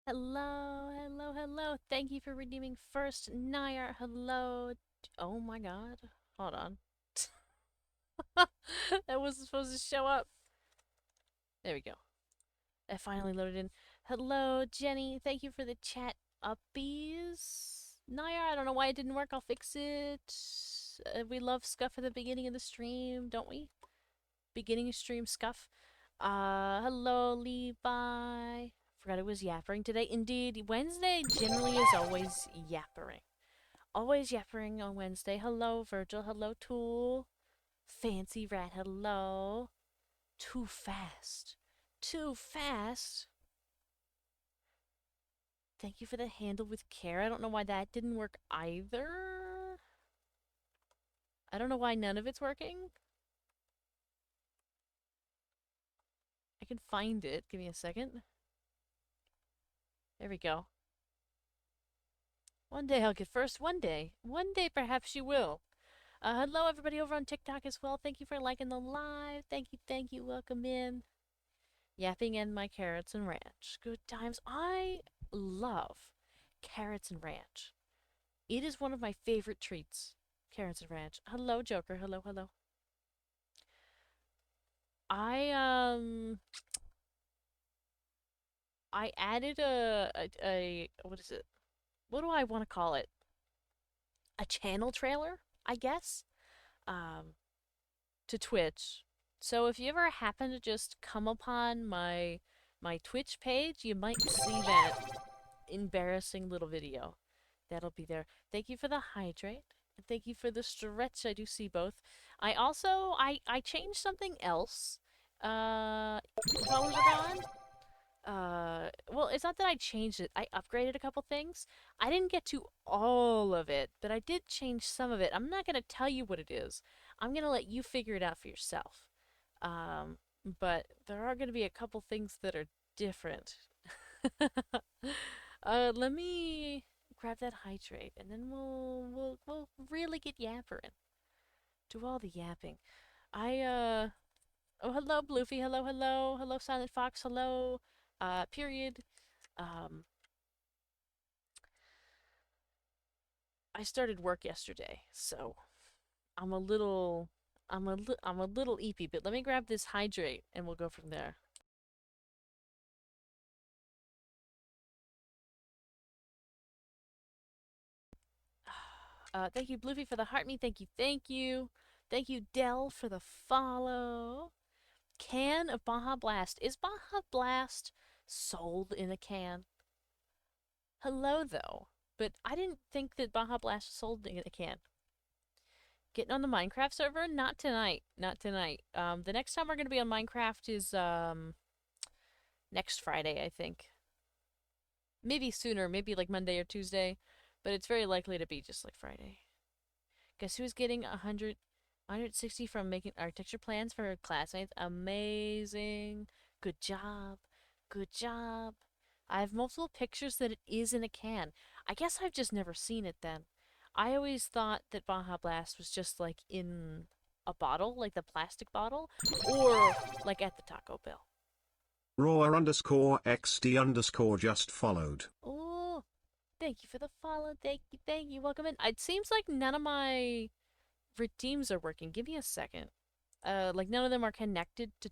Hello, hello, hello. Thank you for redeeming first. Nayar, hello. Oh my god. Hold on. That wasn't supposed to show up. There we go. I finally loaded in. Hello, Jenny. Thank you for the chat uppies. Nayar, I don't know why it didn't work. I'll fix it. We love scuff at the beginning of the stream, don't we? Beginning of stream scuff. Hello, Levi. Forgot it was yappering today. Indeed, Wednesday generally is always yappering. Always yappering on Wednesday. Hello, Virgil. Hello, Tool. Fancy Rat. Hello. Too fast. Too fast. Thank you for the handle with care. I don't know why that didn't work either. I don't know why none of it's working. I can find it. Give me a second. There we go. One day I'll get first. One day. One day perhaps you will. Hello everybody over on TikTok as well. Thank you for liking the live. Thank you, thank you. Welcome in. Yapping and my carrots and ranch. Good times. I love carrots and ranch. It is one of my favorite treats. Carrots and ranch. Hello, Joker. Hello, hello. I I added a what is it? What do I want to call it? A channel trailer, I guess. Um, to Twitch. So if you ever happen to just come upon my Twitch page, you might see that embarrassing little video. That'll be there. Thank you for the hydrate. And thank you for the stretch. I do see both. I also I changed something else while we were gone. Well, it's not that I changed it. I upgraded a couple things. I didn't get to all of it, but I did change some of it. I'm not going to tell you what it is. I'm going to let you figure it out for yourself. Um, but there are going to be a couple things that are different. Let me grab that hydrate, and then we'll really get yappering. Do all the yapping. Oh, hello, Bloofy. Hello, hello. Hello, Silent Fox. Hello. Period. Um, I started work yesterday, so I'm a little, I'm a little eepy. But let me grab this hydrate, and we'll go from there. Thank you, Bloofy, for the heart me. Thank you, thank you. Thank you, Dell, for the follow. Can of Baja Blast. Is Baja Blast sold in a can? Hello, though. But I didn't think that Baja Blast was sold in a can. Getting on the Minecraft server? Not tonight. Not tonight. The next time we're gonna be on Minecraft is next Friday, I think. Maybe sooner, maybe like Monday or Tuesday, but it's very likely to be just like Friday. Guess who's getting 160 from making architecture plans for her classmates? Amazing. Good job. Good job. I have multiple pictures that it is in a can. I guess I've just never seen it then. I always thought that Baja Blast was just like in a bottle, like the plastic bottle, or like at the Taco Bell. Roar_XD_ just followed. Oh, thank you for the follow. Thank you, thank you. Welcome in. It seems like none of my redeems are working. Give me a second. Like none of them are connected to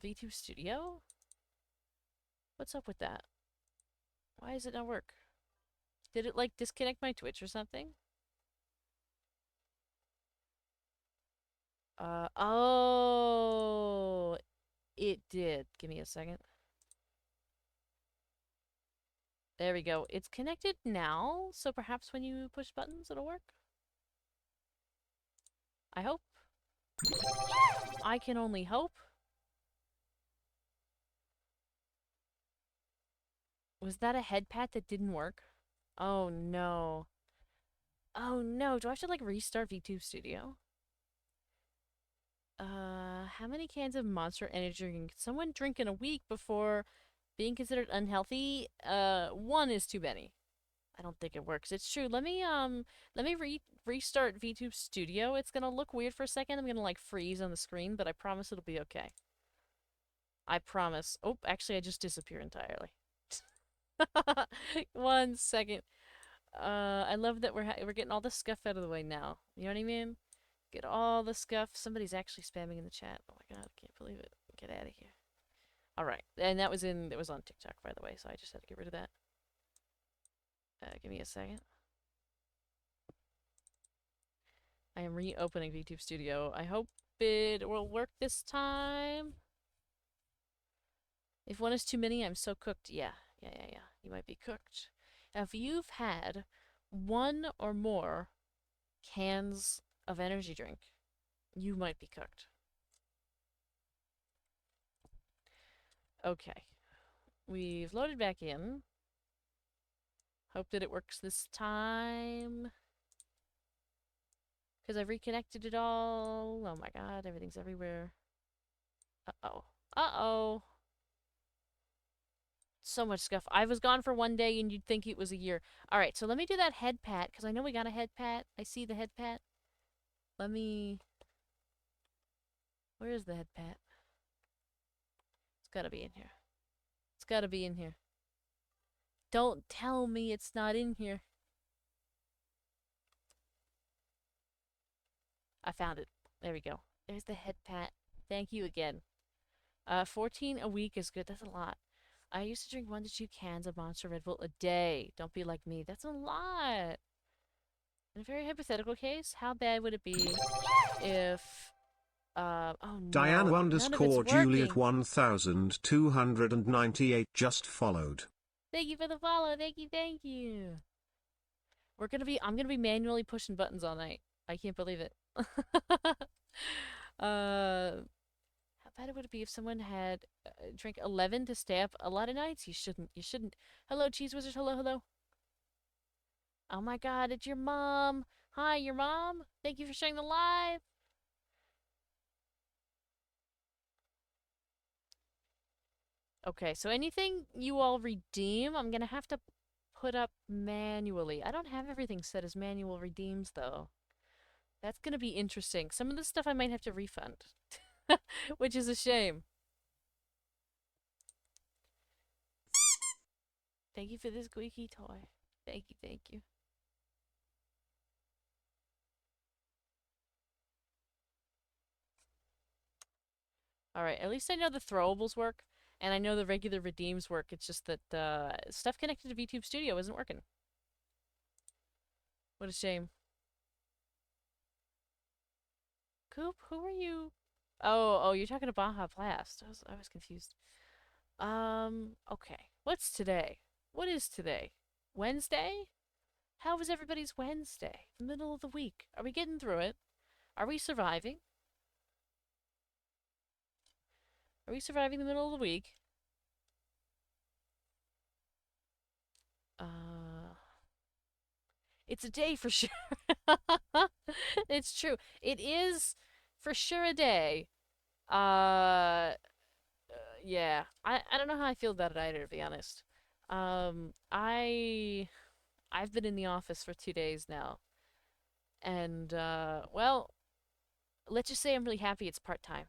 VTube Studio. What's up with that? Why does it not work? Did it like disconnect my Twitch or something? Oh, it did. Give me a second. There we go. It's connected now, so perhaps when you push buttons, it'll work. I hope. I can only hope. Was that a head pat that didn't work? Oh no. Oh no, do I have to like restart VTube Studio? How many cans of Monster Energy can someone drink in a week before being considered unhealthy? One is too many. I don't think it works. It's true. Let me restart VTube Studio. It's gonna look weird for a second. I'm gonna like freeze on the screen, but I promise it'll be okay. I promise. Oh, actually, I just disappear entirely. 1 second. I love that we're getting all the scuff out of the way now. You know what I mean? Get all the scuff. Somebody's actually spamming in the chat. Oh my god, I can't believe it. Get out of here. All right, and that was on TikTok, by the way, so I just had to get rid of that. Give me a second. I am reopening VTube Studio. I hope it will work this time. If one is too many, I'm so cooked. Yeah. You might be cooked. Now, if you've had one or more cans of energy drink, you might be cooked. Okay. We've loaded back in. Hope that it works this time. Because I've reconnected it all. Oh my god, everything's everywhere. Uh-oh. Uh-oh. So much scuff. I was gone for 1 day and you'd think it was a year. Alright, so let me do that head pat, because I know we got a head pat. I see the head pat. Let me... Where is the head pat? It's gotta be in here. It's gotta be in here. Don't tell me it's not in here. I found it. There we go. There's the head pat. Thank you again. 14 a week is good. That's a lot. I used to drink 1 to 2 cans of Monster Red Bull a day. Don't be like me. That's a lot. In a very hypothetical case, how bad would it be if... oh no. Diana None of it's underscore Juliet working. 1298 just followed. Thank you for the follow. Thank you. I'm gonna be manually pushing buttons all night. I can't believe it. How bad would it be if someone had drank 11 to stay up a lot of nights? You shouldn't. Hello, Cheese Wizard. Hello. Oh my god, it's your mom. Hi, your mom. Thank you for sharing the live. Okay, so anything you all redeem, I'm gonna have to put up manually. I don't have everything set as manual redeems, though. That's gonna be interesting. Some of the stuff I might have to refund. Which is a shame. Thank you for this squeaky toy. Thank you. Alright, at least I know the throwables work, and I know the regular redeems work. It's just that stuff connected to VTube Studio isn't working. What a shame. Coop, who are you? Oh, you're talking to Baja Blast. I was confused. Okay. What's today? What is today? Wednesday? How was everybody's Wednesday? The middle of the week. Are we getting through it? Are we surviving? Are we surviving the middle of the week? It's a day for sure. It's true. It is for sure a day. Uh, yeah. I don't know how I feel about it either, to be honest. I've been in the office for 2 days now. And, well, let's just say I'm really happy it's part-time.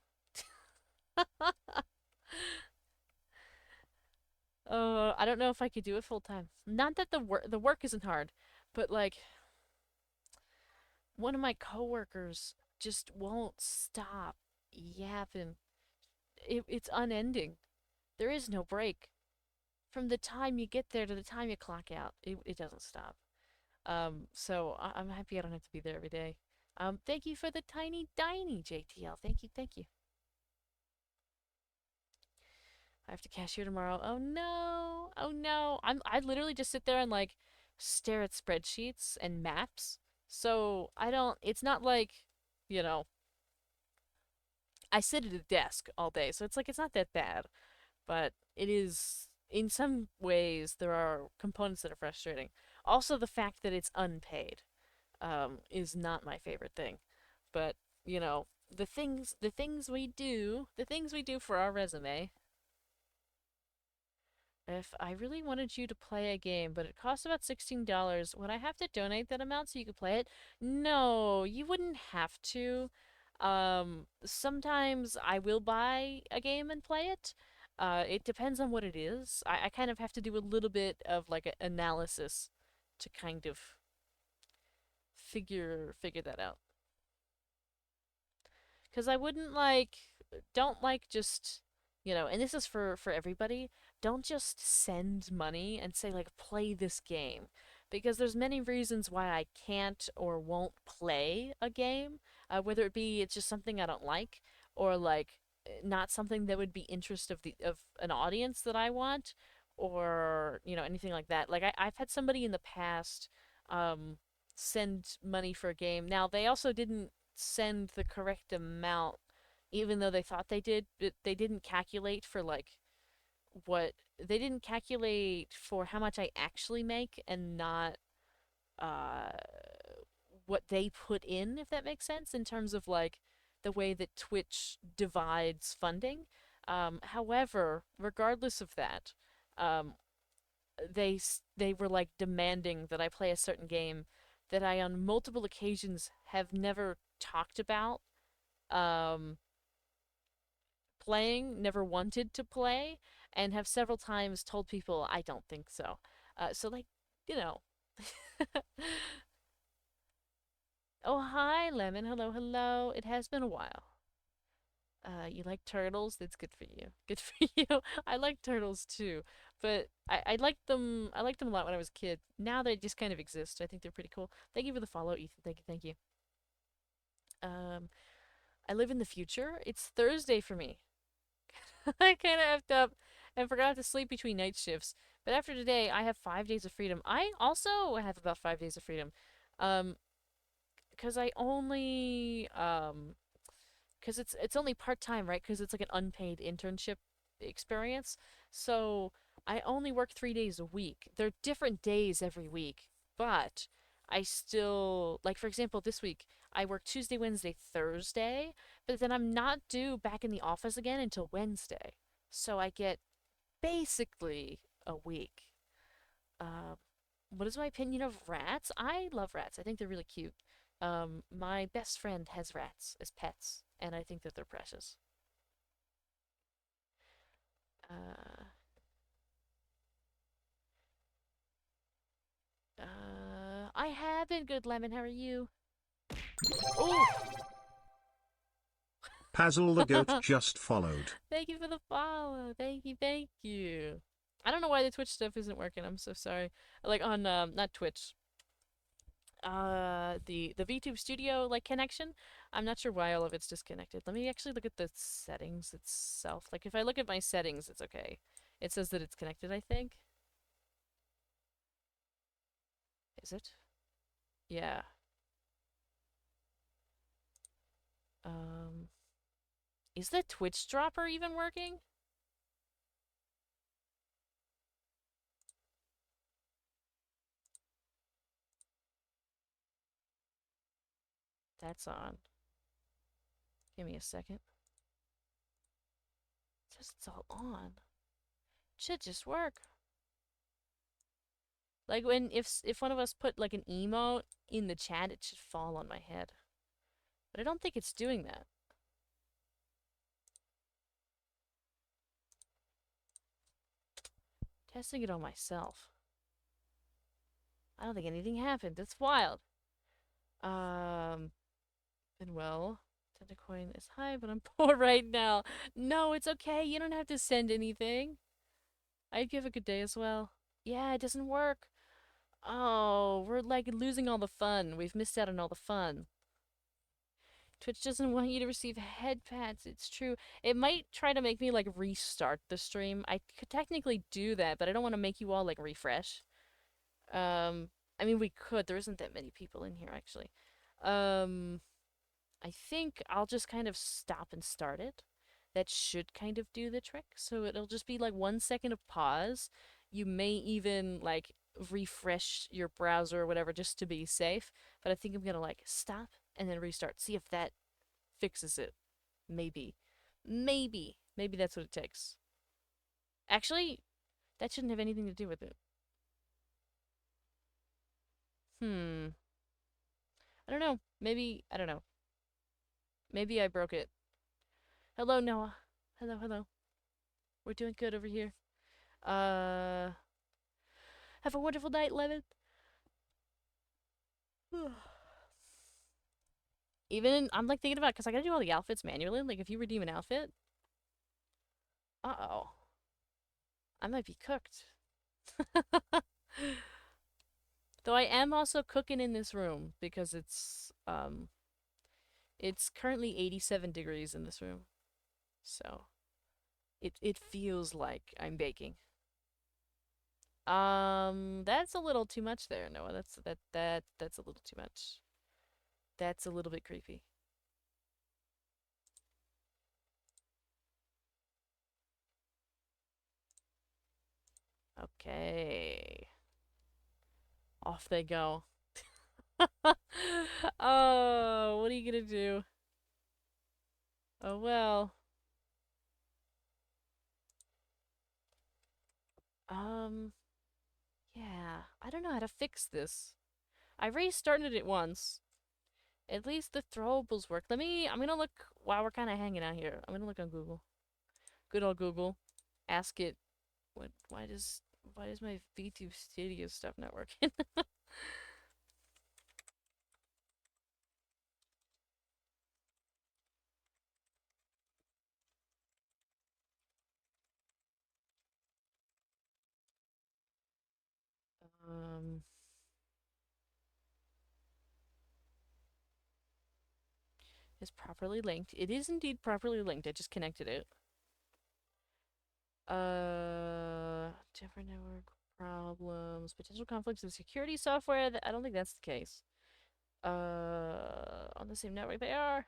I don't know if I could do it full-time. Not that the work isn't hard, but, like, one of my coworkers just won't stop yapping. It's unending. There is no break. From the time you get there to the time you clock out, it doesn't stop. So I'm happy I don't have to be there every day. Thank you for the tiny JTL. Thank you. I have to cashier tomorrow. Oh no. I literally just sit there and like stare at spreadsheets and maps. So it's not like, you know, I sit at a desk all day. So it's like it's not that bad, but it is in some ways there are components that are frustrating. Also the fact that it's unpaid is not my favorite thing. But, you know, the things we do for our resume. If I really wanted you to play a game, but it costs about $16, would I have to donate that amount so you could play it? No, you wouldn't have to. Sometimes I will buy a game and play it. It depends on what it is. I kind of have to do a little bit of like analysis to kind of figure that out. Because I wouldn't don't like just, and this is for everybody, don't just send money and say, like, play this game. Because there's many reasons why I can't or won't play a game, whether it be it's just something I don't like, or like not something that would be interest of an audience that I want, or anything like that. Like I've had somebody in the past um, send money for a game. Now they also didn't send the correct amount, even though they thought they did. But they didn't calculate for what they didn't calculate for how much I actually make, and not uh what they put in, if that makes sense, in terms of like the way that Twitch divides funding. However, regardless of that, um, they were like demanding that I play a certain game that I on multiple occasions have never talked about um, playing, never wanted to play, and have several times told people I don't think so. So like, you know. Oh, hi, Lemon. Hello, hello. It has been a while. You like turtles? That's good for you. Good for you. I like turtles too, but I liked them. I liked them a lot when I was a kid. Now they just kind of exist. I think they're pretty cool. Thank you for the follow, Ethan. Thank you. Thank you. Um, I live in the future. It's Thursday for me. I kind of effed up and forgot to sleep between night shifts. But after today, I have 5 days of freedom. I also have about 5 days of freedom. Um, because I only because it's only part time, right? Because it's like an unpaid internship experience. So I only work 3 days a week. They're different days every week, but I still, like, for example, this week I work Tuesday, Wednesday, Thursday, but then I'm not due back in the office again until Wednesday. So I get basically a week. Um, what is my opinion of rats? I love rats. I think they're really cute. My best friend has rats as pets, and I think that they're precious. Uh, I have been good, Lemon. How are you? Oh, Pazzle the goat just followed. thank you for the follow. Thank you, thank you. I don't know why the Twitch stuff isn't working. I'm so sorry. Like on not Twitch. The VTube Studio like connection. I'm not sure why all of it's disconnected. Let me actually look at the settings itself. Like if I look at my settings, it's okay. It says that it's connected, I think. Is it? Yeah. Um is the Twitch dropper even working? That's on. Give me a second. It says it's all on. Should just work. Like when if one of us put like an emote in the chat, it should fall on my head. But I don't think it's doing that. Testing it on myself. I don't think anything happened. That's wild. Um, and well, Tentacoin is high, but I'm poor right now. No, it's okay. You don't have to send anything. I hope you have a good day as well. Yeah, it doesn't work. Oh, we're like losing all the fun. We've missed out on all the fun. Twitch doesn't want you to receive head pats. It's true. It might try to make me like restart the stream. I could technically do that, but I don't want to make you all like refresh. Um, I mean we could. There isn't that many people in here actually. Um, I think I'll just kind of stop and start it. That should kind of do the trick. So it'll just be like 1 second of pause. You may even like refresh your browser or whatever just to be safe. But I think I'm gonna like stop and then restart. See if that fixes it. Maybe. Maybe. Maybe that's what it takes. Actually, That shouldn't have anything to do with it. Hmm. I don't know. Maybe, I don't know. Maybe I broke it. Hello, Noah. Hello, hello. We're doing good over here. Uh, have a wonderful night, Lemon. Even, I'm like thinking about, because I gotta do all the outfits manually. Like, if you redeem an outfit, uh-oh. I might be cooked. Though I am also cooking in this room because it's currently 87 degrees in this room. So, it feels like I'm baking. That's a little too much there, Noah. That's a little too much. That's a little bit creepy. Okay. Off they go. Oh, what are you gonna do? Oh well. Um, yeah. I don't know how to fix this. I restarted it once. At least the throwables work. I'm gonna look while we're kind of hanging out here. I'm gonna look on Google. Good old Google. Ask it, why does my VTube Studio stuff not working? um, is properly linked. It is indeed properly linked. I just connected it. Different network problems, potential conflicts with security software. I don't think that's the case. On the same network they are.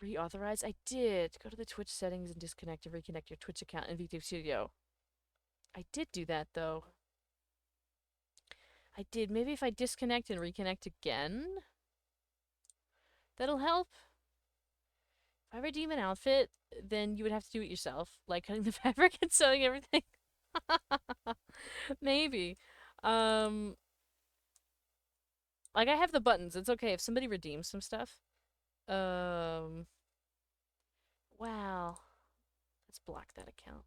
Reauthorize? I did. Go to the Twitch settings and disconnect and reconnect your Twitch account in VTube Studio. I did do that though. I did. Maybe if I disconnect and reconnect again, that'll help. If I redeem an outfit, then you would have to do it yourself, like cutting the fabric and sewing everything. Maybe. Um, like I have the buttons. It's okay if somebody redeems some stuff. Um, wow. Let's block that account.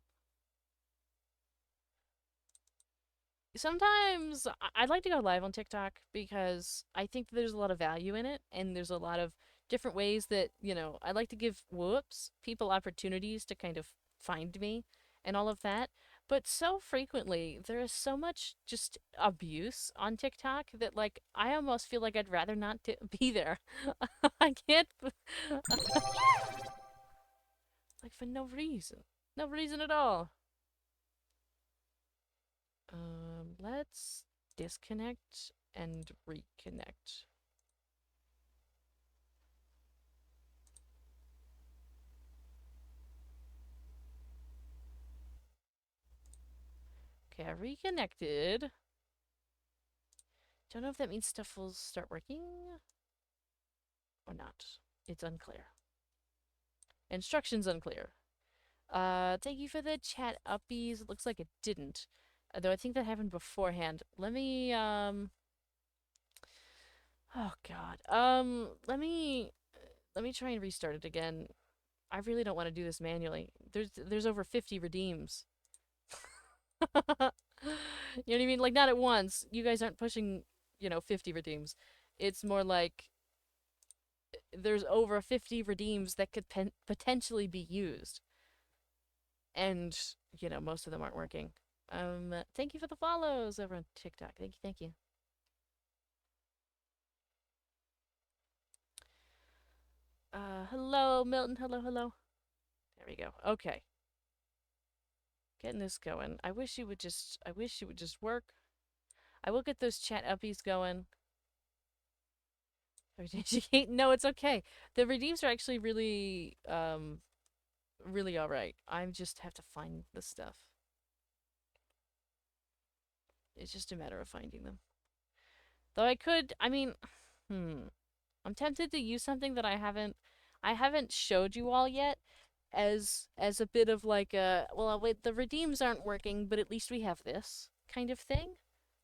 Sometimes I'd like to go live on TikTok because I think there's a lot of value in it, and there's a lot of different ways that, I like to give people opportunities to kind of find me and all of that. But so frequently, there is so much just abuse on TikTok that, like, I almost feel like I'd rather not be there. I can't, like, for no reason. No reason at all. Let's disconnect and reconnect. Okay, I reconnected. Don't know if that means stuff will start working or not. It's unclear. Instructions unclear. Thank you for the chat uppies. It looks like it didn't. Though I think that happened beforehand. Oh god. Let me try and restart it again. I really don't want to do this manually. There's over 50 redeems. You know what I mean? Like, not at once. You guys aren't pushing, 50 redeems. It's more like there's over 50 redeems that could potentially be used. And, most of them aren't working. Thank you for the follows over on TikTok. Thank you, thank you. Hello, Milton. Hello, hello. There we go. Okay. Getting this going. I wish you would just work. I will get those chat uppies going. No, it's okay. The redeems are actually really alright. I just have to find the stuff. It's just a matter of finding them. Though I'm tempted to use something that I haven't showed you all yet. as a bit of like a, well, wait, the redeems aren't working, but at least we have this kind of thing.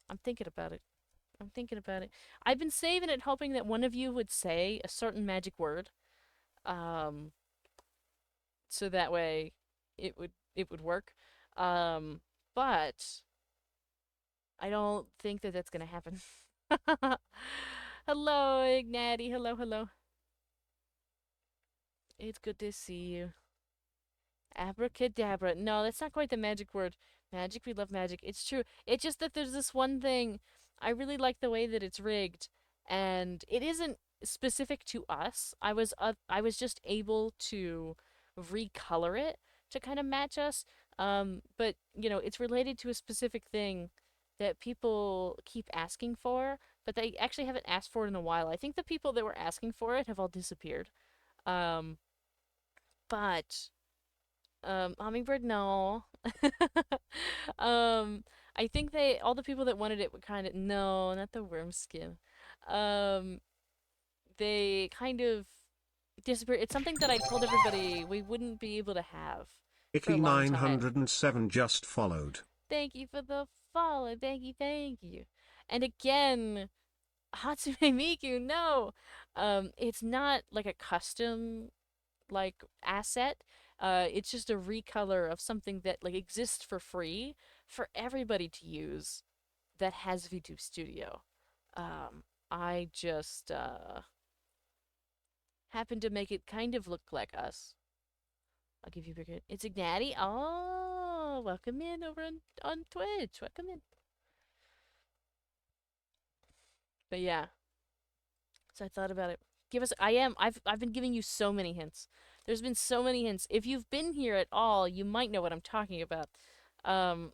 I'm thinking about it. I'm thinking about it. I've been saving it, hoping that one of you would say a certain magic word, um, so that way it would work. Um, but I don't think that that's gonna happen. Hello, Ignati. Hello, hello. It's good to see you. Abracadabra. No, that's not quite the magic word. Magic, we love magic. It's true. It's just that there's this one thing. I really like the way that it's rigged, and it isn't specific to us. I was just able to recolor it to kind of match us. But it's related to a specific thing that people keep asking for, but they actually haven't asked for it in a while. I think the people that were asking for it have all disappeared. Um, but Hummingbird, no. um, I think all the people that wanted it would kind of, no, not the worm skin. Um, they kind of disappeared. It's something that I told everybody we wouldn't be able to have for a Icky long time. 907 just followed. Thank you for the follow. Thank you, thank you. And again, Hatsume Miku, no. It's not like a custom like asset. It's just a recolor of something that like exists for free for everybody to use that has VTube Studio. I just happened to make it kind of look like us. I'll give you a bigger. It's Ignati. Oh, welcome in over on Twitch. Welcome in. But yeah, so I thought about it. Give us. I've been giving you so many hints. There's been so many hints. If you've been here at all, you might know what I'm talking about. Um,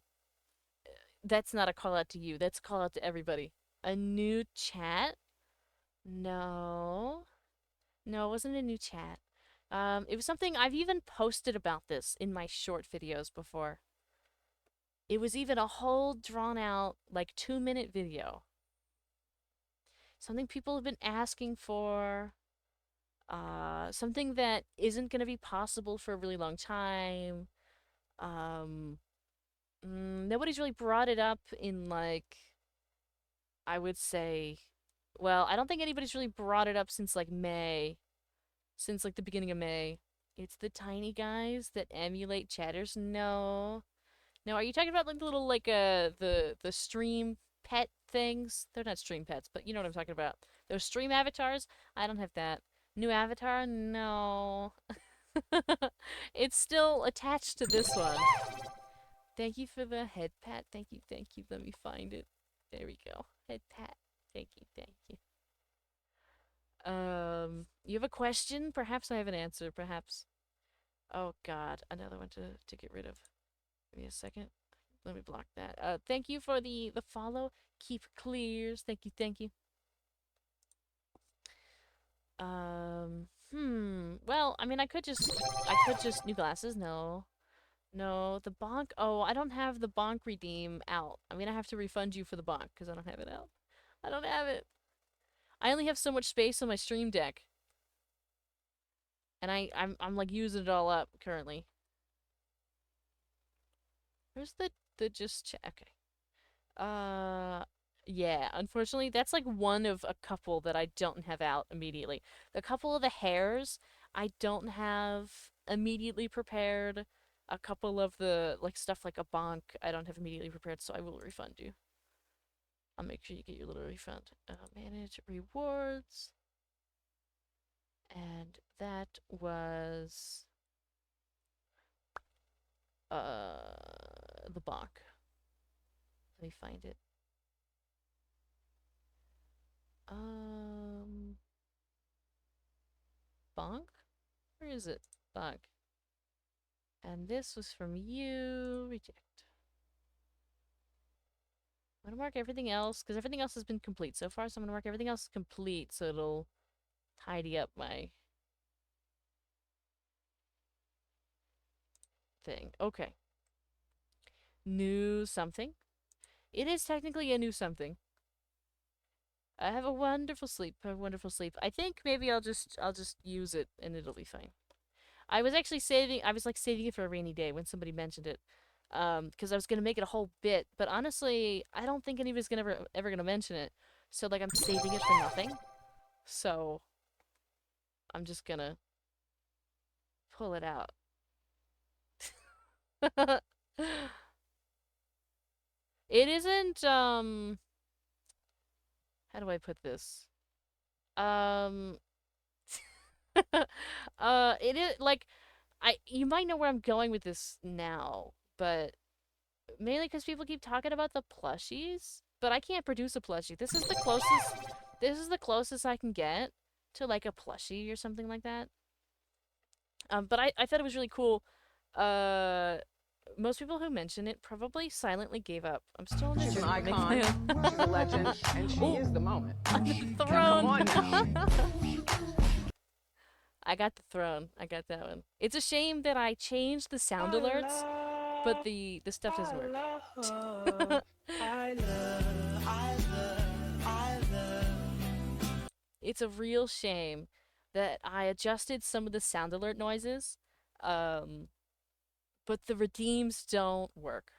that's not a call out to you. That's a call out to everybody. A new chat? No. No, it wasn't a new chat. It was something I've even posted about this in my short videos before. It was even a whole drawn out, like 2-minute video. Something people have been asking for. Something that isn't going to be possible for a really long time. Um, Nobody's really brought it up in like, I would say, well, I don't think anybody's really brought it up since like May, since like the beginning of May. It's the tiny guys that emulate chatters. No, no. Are you talking about like the little like the stream pet things? They're not stream pets, but you know what I'm talking about. Those stream avatars. I don't have that. New avatar? No. It's still attached to this one. Thank you for the head pat. Thank you, thank you. Let me find it. There we go. Head pat. Thank you, thank you. You have a question? Perhaps I have an answer. Perhaps. Oh God, another one to get rid of. Give me a second. Let me block that. Thank you for the follow. Keep clears. Thank you, thank you. Well, I mean, I could just new glasses. No. No, the bonk. Oh, I don't have the bonk redeem out. I'm gonna have to refund you for the bonk because I don't have it out. I don't have it. I only have so much space on my stream deck, and I'm like using it all up currently. Where's the just check? Okay. Yeah. Unfortunately, that's like one of a couple that I don't have out immediately. The couple of the hairs I don't have immediately prepared. A couple of the like stuff like a bonk I don't have immediately prepared, so I will refund you. I'll make sure you get your little refund. Manage rewards. And that was the bonk. Let me find it. Um bonk? Where is it? Bonk. And this was from you. Reject. I'm gonna mark everything else, because everything else has been complete so far, so I'm gonna mark everything else complete so it'll tidy up my thing. Okay. New something. It is technically a new something. I have a wonderful sleep. I have a wonderful sleep. I think maybe I'll just use it and it'll be fine. I was actually saving. I was like saving it for a rainy day when somebody mentioned it, because I was gonna make it a whole bit. But honestly, I don't think anybody's gonna ever gonna mention it. So like, I'm saving it for nothing. So I'm just gonna pull it out. It isn't. How do I put this? Um. It is like I. You might know where I'm going with this now, but mainly because people keep talking about the plushies, but I can't produce a plushie. This is the closest. This is the closest I can get to like a plushie or something like that. But I thought it was really cool. Uh, most people who mention it probably silently gave up. I'm still on the She's an journey to make my icon. own. She's a legend, and she Oh, is the moment. under the Now, come throne. on now. I got the throne. I got that one. It's a shame that I changed the sound alerts, but the stuff doesn't work. It's a real shame that I adjusted some of the sound alert noises, um, but the redeems don't work.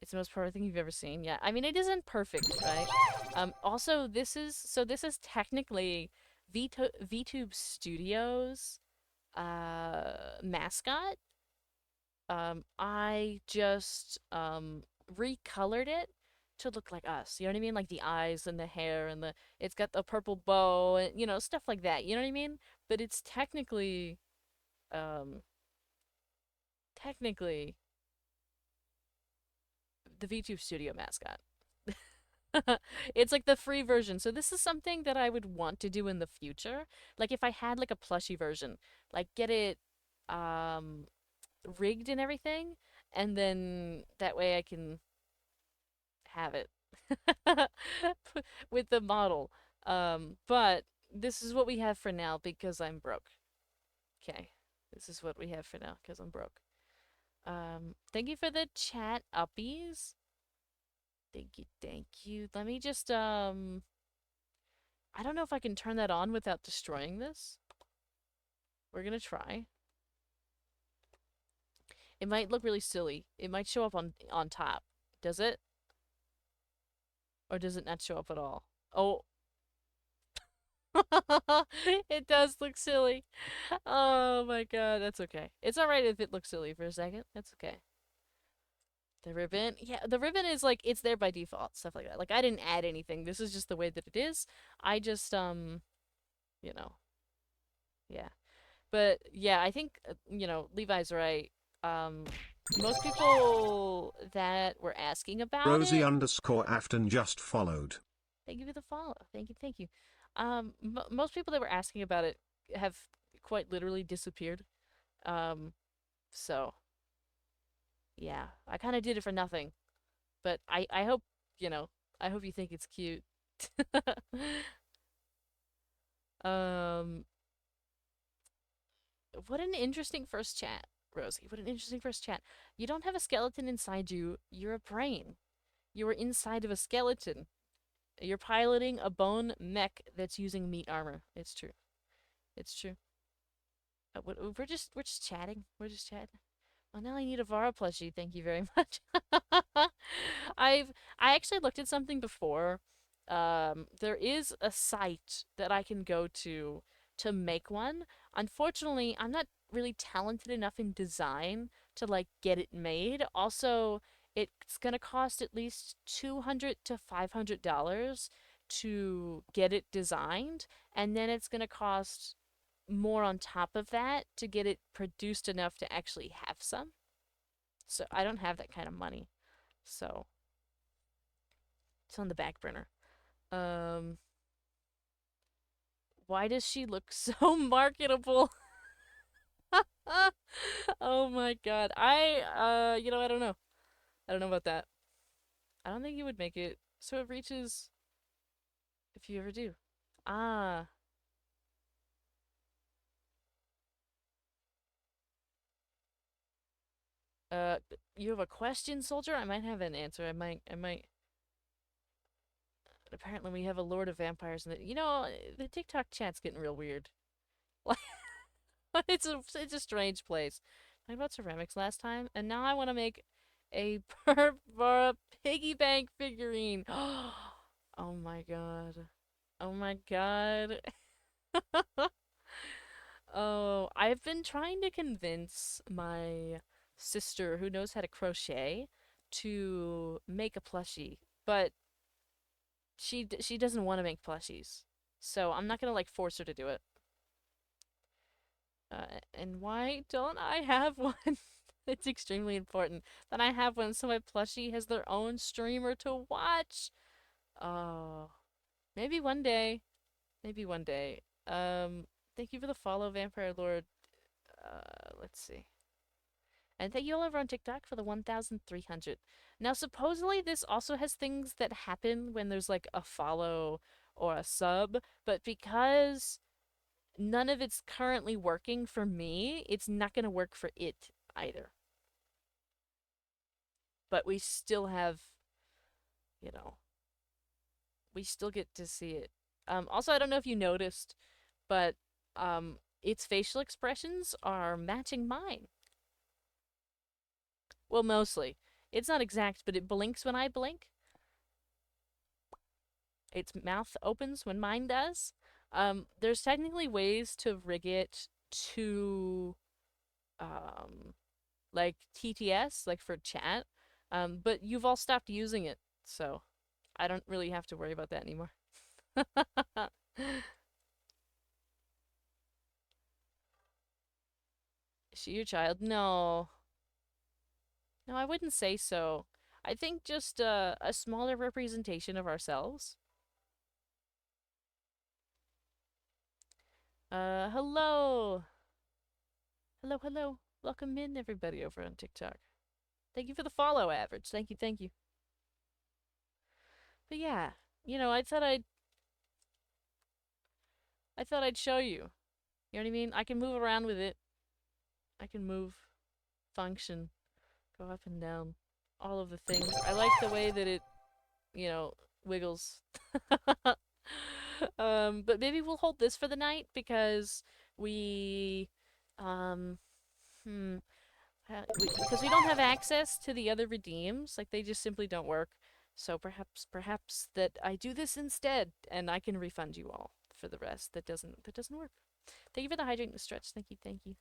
It's the most perfect thing you've ever seen. Yeah, I mean it isn't perfect, right? Also, this is technically VTube Studios mascot. I just recolored it to look like us. You know what I mean? Like the eyes and the hair and the it's got the purple bow and stuff like that. You know what I mean? But it's um technically the VTube Studio mascot. It's like the free version. So this is something that I would want to do in the future. Like if I had like a plushy version, like get it um rigged and everything, and then that way I can have it with the model. But this is what we have for now because I'm broke. Okay. This is what we have for now because I'm broke. Thank you for the chat uppies. Thank you, thank you. Let me just I don't know if I can turn that on without destroying this. We're gonna try. It might look really silly. It might show up on top. Does it? Or does it not show up at all? Oh, it does look silly. Oh my god, that's okay. It's alright if it looks silly for a second. That's okay. The ribbon? Yeah, the ribbon is like, it's there by default, stuff like that. Like, I didn't add anything. This is just the way that it is. I just, you know, yeah. But yeah, I think, Levi's right. Um, most people that were asking about Rosie it, underscore Afton just followed. thank you for the follow. Thank you, thank you. Most people that were asking about it have quite literally disappeared. Um, so yeah, I kind of did it for nothing, but I hope you know I hope you think it's cute. um, what an interesting first chat, Rosie. What an interesting first chat. You don't have a skeleton inside you. You're a brain. You are inside of a skeleton. You're piloting a bone mech that's using meat armor. It's true. It's true. We're just chatting. We're just chatting. Well, now I need a Vara plushie. Thank you very much. I actually looked at something before. There is a site that I can go to make one. Unfortunately, I'm not really talented enough in design to like get it made. Also, it's gonna cost at least $200 to $500 to get it designed, and then it's gonna cost more on top of that to get it produced enough to actually have some. So I don't have that kind of money. So it's on the back burner. Um, why does she look so marketable? Oh my god. I don't know. I don't know about that. I don't think you would make it so it reaches if you ever do. Ah. Uh, you have a question, soldier? I might have an answer. I might. Apparently, we have a Lord of Vampires, and the TikTok chat's getting real weird. It's a strange place. I talked about ceramics last time, and now I want to make a Barbara piggy bank figurine. Oh my god. Oh my god. Oh, I've been trying to convince my sister who knows how to crochet to make a plushie, but she doesn't want to make plushies. So I'm not gonna like force her to do it. And why don't I have one? It's extremely important that I have one so my plushie has their own streamer to watch. Oh, maybe one day. Maybe one day. Thank you for the follow, Vampire Lord. Let's see. And thank you all over on TikTok for the 1,300. Now, supposedly, this also has things that happen when there's like a follow or a sub, but because none of it's currently working for me, it's not going to work for it either. But we still have, you know, we still get to see it. Also, I don't know if you noticed, but its facial expressions are matching mine. Well, mostly. It's not exact, but it blinks when I blink. Its mouth opens when mine does. There's technically ways to rig it to um, like TTS, like for chat. But you've all stopped using it, so I don't really have to worry about that anymore. Is she your child? No. No, I wouldn't say so. I think just a smaller representation of ourselves. Hello. Hello, hello. Welcome in, everybody, over on TikTok. Thank you for the follow, Average. Thank you, thank you. But yeah, I thought I'd show you. You know what I mean? I can move around with it. I can move, function, go up and down, all of the things. I like the way that it, wiggles. But maybe we'll hold this for the night because we, um, hmm, because we don't have access to the other redeems. Like they just simply don't work. So perhaps that I do this instead, and I can refund you all for the rest. That doesn't work. Thank you for the hydrating the stretch. Thank you, thank you.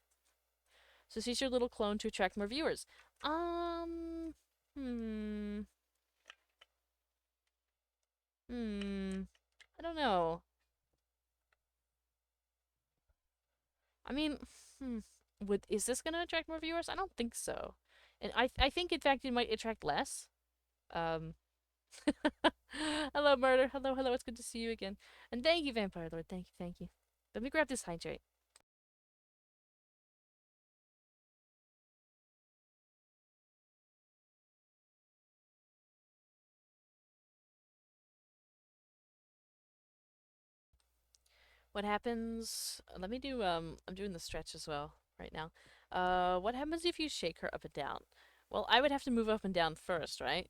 So she's your little clone to attract more viewers. Um, hmm, hmm. I don't know. I mean, hmm. Is this gonna attract more viewers? I don't think so. And I think in fact it might attract less. Um, hello, Murder. Hello, hello. It's good to see you again. And thank you, Vampire Lord. Thank you, thank you. Let me grab this hydrate. What happens? Let me do. I'm doing the stretch as well right now. What happens if you shake her up and down? Well, I would have to move up and down first, right?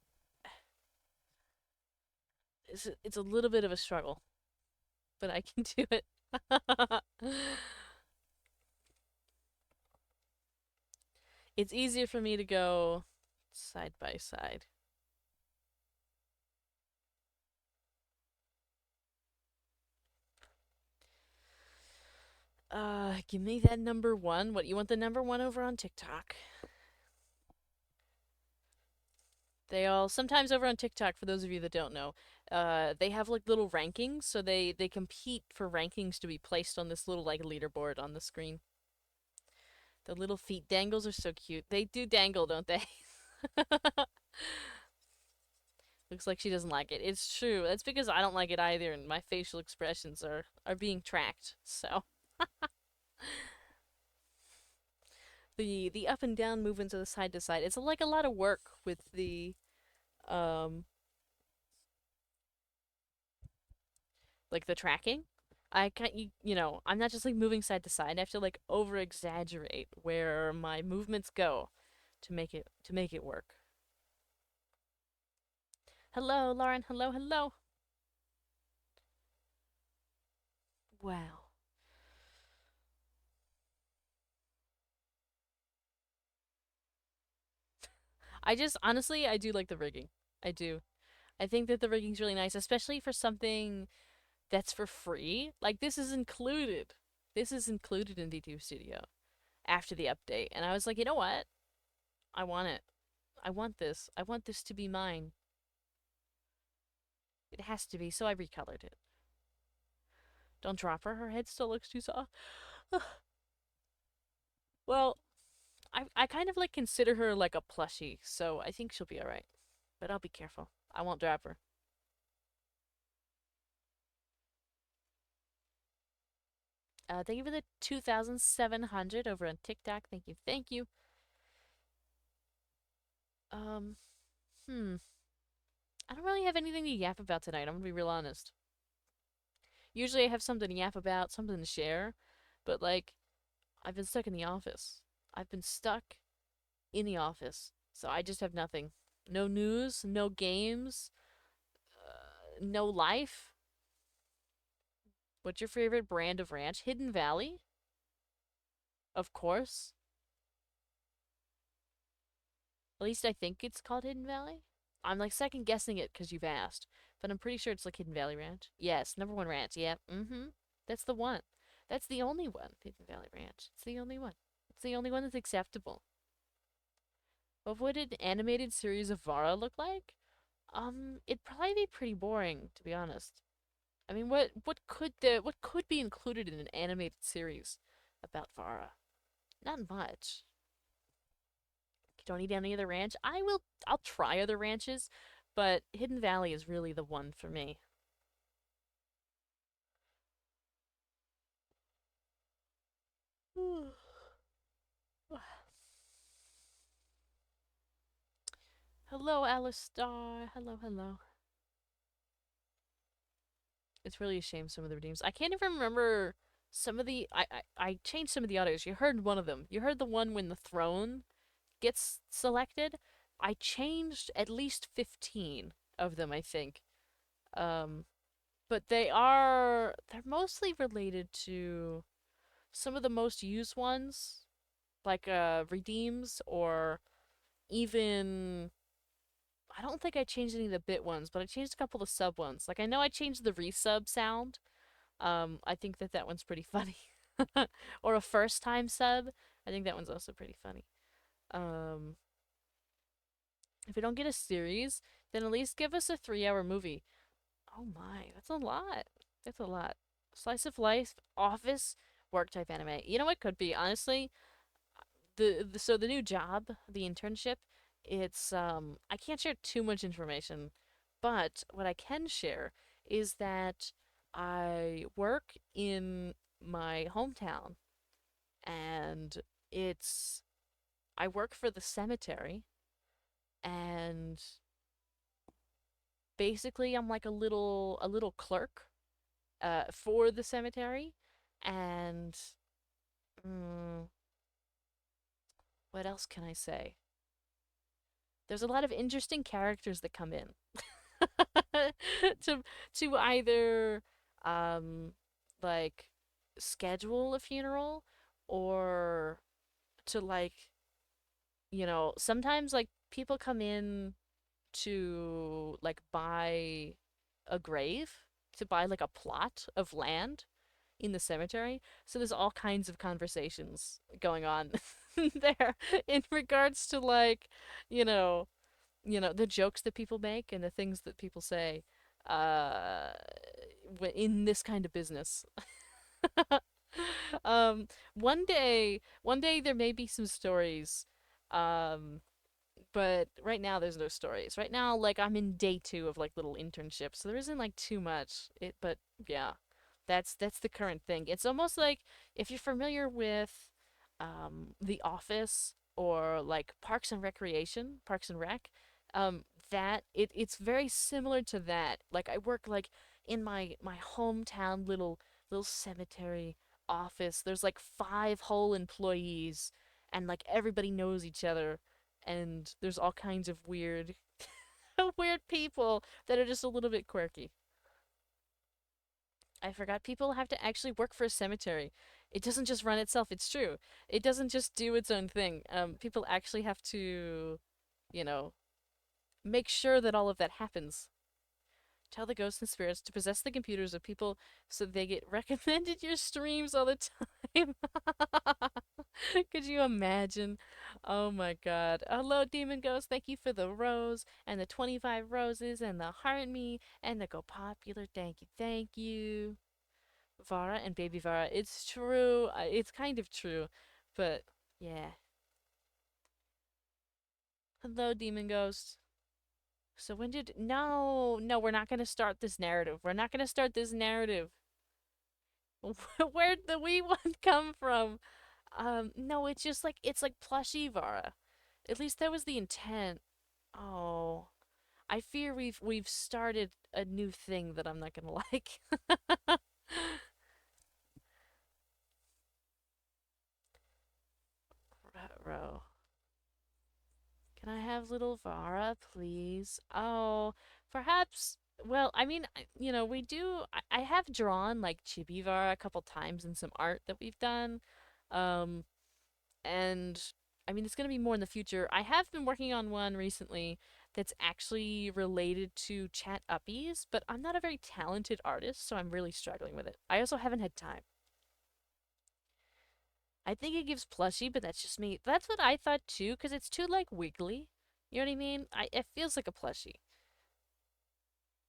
It's a little bit of a struggle, but I can do it. It's easier for me to go side by side. Give me that number one. What, you want the number one over on TikTok? They all sometimes over on TikTok, for those of you that don't know, they have like little rankings, so they compete for rankings to be placed on this little like leaderboard on the screen. The little feet dangles are so cute. They do dangle, don't they? Looks like she doesn't like it. It's true. That's because I don't like it either, and my facial expressions are being tracked. So the up and down movements of the side to side. It's like a lot of work with the um like the tracking. I can't I'm not just like moving side to side. I have to like over exaggerate where my movements go to make it work. Hello, Lauren. Hello, hello. Wow. I just honestly I do like the rigging. I do. I think that the rigging's really nice, especially for something that's for free. Like this is included. This is included in VTube Studio after the update. And I was like, you know what? I want it. I want this. I want this to be mine. It has to be, so I recolored it. Don't drop her. Her head still looks too soft. Well, I kind of like consider her like a plushie, so I think she'll be alright. But I'll be careful. I won't drop her. Thank you for the 2,700 over on TikTok. Thank you. Thank you. Um, hmm. I don't really have anything to yap about tonight. I'm gonna be real honest. Usually I have something to yap about, something to share, but like, I've been stuck in the office. I've been stuck in the office. So I just have nothing. No news, no games, no life. What's your favorite brand of ranch? Hidden Valley? Of course. At least I think it's called Hidden Valley. I'm like second guessing it because you've asked, but I'm pretty sure it's like Hidden Valley Ranch. Yes, number one ranch. Yep. Mm-hmm. That's the one. That's the only one. Hidden Valley Ranch. It's the only one. It's the only one that's acceptable. What would an animated series of Vara look like? It'd probably be pretty boring, to be honest. I mean, what could be included in an animated series about Vara? Not much. You don't eat any other ranch? I'll try other ranches, but Hidden Valley is really the one for me. Hello, Alistar. Hello, hello. It's really a shame some of the redeems. I can't even remember some of the. I changed some of the audios. You heard one of them. You heard the one when the throne gets selected. I changed at least 15 of them, I think. Um, but they're mostly related to some of the most used ones, like redeems or even I don't think I changed any of the bit ones, but I changed a couple of sub ones. Like I know I changed the resub sound. I think that that one's pretty funny. Or a first time sub. I think that one's also pretty funny. Um, if we don't get a series, then at least give us a 3 hour movie. Oh my, that's a lot. That's a lot. Slice of life, office, work type anime. You know what could be? Honestly, so the new job, the internship, it's I can't share too much information, but what I can share is that I work in my hometown and it's I work for the cemetery and basically I'm like a little clerk for the cemetery and mm, what else can I say? There's a lot of interesting characters that come in to to either um like schedule a funeral or to like sometimes like people come in to like buy a grave, to buy like a plot of land in the cemetery. So there's all kinds of conversations going on there in regards to like, you know, the jokes that people make and the things that people say uh in this kind of business. um one day there may be some stories. Um but right now there's no stories. Right now like I'm in day 2 of like little internships. So there isn't like too much. But yeah. That's the current thing. It's almost like if you're familiar with The Office or like Parks and Rec, um that it's very similar to that. Like I work like in my hometown little cemetery office. There's like 5 whole employees and like everybody knows each other and there's all kinds of weird weird people that are just a little bit quirky. I forgot people have to actually work for a cemetery. It doesn't just run itself. It's true. It doesn't just do its own thing. People actually have to. you know, make sure that all of that happens. Tell the ghosts and spirits to possess the computers of people so they get recommended your streams all the time. Could you imagine? Oh my god. Hello, Demon Ghost. Thank you for the rose and the 25 roses and the heart me and the go popular. Thank you. Thank you. Vara and baby Vara. It's true. It's kind of true. But yeah. Hello, Demon Ghost. So when did no, we're not gonna start this narrative. We're not gonna start this narrative. Where'd the wee one come from? No, it's like plushy Vara. At least that was the intent. Oh. I fear we've started a new thing that I'm not gonna like. Row. Can I have little Vara, please? Oh, perhaps. Well, I mean, we do. I have drawn like Chibi Vara a couple times in some art that we've done. Um, and I mean, it's going to be more in the future. I have been working on one recently that's actually related to chat uppies, but I'm not a very talented artist, so I'm really struggling with it. I also haven't had time. I think it gives plushy, but that's just me. That's what I thought too, because it's too like wiggly. You know what I mean? It feels like a plushie.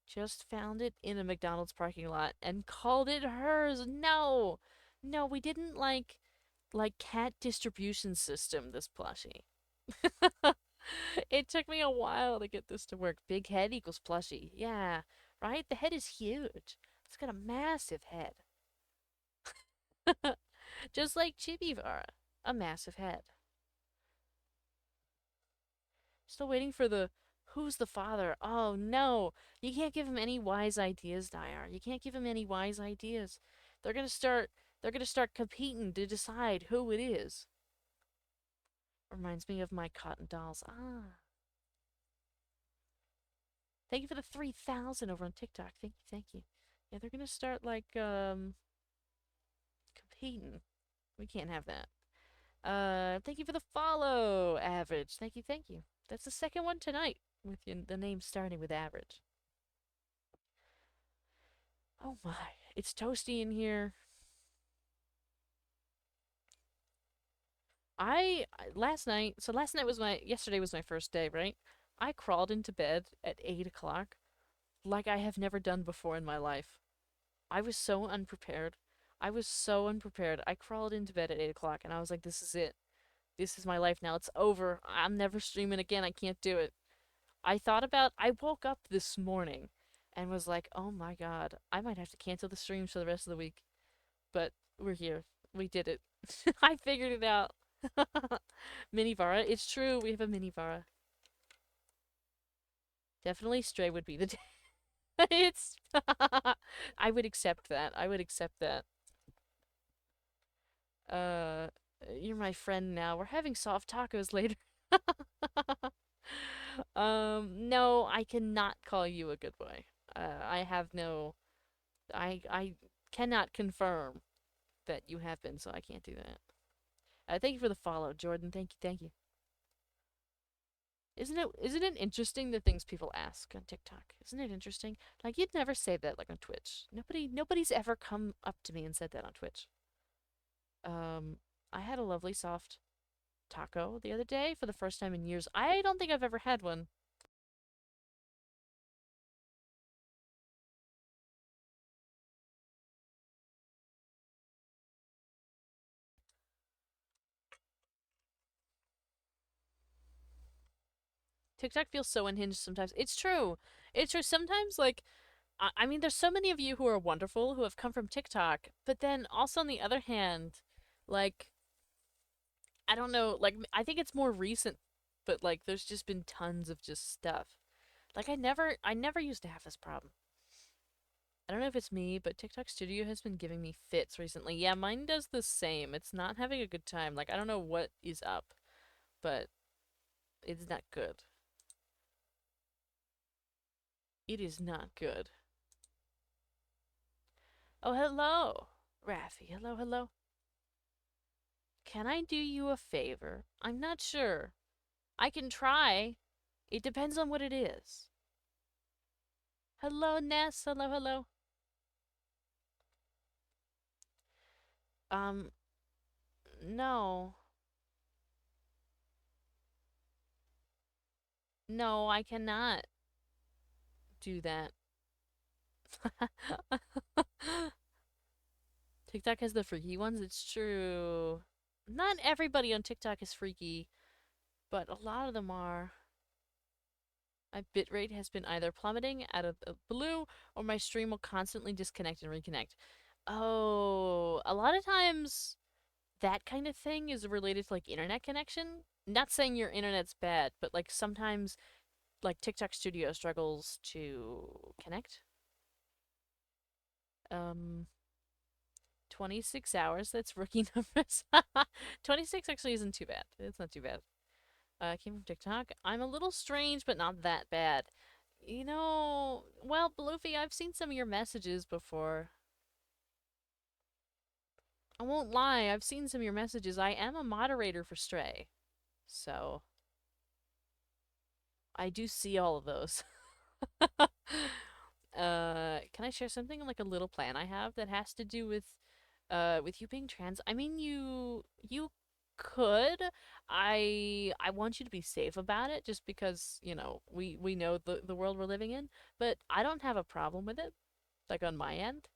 Just found it in a McDonald's parking lot and called it hers. No, no, we didn't like cat distribution system this plushie. It took me a while to get this to work. Big head equals plushie. Yeah, right? The head is huge. It's got a massive head. Just like Chibivara, a massive head. Still waiting for the who's the father? Oh no. You can't give him any wise ideas, Dayar. You can't give him any wise ideas. They're gonna start competing to decide who it is. Reminds me of my cotton dolls. Ah. Thank you for the 3,000 over on TikTok. Thank you, thank you. Yeah, they're gonna start competing. We can't have that. Thank you for the follow, Average. Thank you, thank you. That's the second one tonight with the name starting with Average. Oh my, it's toasty in here. Last night was yesterday was my first day, right? I crawled into bed at 8 o'clock like I have never done before in my life. I was so unprepared. I was so unprepared. I crawled into bed at 8 o'clock and I was like, this is it. This is my life now. It's over. I'm never streaming again. I can't do it. I woke up this morning and was like, oh my god, I might have to cancel the streams for the rest of the week. But we're here. We did it. I figured it out. Mini Vara. It's true. We have a mini Vara. Definitely Stray would be the day. It's. I would accept that. I would accept that. Uh, you're my friend now. We're having soft tacos later. No, I cannot call you a good boy. I have no. I cannot confirm that you have been, so I can't do that. Thank you for the follow, Jordan. Thank you, thank you. Isn't it interesting the things people ask on TikTok? Isn't it interesting? Like you'd never say that like on Twitch. Nobody's ever come up to me and said that on Twitch. I had a lovely soft taco the other day for the first time in years. I don't think I've ever had one. TikTok feels so unhinged sometimes. It's true. It's true. Sometimes, like, I mean, there's so many of you who are wonderful who have come from TikTok, but then also on the other hand, like, I don't know, like, I think it's more recent, but like, there's just been tons of just stuff. Like, I never used to have this problem. I don't know if it's me, but TikTok Studio has been giving me fits recently. Yeah, mine does the same. It's not having a good time. Like, I don't know what is up, but it's not good. It is not good. Oh, hello, Raffi. Hello, hello. Can I do you a favor? I'm not sure. I can try. It depends on what it is. Hello, Ness. Hello, hello. Um, no. No, I cannot do that. TikTok has the freaky ones, it's true. Not everybody on TikTok is freaky, but a lot of them are. My bitrate has been either plummeting out of the blue or my stream will constantly disconnect and reconnect. Oh, a lot of times that kind of thing is related to like internet connection. Not saying your internet's bad, but like sometimes like TikTok Studio struggles to connect. Um 26 hours, that's rookie numbers. 26 actually isn't too bad. It's not too bad. Came from TikTok. I'm a little strange, but not that bad. You know, well, Bloofy, I've seen some of your messages before. I won't lie, I've seen some of your messages. I am a moderator for Stray, so I do see all of those. Can I share something like a little plan I have that has to do with you being trans? I mean, you could. I want you to be safe about it, just because we know the world we're living in. But I don't have a problem with it, like on my end.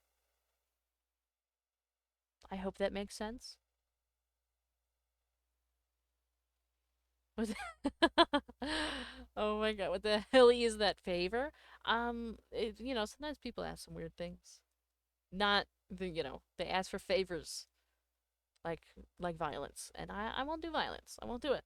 I hope that makes sense. Oh my god, what the hell is that favor? Sometimes people ask some weird things. Not they ask for favors like like violence, and I won't do violence. I won't do it.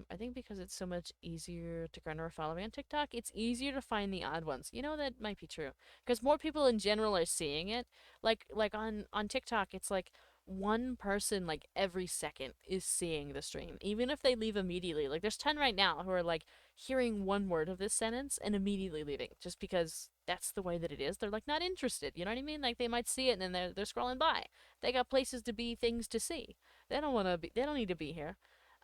I think because it's so much easier to garner a following on TikTok, it's easier to find the odd ones. That might be true because more people in general are seeing it. Like on TikTok, it's like one person like every second is seeing the stream, even if they leave immediately. Like there's 10 right now who are like hearing one word of this sentence and immediately leaving just because that's the way that it is. They're like not interested. You know what I mean? Like they might see it and then they're scrolling by. They got places to be, things to see. They don't want to be. They don't need to be here.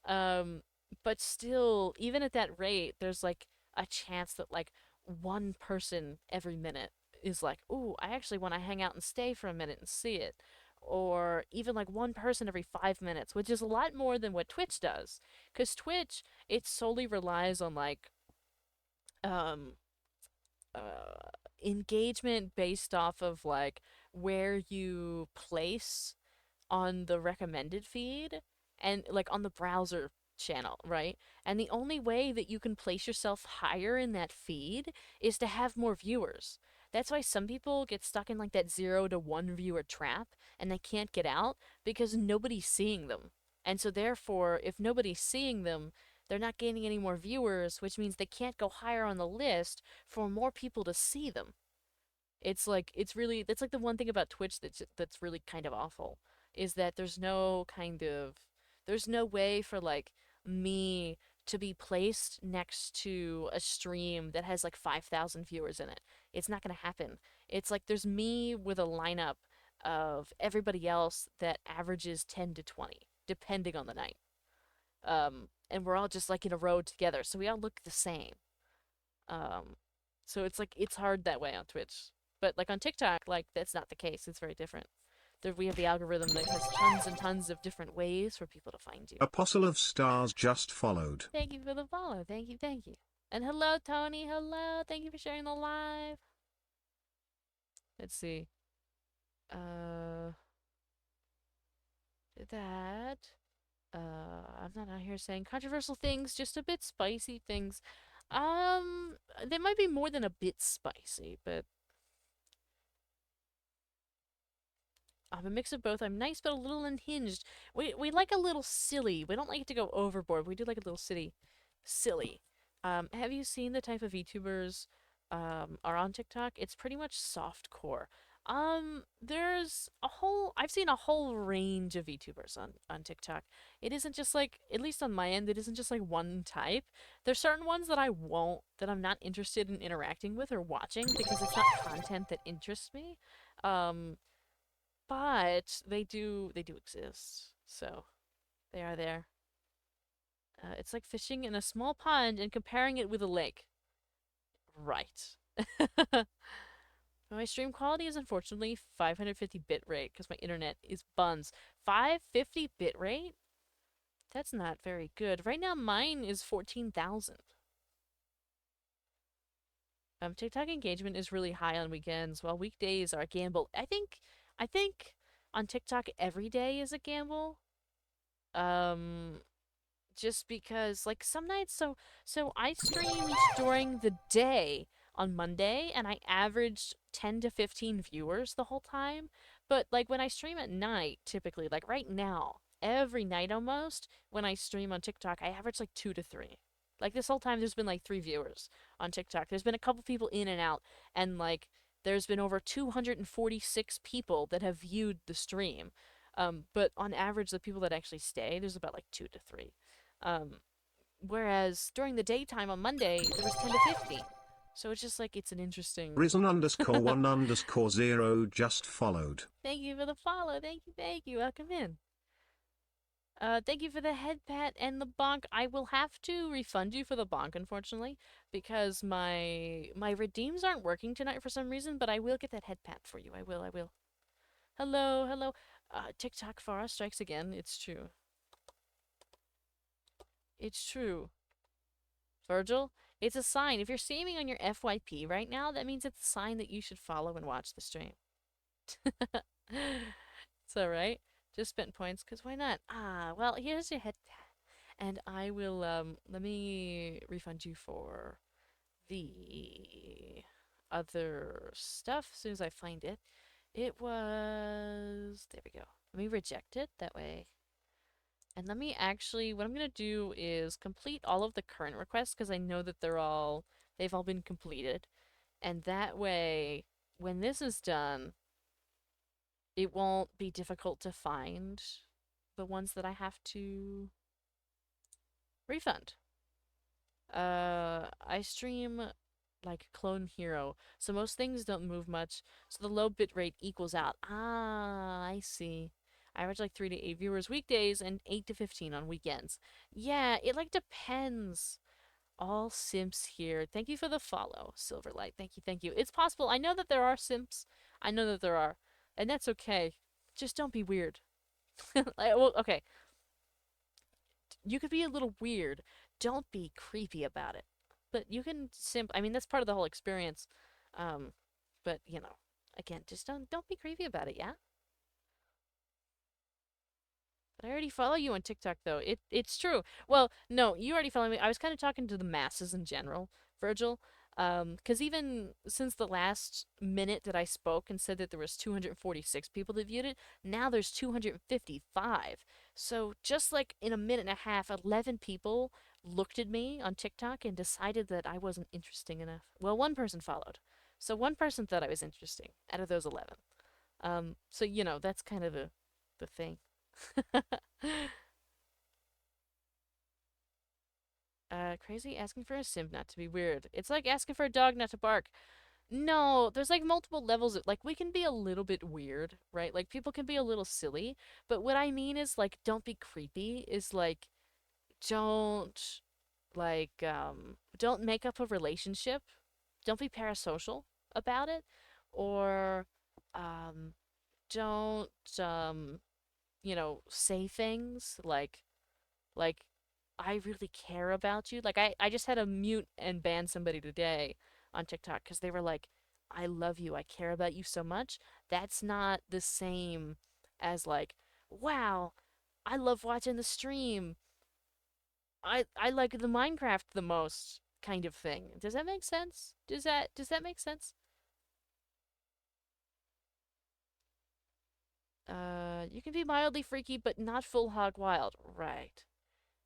Um, but still, even at that rate, there's like a chance that like one person every minute is like, "Ooh, I actually want to hang out and stay for a minute and see it." Or even like one person every 5 minutes, which is a lot more than what Twitch does. Because Twitch, it solely relies on like um engagement based off of like where you place on the recommended feed and like on the browser channel, right? And the only way that you can place yourself higher in that feed is to have more viewers. That's why some people get stuck in like that 0 to 1 viewer trap and they can't get out because nobody's seeing them. And so therefore, if nobody's seeing them, they're not gaining any more viewers, which means they can't go higher on the list for more people to see them. That's like the one thing about Twitch that's really kind of awful is that there's no way for like me to be placed next to a stream that has like 5,000 viewers in it. It's not going to happen. It's like there's me with a lineup of everybody else that averages 10 to 20 depending on the night. And we're all just like in a row together, so we all look the same. Um, so it's like it's hard that way on Twitch. But like on TikTok, like that's not the case. It's very different. There we have the algorithm that has tons and tons of different ways for people to find you. Apostle of Stars just followed. Thank you for the follow. Thank you, thank you. And hello, Tony. Hello. Thank you for sharing the live. Let's see. Uh, that. I'm not out here saying controversial things, just a bit spicy things. They might be more than a bit spicy, but I'm a mix of both. I'm nice but a little unhinged. We like a little silly. We don't like it to go overboard. We do like a little silly. Have you seen the type of VTubers are on TikTok? It's pretty much soft core. There's a whole I've seen a whole range of VTubers on TikTok. It isn't just like, at least on my end, it isn't just like one type. There's certain ones that I'm not interested in interacting with or watching because it's not content that interests me. Um, but they do exist. So they are there. It's like fishing in a small pond and comparing it with a lake. Right. My stream quality is unfortunately 550 bit rate because my internet is buns. 550 bit rate? That's not very good. Right now mine is 14,000. TikTok engagement is really high on weekends, while weekdays are a gamble. I think on TikTok every day is a gamble. Um, just because like some nights, so I streamed during the day on Monday, and I averaged 10 to 15 viewers the whole time. But like when I stream at night, typically, like right now, every night almost, when I stream on TikTok, I average like 2 to 3. Like this whole time there's been like 3 viewers on TikTok. There's been a couple people in and out, and like there's been over 246 people that have viewed the stream. But on average, the people that actually stay, there's about like 2 to 3. Um, Whereas during the daytime on Monday, there was 10 to 15. So it's just like it's an interesting. Risen underscore one underscore zero just followed. Thank you for the follow. Thank you, thank you. Welcome in. Thank you for the head pat and the bonk. I will have to refund you for the bonk, unfortunately, because my redeems aren't working tonight for some reason. But I will get that head pat for you. I will. I will. Hello, hello. TikTok Farah strikes again. It's true. It's true. Virgil, it's a sign. If you're streaming on your FYP right now, that means it's a sign that you should follow and watch the stream. It's alright. Just spent points, because why not? Ah, well, here's your head pat. And I will, let me refund you for the other stuff as soon as I find it. It was, there we go. Let me reject it, that way. And let me actually, what I'm going to do is complete all of the current requests because I know that they've all been completed. And that way, when this is done, it won't be difficult to find the ones that I have to refund. I stream like Clone Hero, so most things don't move much, so the low bit rate equals out. Ah, I see. I average like 3 to 8 viewers weekdays and 8 to 15 on weekends. Yeah, it like depends. All simps here. Thank you for the follow, Silverlight. Thank you, thank you. It's possible. I know that there are simps. I know that there are. And that's okay. Just don't be weird. Well, okay. You could be a little weird. Don't be creepy about it. But you can simp. I mean, that's part of the whole experience. Um, but you know, again, just don't be creepy about it. Yeah. But I already follow you on TikTok though. It's true. Well, no, you already follow me. I was kind of talking to the masses in general, Virgil. Because even since the last minute that I spoke and said that there was 246 people that viewed it, now there's 255. So just like in a minute and a half, 11 people looked at me on TikTok and decided that I wasn't interesting enough. Well, one person followed. So one person thought I was interesting out of those 11. So you know, that's kind of the thing. Crazy asking for a simp not to be weird. It's like asking for a dog not to bark. No, there's like multiple levels of, like we can be a little bit weird, right? Like people can be a little silly, but what I mean is like don't be creepy is like don't don't make up a relationship. Don't be parasocial about it or um don't say things like I really care about you. Like I just had to mute and ban somebody today on TikTok because they were like, I love you, I care about you so much. That's not the same as like, wow, I love watching the stream. I like the Minecraft the most kind of thing. Does that make sense? Does that make sense? You can be mildly freaky but not full hog wild. Right.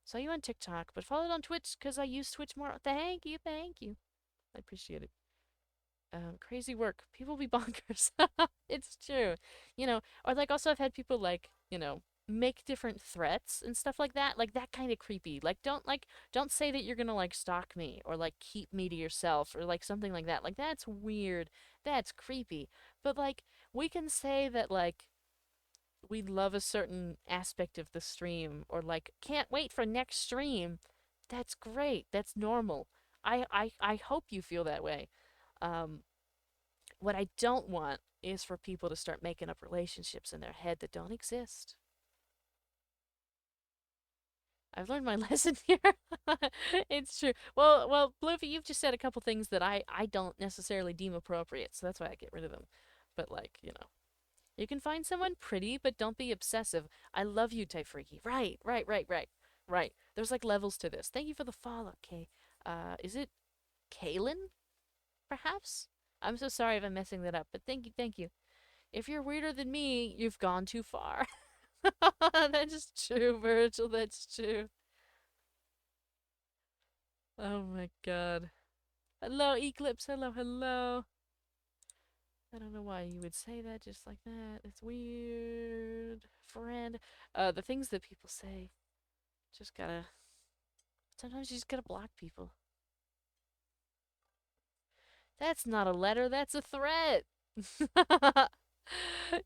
Saw you on TikTok, but followed on Twitch because I use Twitch more. Thank you, thank you. I appreciate it. Crazy work. People be bonkers. It's true. Or like also I've had people make different threats and stuff like that. Like that kind of creepy. Don't say that you're gonna like stalk me or like keep me to yourself or like something like that. Like that's weird. That's creepy. But like we can say that like we love a certain aspect of the stream, or like can't wait for next stream. That's great. That's normal. I hope you feel that way. Um, what I don't want is for people to start making up relationships in their head that don't exist. I've learned my lesson here. It's true. Well, Bluffy, you've just said a couple things that I don't necessarily deem appropriate, so that's why I get rid of them. But like, you can find someone pretty, but don't be obsessive. I love you, Type Freaky. Right, right, right, right, right. There's like levels to this. Thank you for the follow, Kay. Is it Kaylin? Perhaps? I'm so sorry if I'm messing that up, but thank you, thank you. If you're weirder than me, you've gone too far. That's true, Virgil. That's true. Oh my god. Hello, Eclipse. Hello, hello. I don't know why you would say that just like that. It's weird. Friend. The things that people say. Just gotta. Sometimes you just gotta block people. That's not a letter, that's a threat.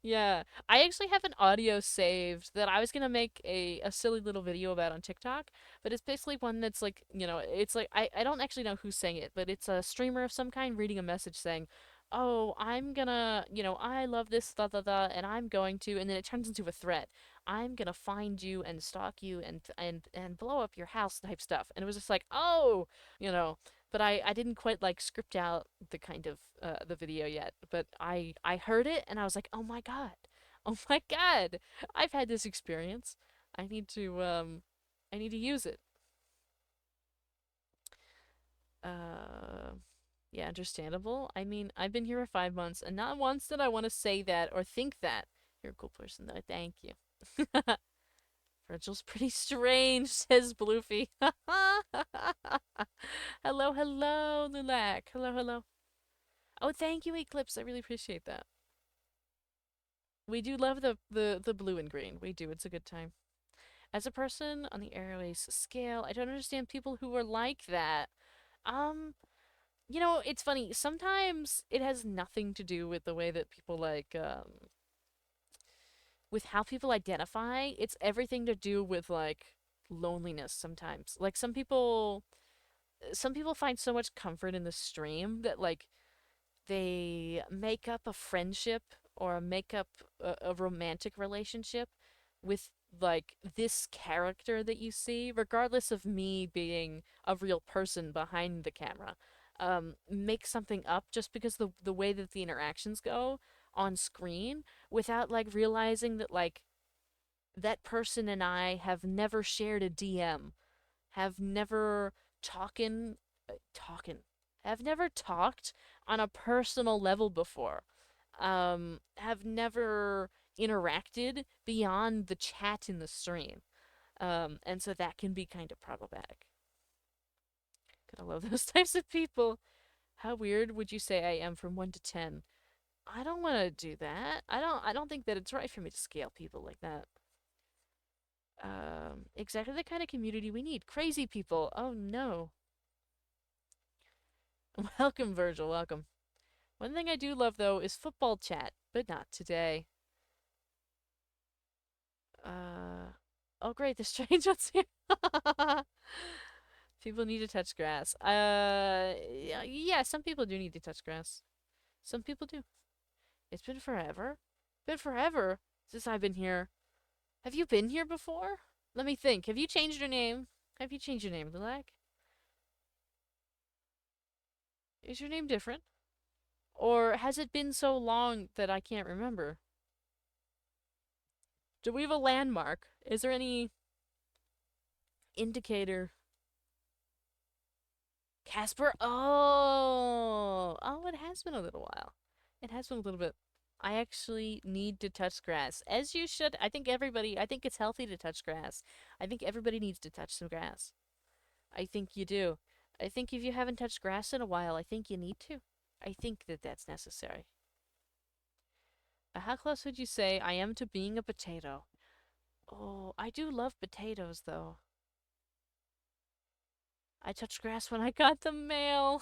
Yeah. I actually have an audio saved that I was gonna make a silly little video about on TikTok, but it's basically one that's like, it's like I don't actually know who sang it, but it's a streamer of some kind reading a message saying, "Oh, I'm gonna, I love this da da da, and I'm going to," and then it turns into a threat. "I'm gonna find you and stalk you and blow up your house," type stuff. And it was just like, "Oh, you know, but I didn't quite like script out the kind of the video yet. But I heard it and I was like, oh my god, oh my god, I've had this experience. I need to I need to use it. Uh, yeah, understandable. I mean, I've been here for 5 months, and not once did I want to say that or think that. You're a cool person, though. Thank you. Virgil's pretty strange, says Bloofy. Hello, hello, Lulac. Hello, hello. Oh, thank you, Eclipse. I really appreciate that. We do love the blue and green. We do. It's a good time. As a person on the Airways scale, I don't understand people who are like that. Um, it's funny. Sometimes it has nothing to do with the way that people with how people identify. It's everything to do with like loneliness sometimes. Like some people find so much comfort in the stream that like they make up a friendship or make up a romantic relationship with like this character that you see, regardless of me being a real person behind the camera. Make something up just because the way that the interactions go on screen without like realizing that like that person and I have never shared a DM, have never talking talking have never talked on a personal level before, have never interacted beyond the chat in the stream, and so that can be kind of problematic. Gotta love those types of people. How weird would you say I am from 1 to 10? I don't want to do that. I don't think that it's right for me to scale people like that. Exactly the kind of community we need. Crazy people. Oh no. Welcome, Virgil. Welcome. One thing I do love though is football chat, but not today. Uh oh great, the strange one's here. People need to touch grass. Yeah, some people do need to touch grass. Some people do. It's been forever. Been forever since I've been here. Have you been here before? Let me think. Have you changed your name? Have you changed your name, Lilac? Is your name different? Or has it been so long that I can't remember? Do we have a landmark? Is there any indicator? Casper? Oh, it has been a little while. It has been a little bit. I actually need to touch grass. As you should. I think it's healthy to touch grass. I think everybody needs to touch some grass. I think you do. I think if you haven't touched grass in a while, I think you need to. I think that that's necessary. How close would you say I am to being a potato? Oh, I do love potatoes, though. I touched grass when I got the mail.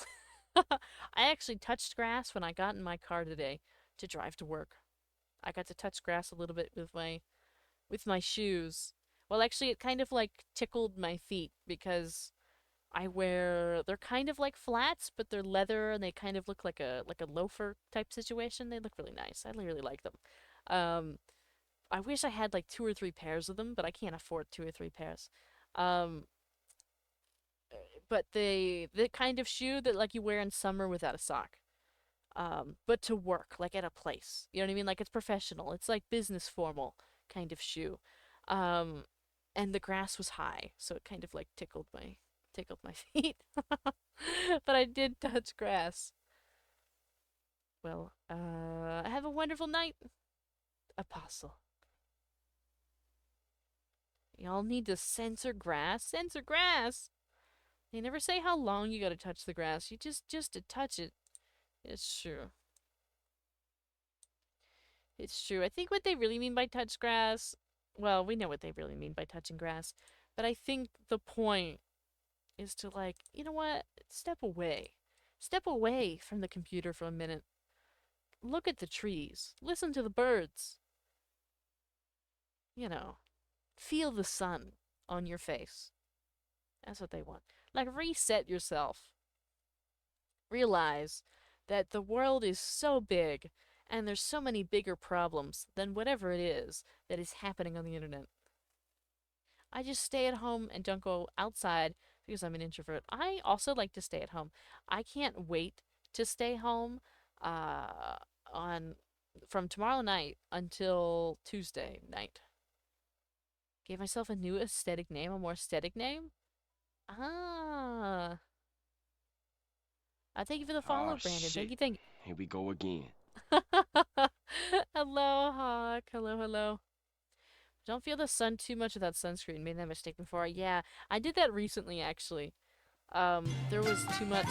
I actually touched grass when I got in my car today to drive to work. I got to touch grass a little bit with my shoes. Well, actually, it kind of like tickled my feet because they're kind of like flats, but they're leather and they kind of look like a loafer type situation. They look really nice. I really like them. Um, I wish I had like two or three pairs of them, but I can't afford two or three pairs. Um, but the kind of shoe that like you wear in summer without a sock. But to work, like at a place. You know what I mean? Like it's professional. It's like business formal kind of shoe. Um, and the grass was high, so it kind of like tickled my feet. But I did touch grass. Well, have a wonderful night, Apostle. Y'all need to censor grass. Censor grass. They never say how long you gotta touch the grass. You just to touch it. It's true. It's true. I think what they really mean by touch grass, well, we know what they really mean by touching grass, but I think the point is to like, you know what? Step away. Step away from the computer for a minute. Look at the trees. Listen to the birds. You know, feel the sun on your face. That's what they want. Like reset yourself. Realize that the world is so big and there's so many bigger problems than whatever it is that is happening on the internet. I just stay at home and don't go outside because I'm an introvert. I also like to stay at home. I can't wait to stay home uh, on from tomorrow night until Tuesday night. Gave myself a new aesthetic name, a more aesthetic name. Ah, thank you for the Oh follow, Brandon. shit. Thank Here we go again. you. Hello, Hawk. Hello, hello. Don't feel the sun too much without sunscreen. Made that mistake before. Yeah, I did that recently, actually. There was too much.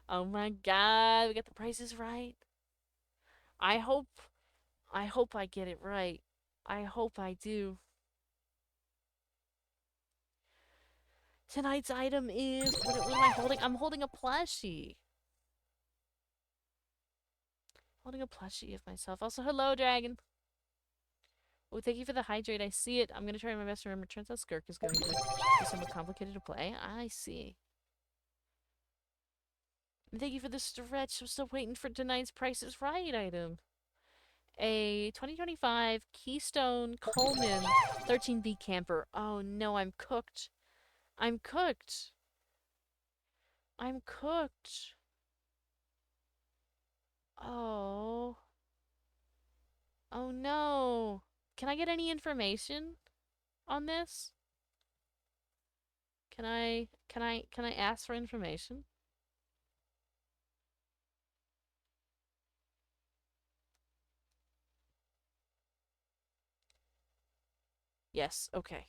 Oh my god, we got the prices right. I hope, I hope I get it right. I hope I do. Tonight's item is, what am I holding? I'm holding a plushie. Holding a plushie of myself. Also, hello, dragon. Oh, thank you for the hydrate. I see it. I'm gonna try my best to remember. Turns out Skirk is going to be somewhat complicated to play. I see. And thank you for the stretch. I'm still waiting for tonight's Price is Right item. A 2025 Keystone Coleman 13B camper. Oh no, I'm cooked. I'm cooked. I'm cooked. Oh. Oh no. Can I get any information on this? Can I ask for information? Yes, okay.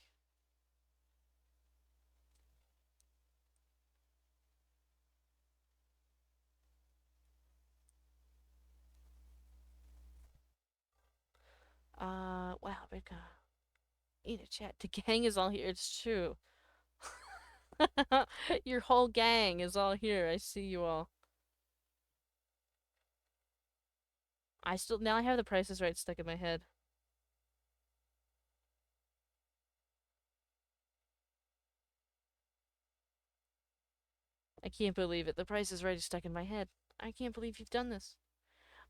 Wow, big in a chat. The gang is all here. It's true. Your whole gang is all here. I see you all. I still now I have the Price is Right stuck in my head. I can't believe it. The Price is Right is stuck in my head. I can't believe you've done this.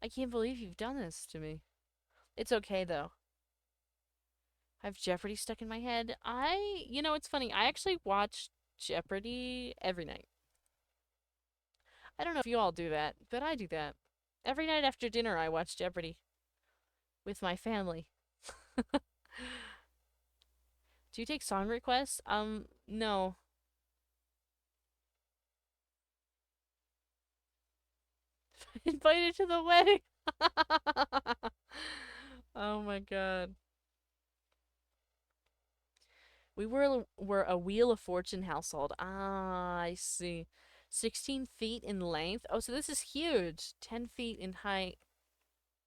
I can't believe you've done this to me. It's okay though. I have Jeopardy stuck in my head. It's funny. I actually watch Jeopardy every night. I don't know if you all do that, but I do that. Every night after dinner, I watch Jeopardy with my family. Do you take song requests? No. Invited to the wedding. Oh my god. We were a Wheel of Fortune household. Ah, I see. 16 feet in length. Oh, so this is huge. 10 feet in height.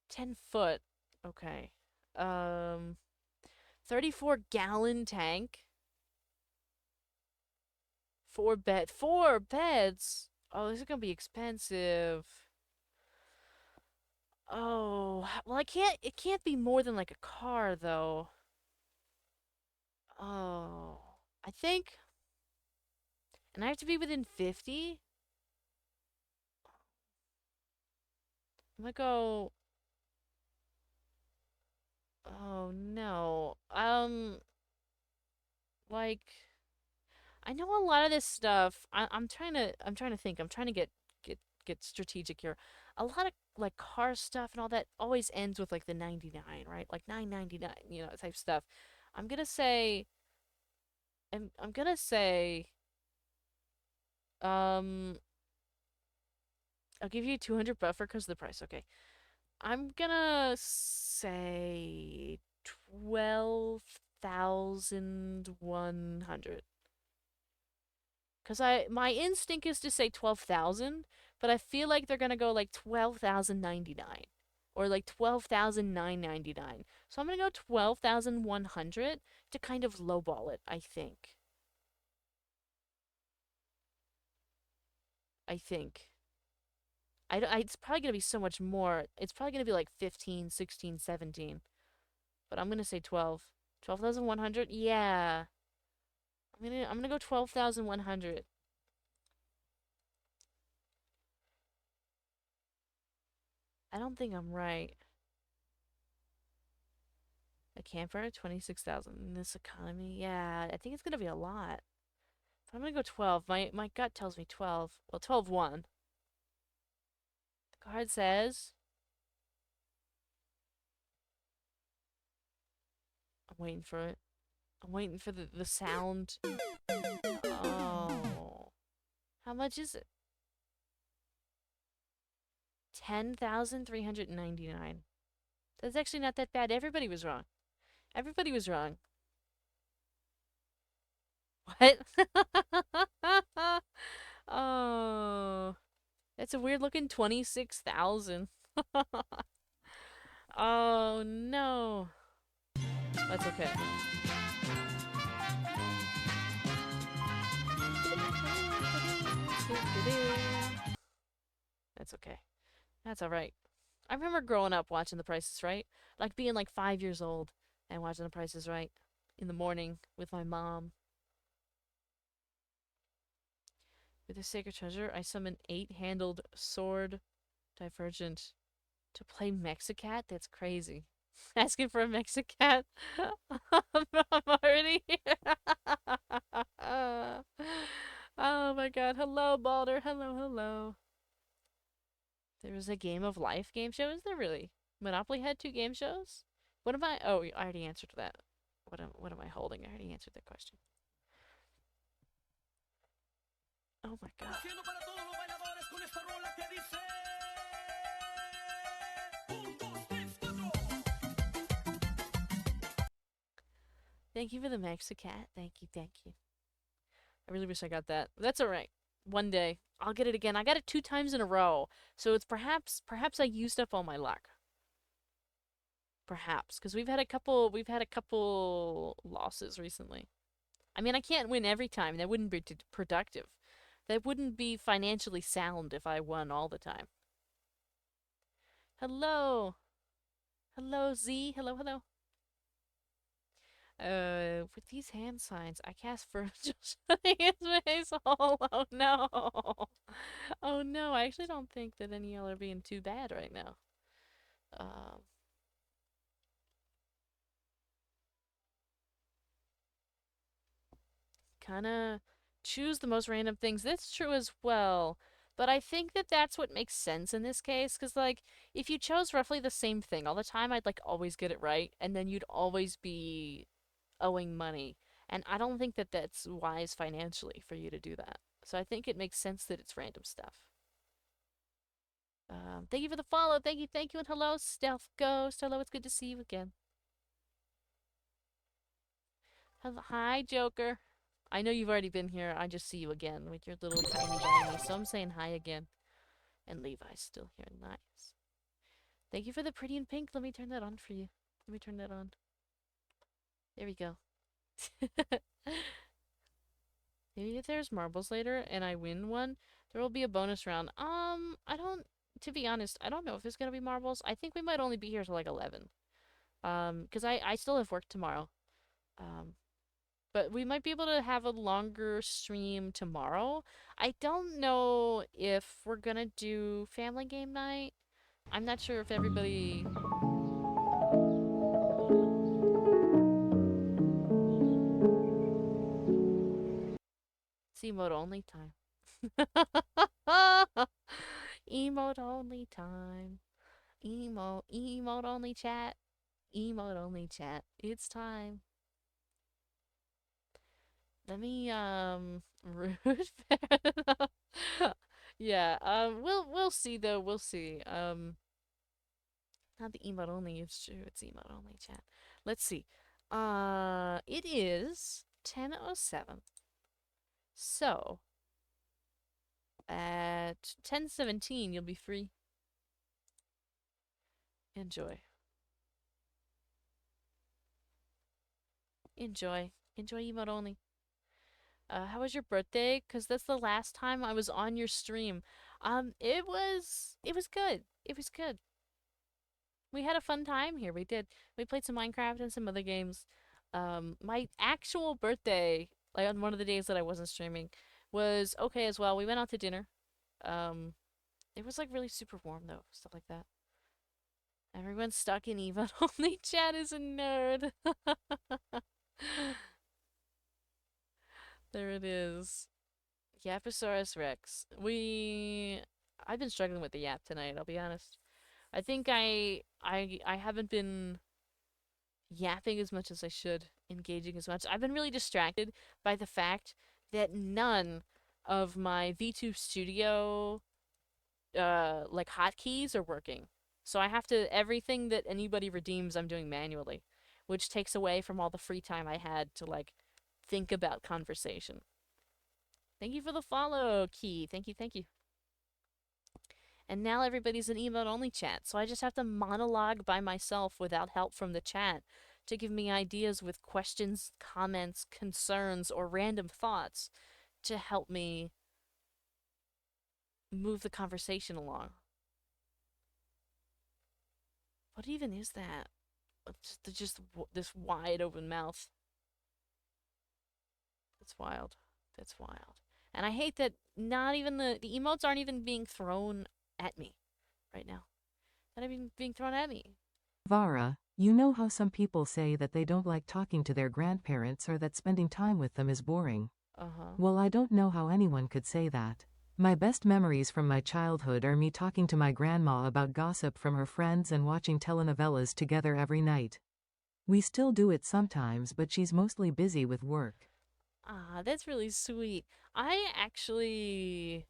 10 foot. Okay. Um, 34-gallon tank. Four beds. Oh, this is gonna be expensive. Oh, well, it can't be more than like a car though. Oh, I think, and I have to be within 50. I'm gonna go. Oh no. Like I know a lot of this stuff. I'm trying to think. I'm trying to get strategic here. A lot of like car stuff and all that always ends with like the 99, right? Like 9.99, type stuff. I'm gonna say I'm gonna say um I'll give you 200 buffer because of the price. Okay. I'm gonna say 12,100. Cause my instinct is to say 12,000, but I feel like they're gonna go like 12,099 or like 12,999. So I'm gonna go 12,100 to kind of lowball it. I think. I think. It's probably gonna be so much more. It's probably gonna be like 15, 16, 17. But I'm gonna say 12. 12,100. Yeah. I'm gonna go 12,100. I don't think I'm right. A camper, 26,000 in this economy. Yeah, I think it's gonna be a lot. But I'm gonna go 12. My gut tells me 12. Well, 12-1. The card says I'm waiting for it. I'm waiting for the sound. Oh. How much is it? 10,399. That's actually not that bad. Everybody was wrong. Everybody was wrong. What? Oh. That's a weird looking 26,000. Oh no. That's okay. That's okay. That's alright. I remember growing up watching The Price is Right. Like being like 5 years old and watching The Price is Right in the morning with my mom. With a sacred treasure, I summon 8-handled sword divergent to play Mexicat? That's crazy. Asking for a Mexicat? I'm already here. Oh my god. Hello, Balder. Hello, hello. There was a Game of Life game show? Is there really? Monopoly had 2 game shows? What am I? Oh, I already answered that. What am I holding? I already answered that question. Oh my god. Thank you for the Mexicat. Thank you, thank you. I really wish I got that. That's alright. One day. I'll get it again. I got it 2 times in a row. So it's perhaps I used up all my luck. Perhaps. Because we've had a couple losses recently. I mean, I can't win every time. That wouldn't be productive. That wouldn't be financially sound if I won all the time. Hello. Hello, Z. Hello, hello. With these hand signs, I cast Virgil shutting his face hole. Oh no. Oh no, I actually don't think that any of y'all are being too bad right now. Um, Kinda choose the most random things. That's true as well. But I think that that's what makes sense in this case, because, like, if you chose roughly the same thing all the time, I'd, like, always get it right, and then you'd always be owing money. And I don't think that that's wise financially for you to do that. So I think it makes sense that it's random stuff. Thank you for the follow. Thank you, and hello, Stealth Ghost. Hello, it's good to see you again. Hello, hi, Joker. I know you've already been here. I just see you again with your little tiny tiny. So I'm saying hi again. And Levi's still here. Nice. Thank you for the pretty in pink. Let me turn that on for you. Let me turn that on. There we go. Maybe if there's marbles later and I win one, there will be a bonus round. I don't, to be honest, I don't know if there's gonna be marbles. I think we might only be here till like 11. Because I still have work tomorrow. Um, but we might be able to have a longer stream tomorrow. I don't know if we're gonna do family game night. I'm not sure if everybody. It's emote only time. Emote only time. Emote only chat. Emote only chat. It's time. Let me root Yeah, we'll see though. We'll see. Not the emote only, it's true. It's emote only chat. Let's see. It is 10:07. So, at 10:17 you'll be free. Enjoy. Enjoy. Enjoy emote only. How was your birthday? Cause that's the last time I was on your stream. It was good. It was good. We had a fun time here. We did. We played some Minecraft and some other games. My actual birthday, like on one of the days that I wasn't streaming, was okay as well. We went out to dinner. Um, it was like really super warm though, stuff like that. Everyone's stuck in Eva. Only Chad is a nerd. There it is. Yaposaurus Rex. I've been struggling with the yap tonight, I'll be honest. I think I haven't been yapping as much as I should, engaging as much. I've been really distracted by the fact that none of my V2 Studio like hotkeys are working. So I have to everything that anybody redeems I'm doing manually, which takes away from all the free time I had to like think about conversation. Thank you for the follow, Key. Thank you, thank you. And now everybody's in emote only chat, so I just have to monologue by myself without help from the chat to give me ideas with questions, comments, concerns, or random thoughts to help me move the conversation along. What even is that? Just this wide open mouth. That's wild. That's wild. And I hate that not even the emotes aren't even being thrown at me right now. Not even being thrown at me. Vara, you know how some people say that they don't like talking to their grandparents or that spending time with them is boring? Uh-huh. Well, I don't know how anyone could say that. My best memories from my childhood are me talking to my grandma about gossip from her friends and watching telenovelas together every night. We still do it sometimes, but she's mostly busy with work. Ah, that's really sweet. I actually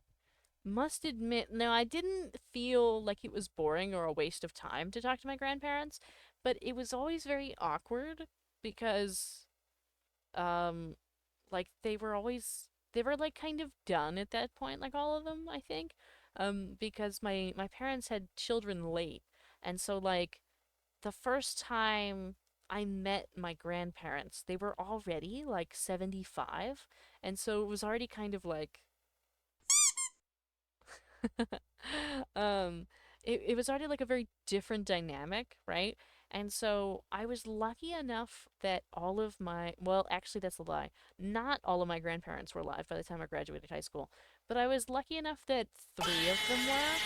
must admit, no, I didn't feel like it was boring or a waste of time to talk to my grandparents, but it was always very awkward because, um, like they were like kind of done at that point, like all of them, I think, because my parents had children late, and so like the first time I met my grandparents, they were already like 75, and so it was already kind of like um it was already like a very different dynamic, right? And so I was lucky enough that all of my, well, actually that's a lie. Not all of my grandparents were alive by the time I graduated high school, but I was lucky enough that three of them were.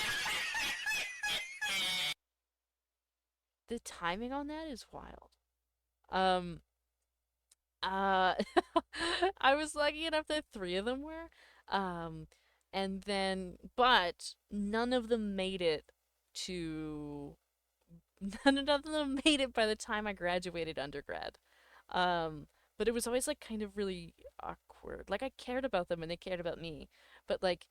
The timing on that is wild. Um Uh, I was lucky enough that three of them were. Um, and then, but none of them made it to, none of them made it by the time I graduated undergrad. Um, but it was always like kind of really awkward. Like I cared about them and they cared about me, but like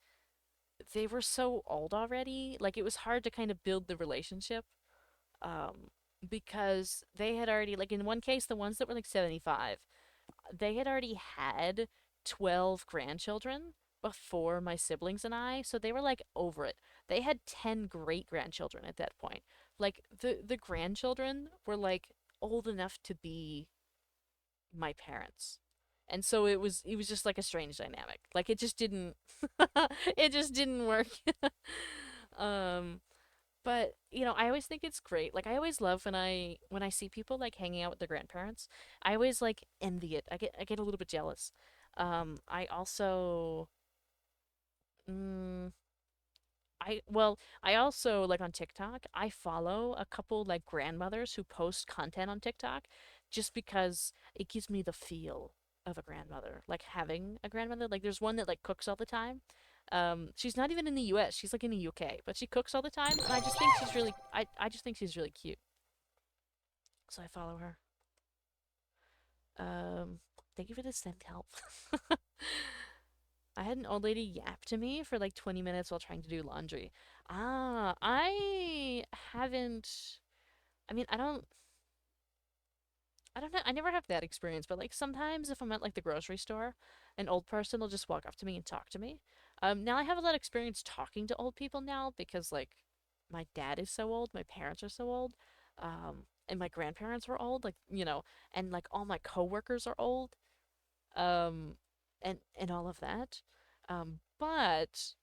they were so old already. Like it was hard to kind of build the relationship. Um, because they had already, like in one case, the ones that were like 75, they had already had 12 grandchildren before my siblings and I, so they were like over it. They had 10 great grandchildren at that point. Like the grandchildren were like old enough to be my parents. And so it was just like a strange dynamic. Like it just didn't it just didn't work. um but I always think it's great. Like I always love when I see people like hanging out with their grandparents. I always like envy it. I get a little bit jealous. I also mm, I also like on TikTok, I follow a couple like grandmothers who post content on TikTok just because it gives me the feel of a grandmother, like having a grandmother. Like there's one that like cooks all the time. She's not even in the US, she's like in the UK, but she cooks all the time and I just think she's really cute. So I follow her. Um Thank you for the send help. I had an old lady yap to me for like 20 minutes while trying to do laundry. I haven't. I mean, I don't know. I never have that experience, but like sometimes if I'm at like the grocery store, an old person will just walk up to me and talk to me. Now I have a lot of experience talking to old people now because like my dad is so old, my parents are so old, and my grandparents were old, like, and like all my coworkers are old, um, and all of that. But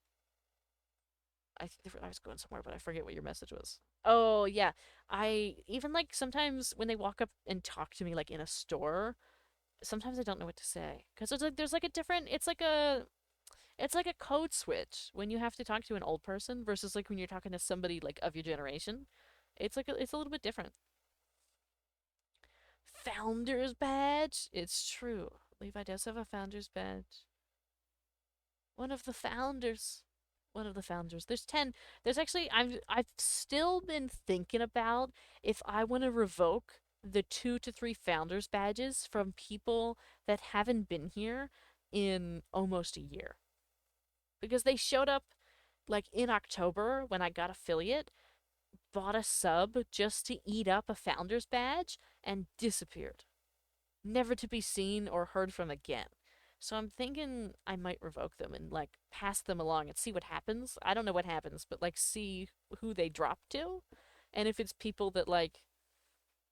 I was going somewhere, but I forget what your message was. Oh yeah, I even like sometimes when they walk up and talk to me like in a store, sometimes I don't know what to say because there's like a different. It's like a code switch when you have to talk to an old person versus like when you're talking to somebody like of your generation. It's a little bit different. Founder's badge. It's true. Levi does have a founder's badge. One of the founders. One of the founders. There's 10. There's actually I've still been thinking about if I want to revoke the 2 to 3 founders badges from people that haven't been here in almost a year. Because they showed up like in October when I got affiliate, bought a sub just to eat up a founders badge and disappeared, never to be seen or heard from again. So I'm thinking I might revoke them and like pass them along and see what happens. I don't know what happens, but like see who they drop to and if it's people that like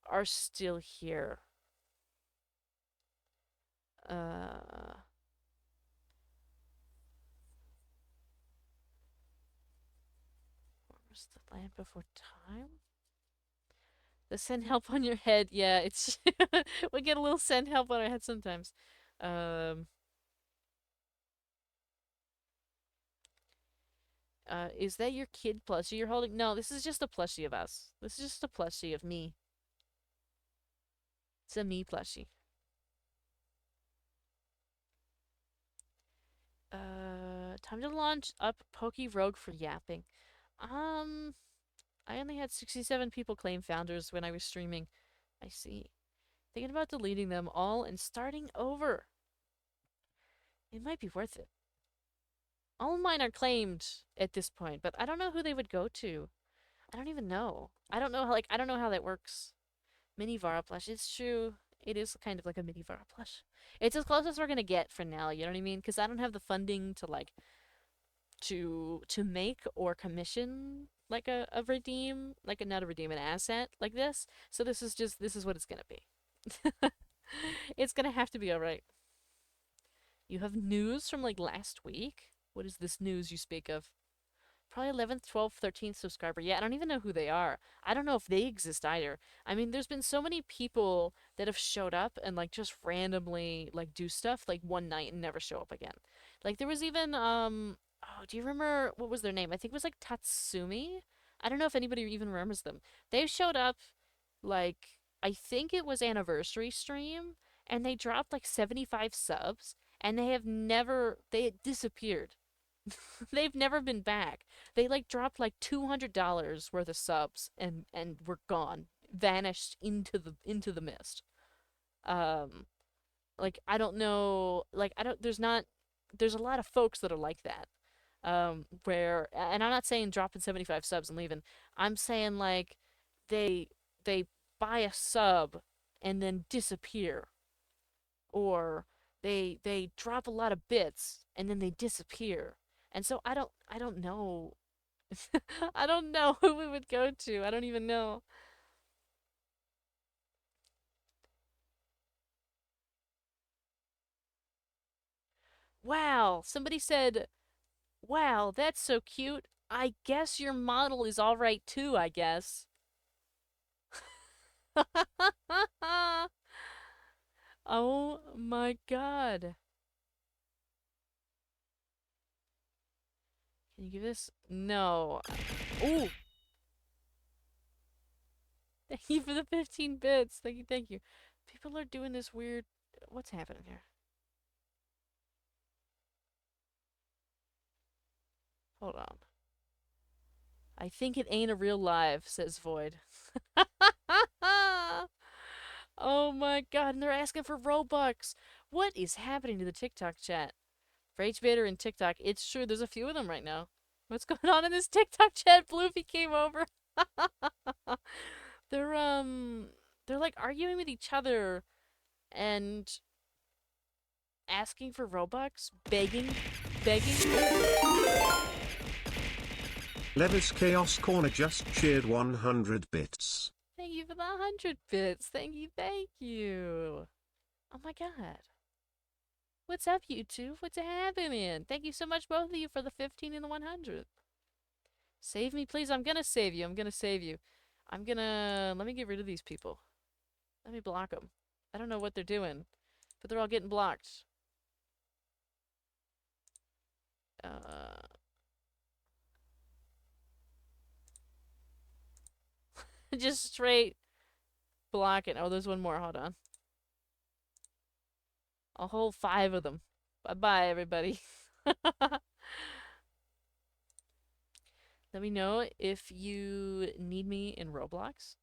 are still here. Uh was the land before time? The send help on your head. Yeah, it's we get a little send help on our head sometimes. Um is that your kid plushie you're holding? No, this is just a plushie of us. This is just a plushie of me. It's a me plushie. Time to launch up Pokey Rogue for yapping. Um, I only had 67 people claim founders when I was streaming. I see. Thinking about deleting them all and starting over. It might be worth it. All of mine are claimed at this point, but I don't know who they would go to. I don't even know. I don't know how that works. Mini Vara plush. It's true. It is kind of like a mini Vara plush. It's as close as we're gonna get for now, you know what I mean? Because I don't have the funding to like to make or commission like a redeem, like a not a redeem, an asset like this. So this is what it's gonna be. It's gonna have to be alright. You have news from like last week? What is this news you speak of? Probably 11th, 12th, 13th subscriber. Yeah, I don't even know who they are. I don't know if they exist either. I mean, there's been so many people that have showed up and like just randomly like do stuff like one night and never show up again. Like there was even oh, do you remember what was their name? I think it was like Tatsumi. I don't know if anybody even remembers them. They showed up like I think it was anniversary stream and they dropped like 75 subs and they disappeared. They've never been back. They like dropped like $200 worth of subs and were gone, vanished into the mist. Um, like I don't know, like I don't. There's not. There's a lot of folks that are like that. Where and I'm not saying dropping 75 subs and leaving. I'm saying like they they buy a sub and then disappear, or they drop a lot of bits and then they disappear. And so I don't know. I don't know who we would go to. I don't even know. Wow, somebody said, wow, that's so cute. I guess your model is all right too, I guess. Oh my god. Can you give this? No. Ooh. Thank you for the 15 bits. Thank you, thank you. People are doing this weird. What's happening here? Hold on. I think it ain't a real live, says Void. Oh my god, and they're asking for Robux. What is happening to the TikTok chat? For HBater and TikTok, it's true, there's a few of them right now. What's going on in this TikTok chat? Bloofy came over. they're they're like arguing with each other and asking for Robux, begging. Levis Chaos Corner just cheered 100 bits. Thank you for the 100 bits. Thank you, thank you. Oh my god. What's up, YouTube? What's happening? Thank you so much, both of you, for the 15 and the 100. Save me, please. I'm gonna save you. I'm gonna save you. Let me get rid of these people. Let me block them. I don't know what they're doing, but they're all getting blocked. Just straight block it. Oh, there's one more. Hold on. I'll hold 5 of them. Bye-bye, everybody. Let me know if you need me in Roblox.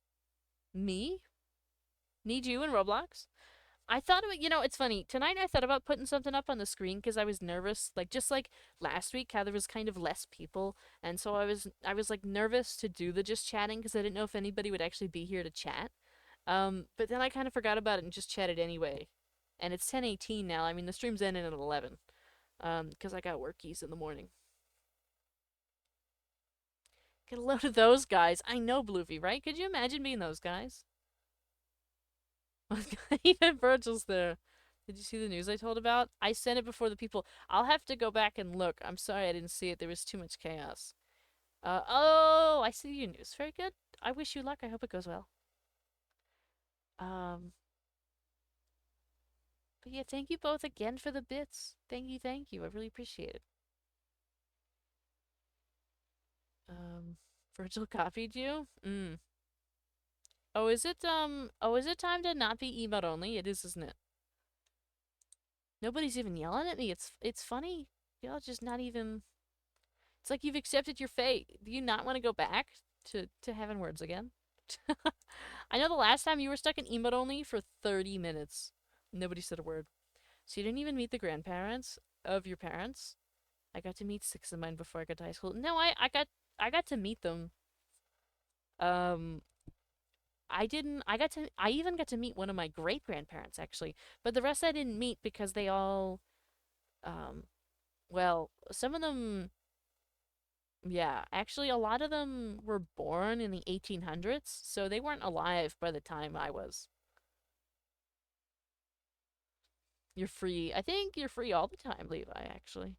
Me? Need you in Roblox? I thought about, it's funny. Tonight I thought about putting something up on the screen because I was nervous. Like, just like last week, how there was kind of less people. And so I was like nervous to do the just chatting because I didn't know if anybody would actually be here to chat. But then I kind of forgot about it and just chatted anyway. And it's 10:18 now. I mean, the stream's ending at 11. Because I got workies in the morning. Get a load of those guys. I know, Bloofy, right? Could you imagine being those guys? Even Virgil's there. Did you see the news I told about? I sent it before the people. I'll have to go back and look. I'm sorry I didn't see it. There was too much chaos. Oh, I see your news. Very good. I wish you luck. I hope it goes well. But yeah, thank you both again for the bits. Thank you, thank you. I really appreciate it. Virgil copied you? Oh, is it time to not be emote only? It is, isn't it? Nobody's even yelling at me. It's funny. Y'all just not even. It's like you've accepted your fate. Do you not want to go back to having words again? I know the last time you were stuck in emote only for 30 minutes. Nobody said a word. So you didn't even meet the grandparents of your parents? I got to meet 6 of mine before I got to high school. No, I got to meet them. I even got to meet one of my great grandparents actually, but the rest I didn't meet because they all, well, some of them, yeah, actually a lot of them were born in the 1800s, so they weren't alive by the time I was. You're free. I think you're free all the time, Levi, actually.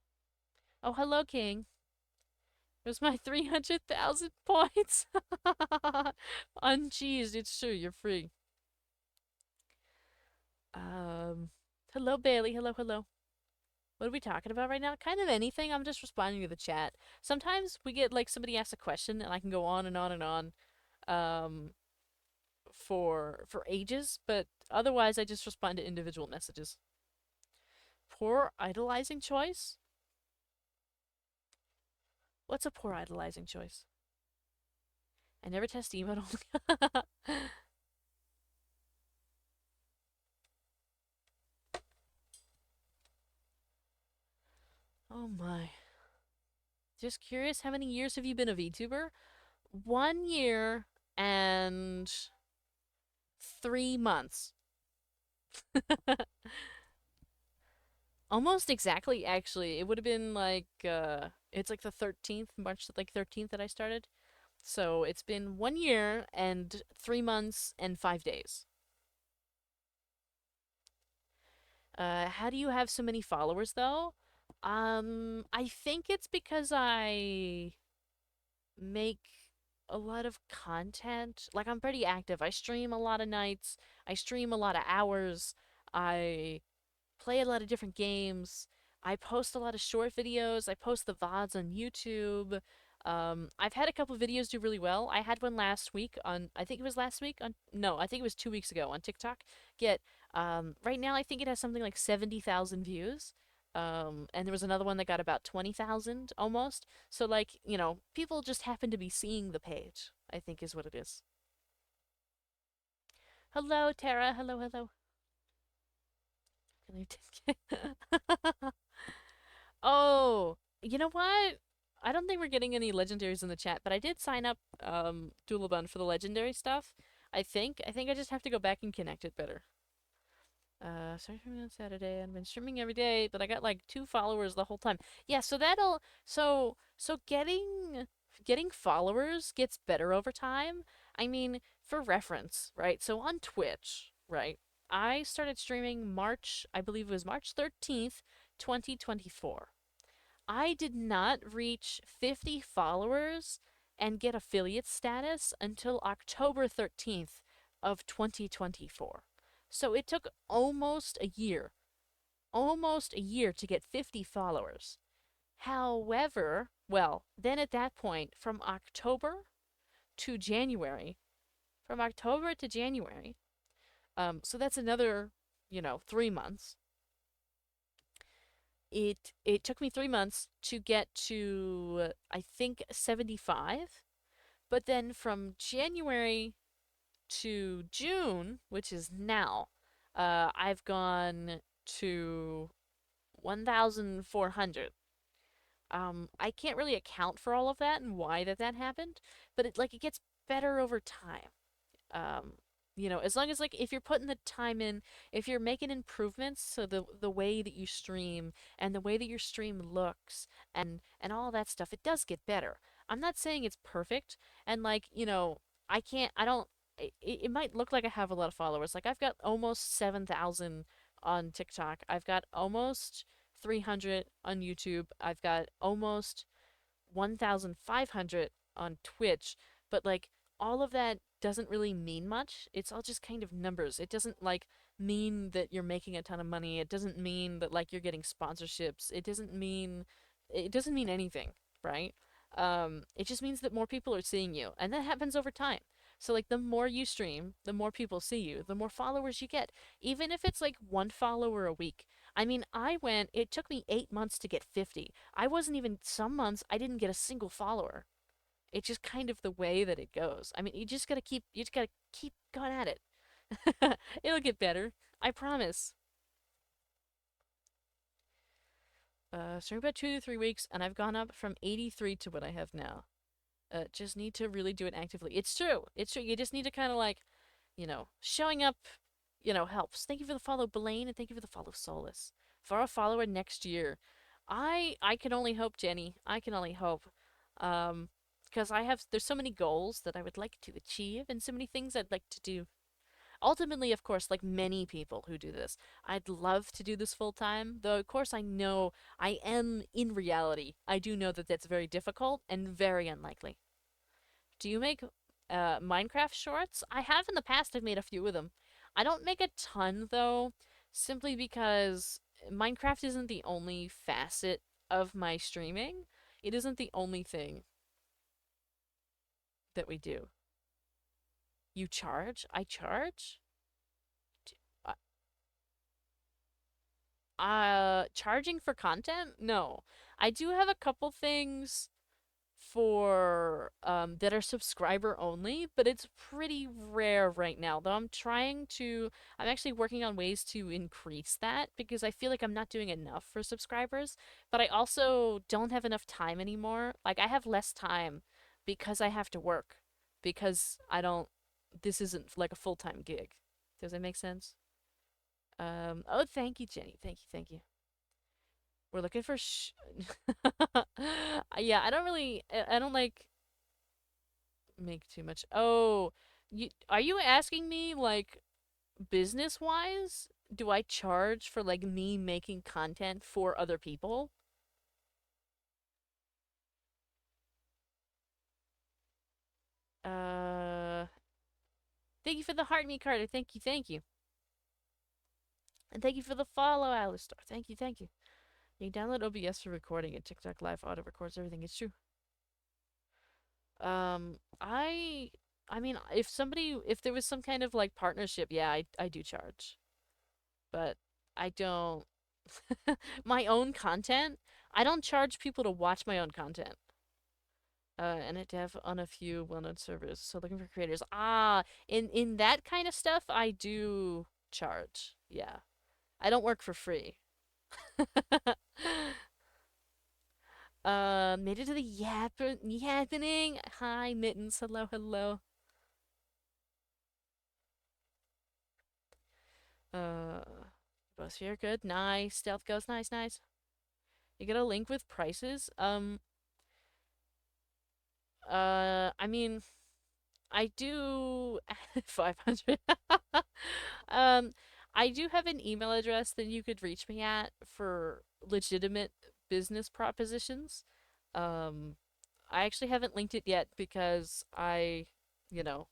Oh, hello, King. There's my 300,000 points. Uncheesed, it's true, you're free. Hello, Bailey. Hello, hello. What are we talking about right now? Kind of anything. I'm just responding to the chat. Sometimes we get, like, somebody asks a question, and I can go on and on and on, for ages, but otherwise I just respond to individual messages. Poor idolizing choice? What's a poor idolizing choice? I never test emote only. Oh my. Just curious, how many years have you been a VTuber? 1 year and 3 months. Almost exactly, actually. It would have been like, it's like the 13th, March, like 13th that I started. So it's been 1 year and 3 months and 5 days. How do you have so many followers, though? I think it's because I make a lot of content. Like, I'm pretty active. I stream a lot of nights. I stream a lot of hours. I play a lot of different games. I post a lot of short videos. I post the VODs on YouTube. I've had a couple videos do really well. I had one last week on, I think it was last week on, no, I think it was 2 weeks ago on TikTok. Get, right now I think it has something like 70,000 views. And there was another one that got about 20,000 almost. So, like, people just happen to be seeing the page, I think is what it is. Hello, Tara. Hello, hello. Oh, you know what? I don't think we're getting any legendaries in the chat, but I did sign up Doolabun for the legendary stuff. I think. I think I just have to go back and connect it better. Started streaming on Saturday. I've been streaming every day, but I got like 2 followers the whole time. Yeah, so that'll so getting followers gets better over time. I mean, for reference, right? So on Twitch, right? I started streaming March, I believe it was March 13th, 2024. I did not reach 50 followers and get affiliate status until October 13th of 2024. So it took almost a year to get 50 followers. However, well, then at that point, to January, from October to January, so that's another, 3 months. It took me 3 months to get to I think 75, but then from January to June, which is now, I've gone to 1,400. I can't really account for all of that and why that happened, but it gets better over time. Um, as long as, like, if you're putting the time in, if you're making improvements, so the way that you stream and the way that your stream looks and all that stuff, it does get better. I'm not saying it's perfect, and, like, I don't. It might look like I have a lot of followers. Like, I've got almost 7,000 on TikTok. I've got almost 300 on YouTube. I've got almost 1,500 on Twitch, but, like, all of that doesn't really mean much. It's all just kind of numbers. It doesn't, like, mean that you're making a ton of money. It doesn't mean that, like, you're getting sponsorships. It doesn't mean anything, right? It just means that more people are seeing you, and that happens over time. So, like, the more you stream, the more people see you, the more followers you get, even if it's like 1 follower a week. I mean, it took me 8 months to get 50. I wasn't even, some months, I didn't get a single follower. It's just kind of the way that it goes. I mean, you just gotta keep going at it. It'll get better. I promise. So about 2 to 3 weeks, and I've gone up from 83 to what I have now. Just need to really do it actively. It's true. It's true. You just need to kind of, like, showing up, helps. Thank you for the follow, Blaine, and thank you for the follow, Solus. For a follower next year. I can only hope, Jenny. I can only hope. Because there's so many goals that I would like to achieve and so many things I'd like to do. Ultimately, of course, like many people who do this, I'd love to do this full time, though, of course, I know I am in reality. I do know that that's very difficult and very unlikely. Do you make Minecraft shorts? I have in the past. I've made a few of them. I don't make a ton, though, simply because Minecraft isn't the only facet of my streaming. It isn't the only thing that we do. You charge? I charge? Charging for content? No. I do have a couple things for that are subscriber only, but it's pretty rare right now. Though I'm actually working on ways to increase that because I feel like I'm not doing enough for subscribers, but I also don't have enough time anymore. Like, I have less time because I have to work because I don't this isn't like a full-time gig. Does that make sense? Oh, thank you, Jenny. Thank you, thank you. We're looking for yeah, I don't like make too much. Oh, are you asking me, like, business-wise? do I charge for like me making content for other people? Uh, thank you for the heart me, Carter. Thank you, thank you. And thank you for the follow, Alistar. Thank you, thank you. You can download OBS for recording and TikTok Live auto records everything. It's true. I mean, if there was some kind of like partnership, yeah, I do charge. But I don't my own content. I don't charge people to watch my own content. And I dev on a few well-known servers. So looking for creators. Ah, in that kind of stuff, I do charge. Yeah, I don't work for free. Made it to the yappening. Hi, Mittens. Hello, hello. Uh, Biosphere, good. Nice. Stealth Ghost, nice, nice. You get a link with prices. I mean, I do 500. um, I do have an email address that you could reach me at for legitimate business propositions. Um, I actually haven't linked it yet because you know,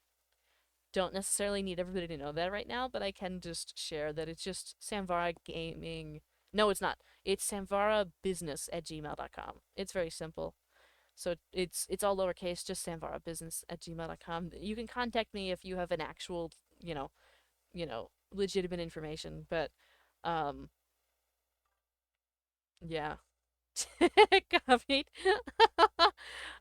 don't necessarily need everybody to know that right now, but I can just share that it's just Samvara Gaming. No, it's not. It's samvarabusiness@gmail.com. It's very simple. So it's all lowercase, just samvarabusiness@gmail.com. You can contact me if you have an actual, you know, legitimate information. But um yeah. Copied.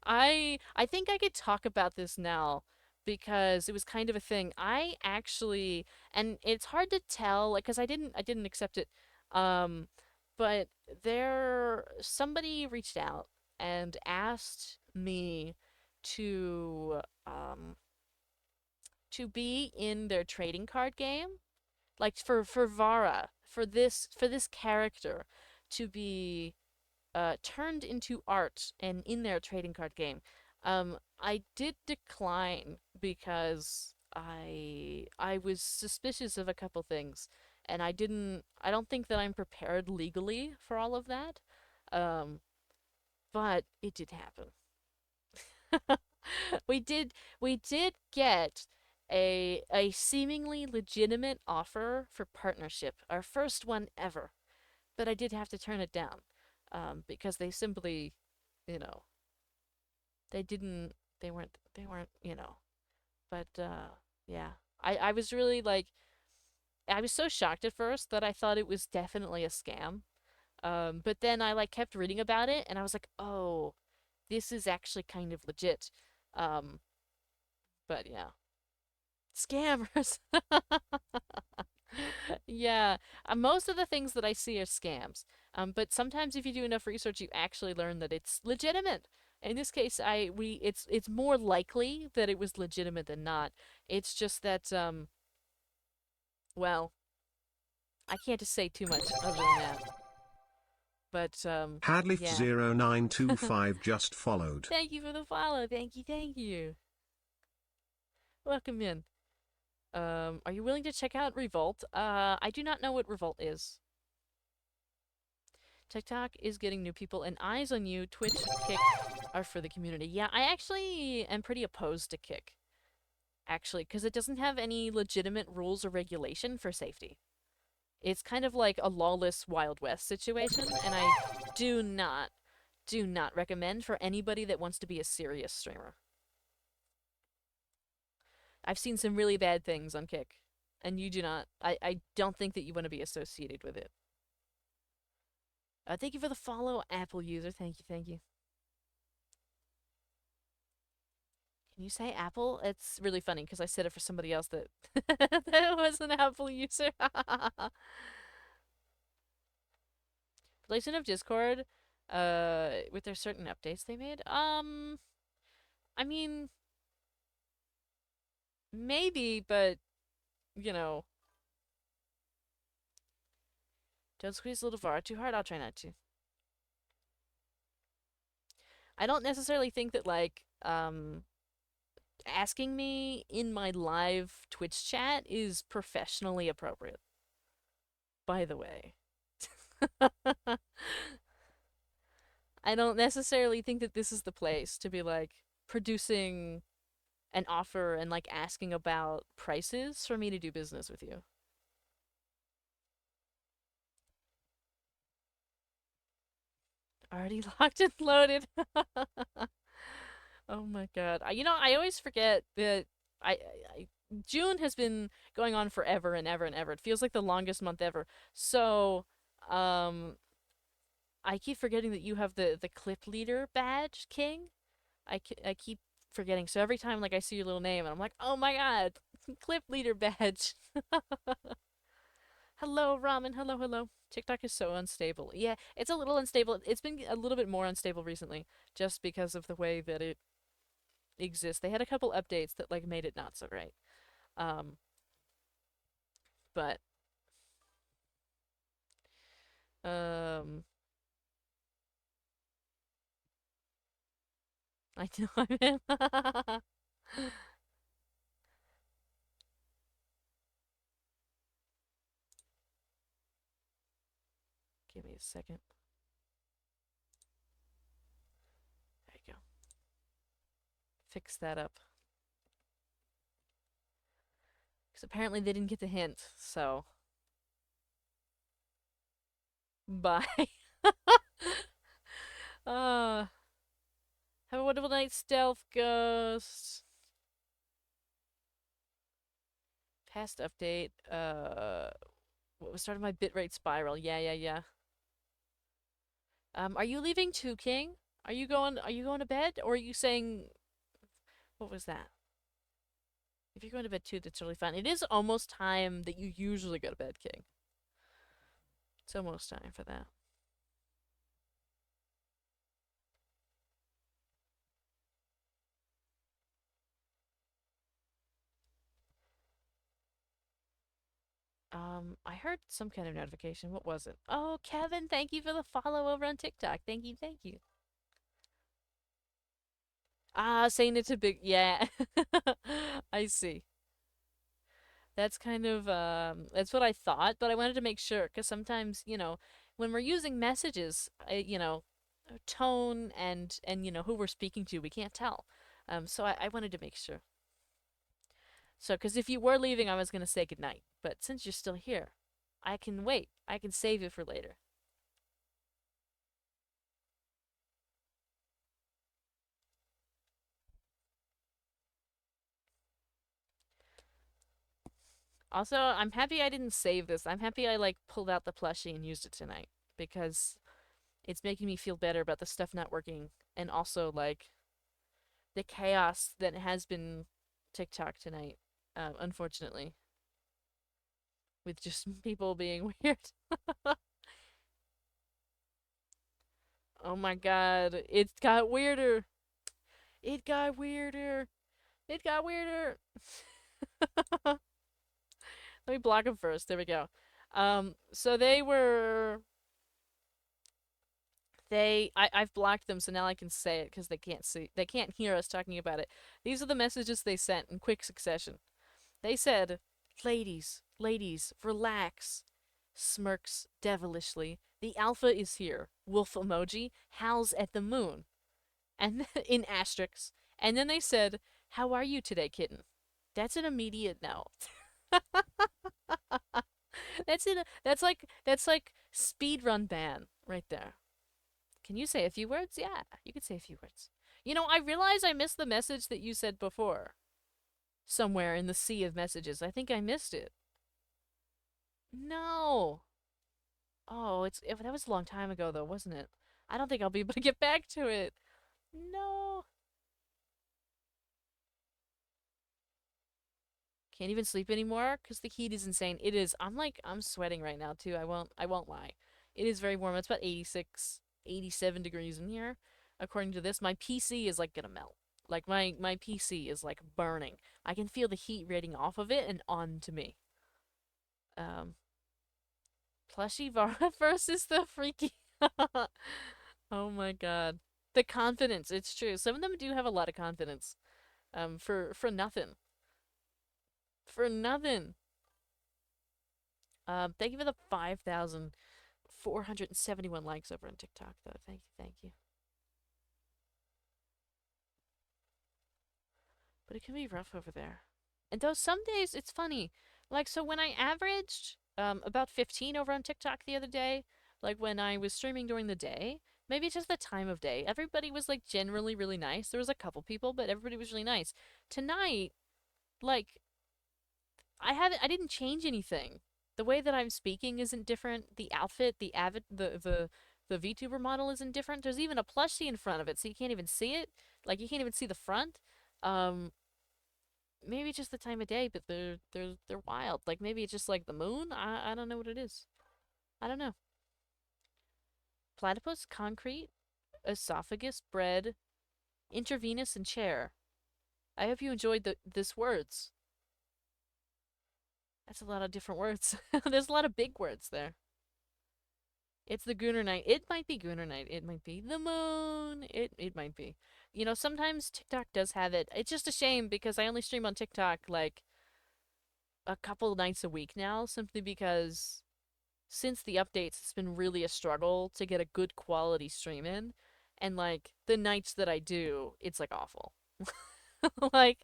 I think I could talk about this now because it was kind of a thing. I actually, and it's hard to tell like cuz I didn't accept it. Um but somebody reached out and asked me to um to be in their trading card game, like for Vara, for this character to be turned into art and in their trading card game. I did decline because I was suspicious of a couple things, and I don't think that I'm prepared legally for all of that. Um, but it did happen. we did we did get a seemingly legitimate offer for partnership, our first one ever, but I did have to turn it down because they simply, you know, they didn't, they weren't, but yeah, I was really like, I was so shocked at first that I thought it was definitely a scam. But then I like kept reading about it and I was like, oh, this is actually kind of legit. Um, but yeah, scammers. Yeah, most of the things that I see are scams. But sometimes if you do enough research, you actually learn that it's legitimate. In this case, it's more likely that it was legitimate than not. It's just that well, I can't just say too much other than that. But yeah. Hadlith0925 just followed. Thank you for the follow. Thank you, thank you. Welcome in. Are you willing to check out Revolt? I do not know what Revolt is. TikTok is getting new people and eyes on you. Twitch, Kick are for the community. Yeah, I actually am pretty opposed to Kick. Actually, because it doesn't have any legitimate rules or regulation for safety. It's kind of like a lawless Wild West situation, and I do not recommend for anybody that wants to be a serious streamer. I've seen some really bad things on Kick, and you do not. I don't think that you want to be associated with it. Thank you for the follow, Apple user. Thank you, thank you. Can you say Apple? It's really funny because I said it for somebody else that that was an Apple user. Relation of Discord, with their certain updates they made. I mean, maybe, but you know, don't squeeze a little far too hard. I'll try not to. I don't necessarily think that like asking me in my live Twitch chat is professionally appropriate. by the way. I don't necessarily think that this is the place to be like producing an offer and like asking about prices for me to do business with you. Already locked and loaded. Oh my god. I always forget that I June has been going on forever and ever and ever. It feels like the longest month ever. So, um I keep forgetting that you have the clip leader badge, King. I keep forgetting. So every time like I see your little name and I'm like, "Oh my god, clip leader badge." Hello, ramen. Hello, hello. TikTok is so unstable. Yeah, it's a little unstable. It's been a little bit more unstable recently just because of the way that it exists. They had a couple updates that like made it not so great. Um, but um I know I'm Give me a second. There you go. Fix that up. Because apparently they didn't get the hint, so bye. uh Have a wonderful night, Stealth Ghost. Past update. What was started my bitrate spiral? Yeah, yeah, yeah. Are you leaving too, King? Are you going to bed? Or are you saying what was that? If you're going to bed too, that's really fun. It is almost time that you usually go to bed, King. It's almost time for that. I heard some kind of notification. What was it? Oh, Kevin, thank you for the follow over on TikTok. Thank you, thank you. Ah, saying it's a big, yeah. I see. That's kind of that's what I thought, but I wanted to make sure because sometimes, when we're using messages, tone and who we're speaking to, we can't tell. So I wanted to make sure. So, because if you were leaving, I was gonna say goodnight, but since you're still here, I can wait. I can save it for later. Also, I'm happy I didn't save this. I'm happy I like pulled out the plushie and used it tonight because it's making me feel better about the stuff not working and also like the chaos that has been TikTok tonight, unfortunately, with just people being weird. Oh my god, it got weirder. It got weirder. It got weirder. Let me block them first. There we go. So I've blocked them, so now I can say it because they can't hear us talking about it. These are the messages they sent in quick succession. They said, "Ladies, ladies, relax." Smirks devilishly. "The alpha is here." Wolf emoji. "Howls at the moon." And in asterisks. And then they said, "How are you today, kitten?" That's an immediate no. That's like speed run ban right there. Can you say a few words? Yeah, you could say a few words. I realize I missed the message that you said before. Somewhere in the sea of messages. I think I missed it. No. Oh, that was a long time ago though, wasn't it? I don't think I'll be able to get back to it. No. Can't even sleep anymore because the heat is insane. It is. I'm sweating right now too. I won't lie. It is very warm. It's about 86, 87 degrees in here. According to this, my PC is like gonna melt. Like my PC is like burning. I can feel the heat radiating off of it and onto me. Um, Plushie Vara versus the freaky. Oh my god. The confidence, it's true. Some of them do have a lot of confidence. For nothing. For nothing. Thank you for the 5,471 likes over on TikTok, though. Thank you, thank you. But it can be rough over there. And though some days it's funny. Like, so when I averaged about 15 over on TikTok the other day, like when I was streaming during the day, maybe it's just the time of day. Everybody was like generally really nice. There was a couple people, but everybody was really nice. Tonight, like I didn't change anything. The way that I'm speaking isn't different. The outfit, the VTuber model isn't different. There's even a plushie in front of it, so you can't even see it. Like you can't even see the front. Um, maybe it's just the time of day, but they're wild. Like maybe it's just like the moon. I don't know what it is. I don't know. Platypus, concrete, esophagus, bread, intravenous, and chair. I hope you enjoyed this words. That's a lot of different words. There's a lot of big words there. It's the Gooner Night. It might be Gooner Night. It might be the moon. It might be. You know, sometimes TikTok does have it. It's just a shame because I only stream on TikTok like a couple nights a week now, simply because since the updates, it's been really a struggle to get a good quality stream in. And like the nights that I do, it's like awful. like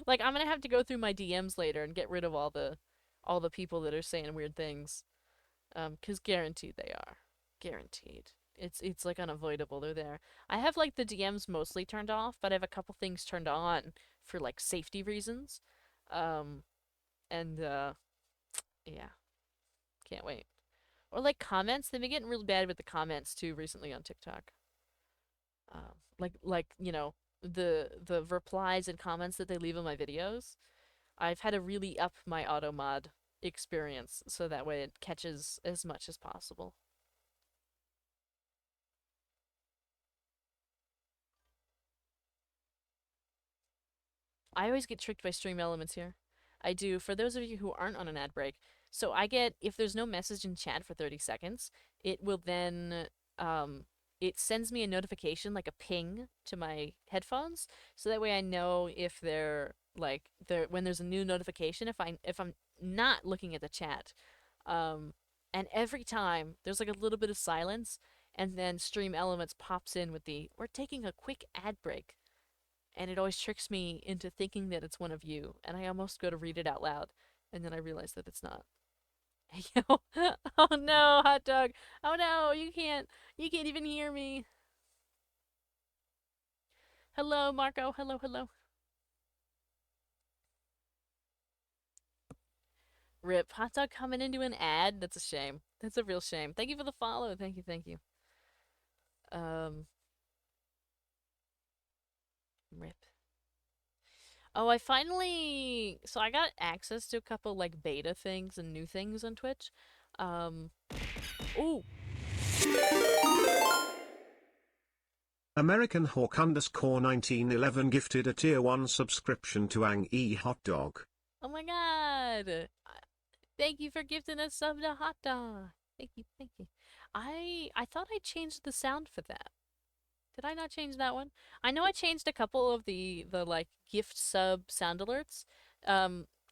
like I'm gonna have to go through my DMs later and get rid of all the people that are saying weird things. 'Cause guaranteed they are. Guaranteed. It's like unavoidable. They're there. I have like the DMs mostly turned off, but I have a couple things turned on for like safety reasons. Um and yeah, can't wait. Or like comments, they've been getting really bad with the comments too recently on TikTok. Like you know the replies and comments that they leave on my videos. I've had to really up my auto mod experience so that way it catches as much as possible. I always get tricked by stream elements here. I do. For those of you who aren't on an ad break, so I get if there's no message in chat for 30 seconds, it will then it sends me a notification like a ping to my headphones so that way I know if they're like there when there's a new notification if I'm not looking at the chat. Um and every time there's like a little bit of silence and then Stream Elements pops in with the we're taking a quick ad break and it always tricks me into thinking that it's one of you, and I almost go to read it out loud, and then I realize that it's not. Yo, oh no, hot dog. Oh no, you can't even hear me. Hello, Marco. Hello, hello. Rip, hot dog coming into an ad. That's a shame. That's a real shame. Thank you for the follow. Thank you, thank you. Um, rip. Oh, so I got access to a couple like beta things and new things on Twitch. Um, ooh, American Hawk underscore 1911 gifted a tier 1 subscription to Ang E Hot Dog. oh my god. Thank you for gifting us sub to hot dog. Thank you, thank you. I thought I changed the sound for that. Did I not change that one? I know I changed a couple of the like gift sub sound alerts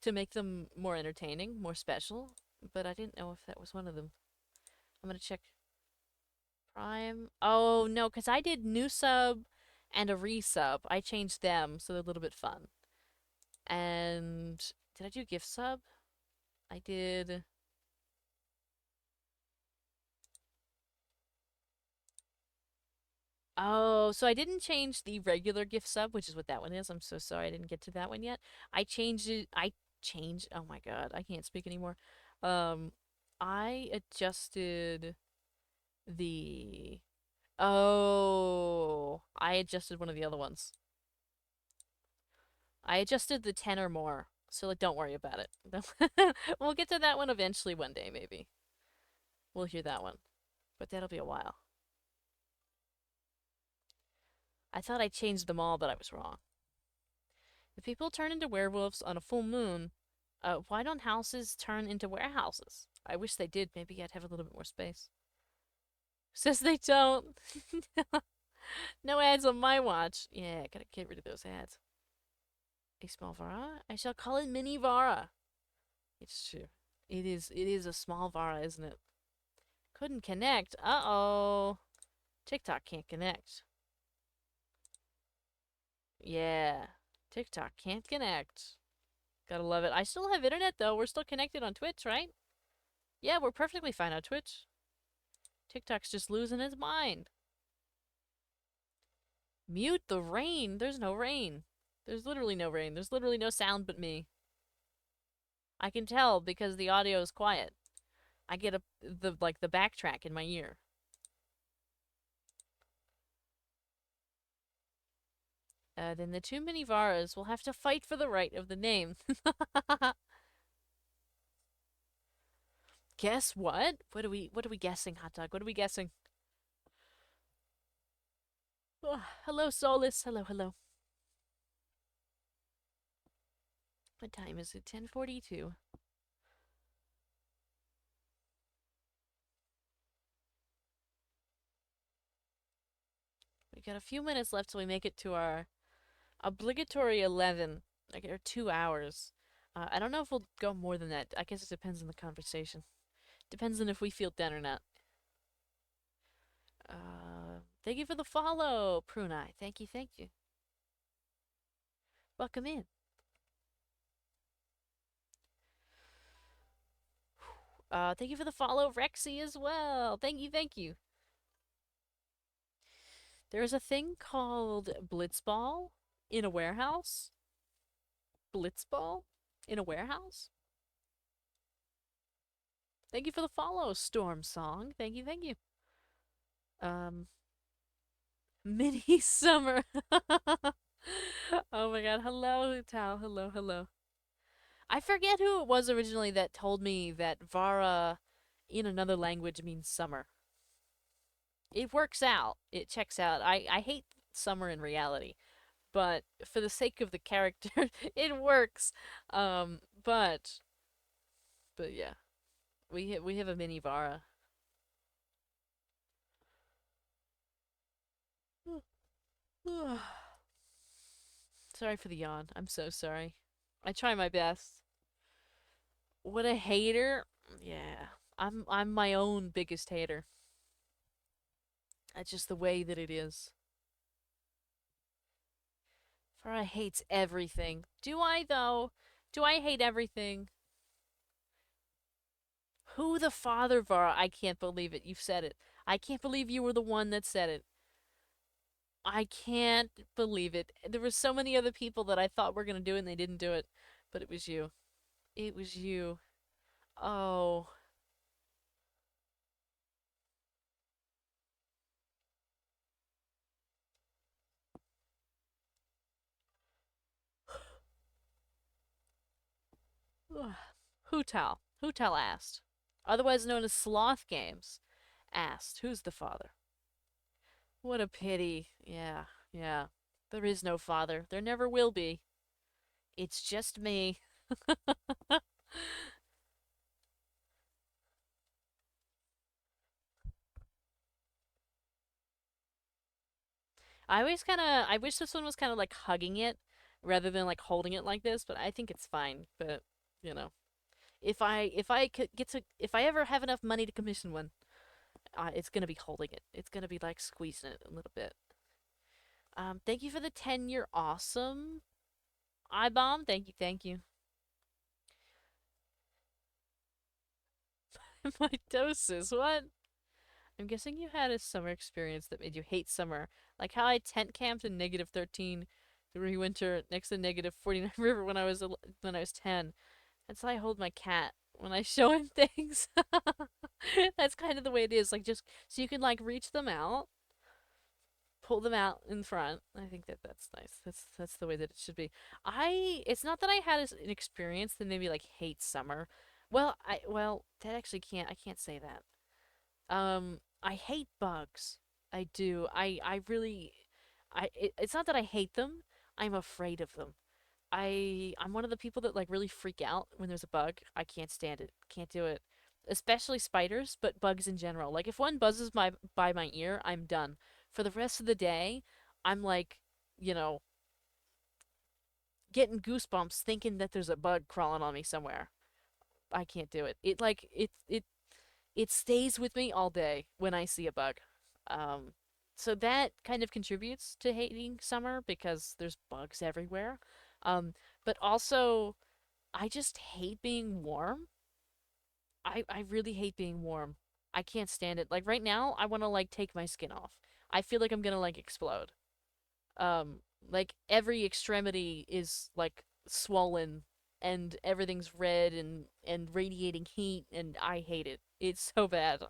to make them more entertaining, more special, but I didn't know if that was one of them. I'm gonna check Prime. Oh no, because I did new sub and a resub. I changed them so they're a little bit fun. And did I do gift sub? I did. Oh, so I didn't change the regular gift sub, which is what that one is. I'm so sorry I didn't get to that one yet. I changed it. Oh my god, I can't speak anymore. Um, I adjusted the. Oh, I adjusted one of the other ones. I adjusted the 10 or more. So like, don't worry about it. We'll get to that one eventually one day, maybe. We'll hear that one. But that'll be a while. I thought I changed them all, but I was wrong. If people turn into werewolves on a full moon, why don't houses turn into warehouses? I wish they did. Maybe I'd have a little bit more space. Says they don't. No ads on my watch. Yeah, gotta get rid of those ads. A small Vara? I shall call it Mini Vara. It's true. It is a small Vara, isn't it? Couldn't connect. Uh-oh. TikTok can't connect. Yeah. TikTok can't connect. Gotta love it. I still have internet, though. We're still connected on Twitch, right? Yeah, we're perfectly fine on Twitch. TikTok's just losing its mind. Mute the rain. There's no rain. There's literally no rain. There's literally no sound but me. I can tell because the audio is quiet. I get the backtrack in my ear. Then the two mini Varas will have to fight for the right of the name. Guess what? What are we guessing, Hot Dog? What are we guessing? Oh, hello, Solus. Hello, hello. What time is it? 10:42. We got a few minutes left till we make it to our obligatory 11, like our 2 hours. I don't know if we'll go more than that. I guess it depends on the conversation. Depends on if we feel down or not. Thank you for the follow, Prunai. Thank you, thank you. Welcome in. Thank you for the follow, Rexy, as well. Thank you, thank you. There's a thing called Blitzball in a warehouse. Blitzball in a warehouse? Thank you for the follow, Storm Song. Thank you, thank you. Mini Summer. Oh my god. Hello, Tao. Hello, hello. I forget who it was originally that told me that Vara in another language means summer. It works out. It checks out. I hate summer in reality, but for the sake of the character, it works. But yeah, we have a mini Vara. Sorry for the yawn. I'm so sorry. I try my best. What a hater. Yeah. I'm my own biggest hater. That's just the way that it is. Farah hates everything. Do I, though? Do I hate everything? Who the father, Vara? I can't believe it. You've said it. I can't believe you were the one that said it. I can't believe it. There were so many other people that I thought were gonna do it and they didn't do it. But it was you. It was you. Oh. Hutal. Hutal asked, otherwise known as Sloth Games, asked, who's the father? What a pity. Yeah, yeah. There is no father. There never will be. It's just me. I wish this one was kind of like hugging it rather than like holding it like this, but I think it's fine. But, you know, if I could get to, if I ever have enough money to commission one, it's gonna be holding it. It's gonna be like squeezing it a little bit. Thank you for the 10. You're awesome. iBomb, thank you, thank you. My doses, what? I'm guessing you had a summer experience that made you hate summer. Like how I tent camped in -13 through winter next to -49 river when I was 10. That's how I hold my cat when I show him things. That's kind of the way it is. Like just so you can like reach them out, pull them out in front. I think that's nice. That's the way that it should be. It's not that I had an experience that made me like hate summer. Well, that actually can't I can't say that. I hate bugs. I do. I really it's not that I hate them. I'm afraid of them. I'm one of the people that like really freak out when there's a bug. I can't stand it. Can't do it. Especially spiders, but bugs in general. Like if one buzzes by my ear, I'm done. For the rest of the day, I'm like, you know, getting goosebumps thinking that there's a bug crawling on me somewhere. I can't do it. It stays with me all day when I see a bug. Um, so that kind of contributes to hating summer because there's bugs everywhere. But also I just hate being warm. I really hate being warm. I can't stand it. Like right now, I want to like take my skin off. I feel like I'm gonna like explode. Like every extremity is like swollen and everything's red and radiating heat and I hate it. It's so bad.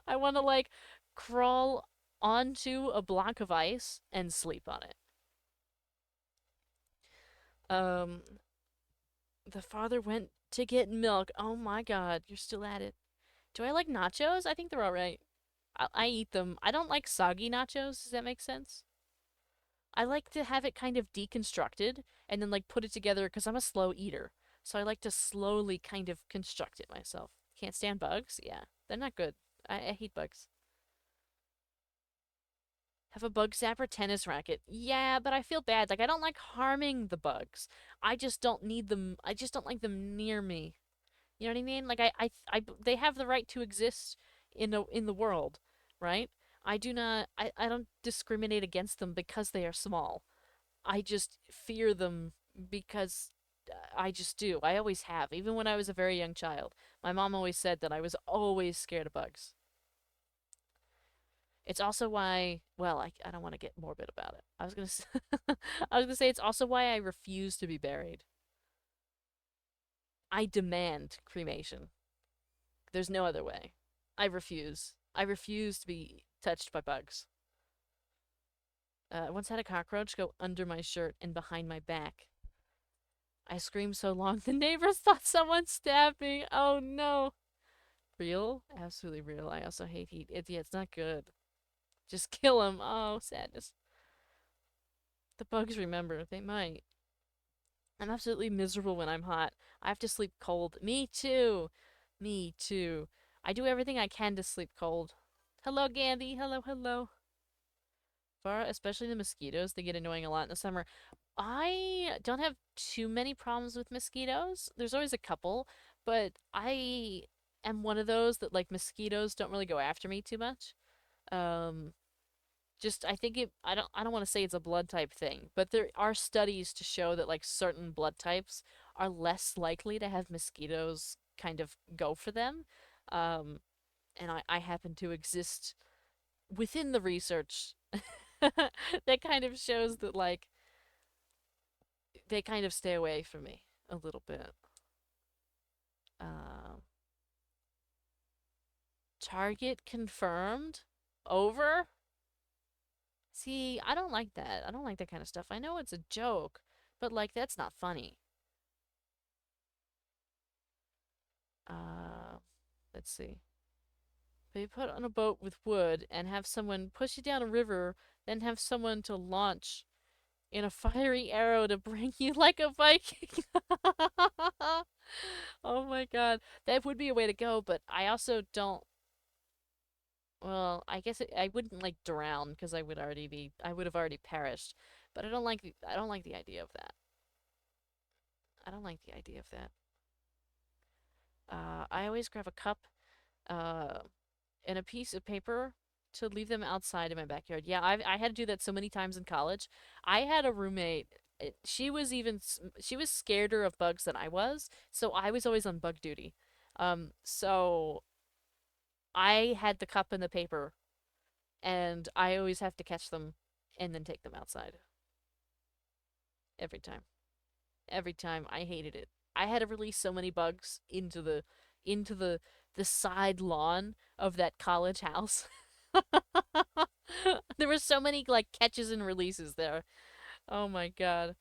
I want to like crawl onto a block of ice and sleep on it. Um, the father went to get milk. Oh my god, you're still at it. Do I like nachos? I think they're alright. I eat them. I don't like soggy nachos. Does that make sense? I like to have it kind of deconstructed and then like put it together because I'm a slow eater. So I like to slowly kind of construct it myself. Can't stand bugs? Yeah, they're not good. I hate bugs. Have a bug zapper tennis racket. Yeah, but I feel bad. Like I don't like harming the bugs. I just don't need them. I just don't like them near me. You know what I mean? Like they have the right to exist in the world, right? I do not. I don't discriminate against them because they are small. I just fear them because I just do. I always have. Even when I was a very young child, my mom always said that I was always scared of bugs. It's also why, well, I don't want to get morbid about it. I was gonna say, I was gonna say it's also why I refuse to be buried. I demand cremation. There's no other way. I refuse. I refuse to be touched by bugs. I once had a cockroach go under my shirt and behind my back. I screamed so long the neighbors thought someone stabbed me. Oh no. Real? Absolutely real. I also hate heat. Yeah, it's not good. Just kill him. Oh, sadness. The bugs remember. They might. I'm absolutely miserable when I'm hot. I have to sleep cold. Me too. Me too. I do everything I can to sleep cold. Hello, Gandhi. Hello, hello. Far, especially the mosquitoes, they get annoying a lot in the summer. I don't have too many problems with mosquitoes. There's always a couple, but I am one of those that like mosquitoes don't really go after me too much. Um, just I think it I don't want to say it's a blood type thing, but there are studies to show that like certain blood types are less likely to have mosquitoes kind of go for them. Um, and I happen to exist within the research that kind of shows that like they kind of stay away from me a little bit. Um, Target confirmed. Over. See, I don't like that. I don't like that kind of stuff. I know it's a joke, but like that's not funny. Uh, let's see. Be put on a boat with wood and have someone push you down a river, then have someone to launch in a fiery arrow to bring you like a Viking. Oh my god. That would be a way to go, but I also don't. Well, I guess I wouldn't like drown because I would have already perished. But I don't like the idea of that. I don't like the idea of that. I always grab a cup, uh, and a piece of paper to leave them outside in my backyard. Yeah, I had to do that so many times in college. I had a roommate. She was scareder of bugs than I was, so I was always on bug duty. So I had the cup and the paper, and I always have to catch them and then take them outside every time. Every time I hated it. I had to release so many bugs into the side lawn of that college house. There were so many like catches and releases there. Oh my god.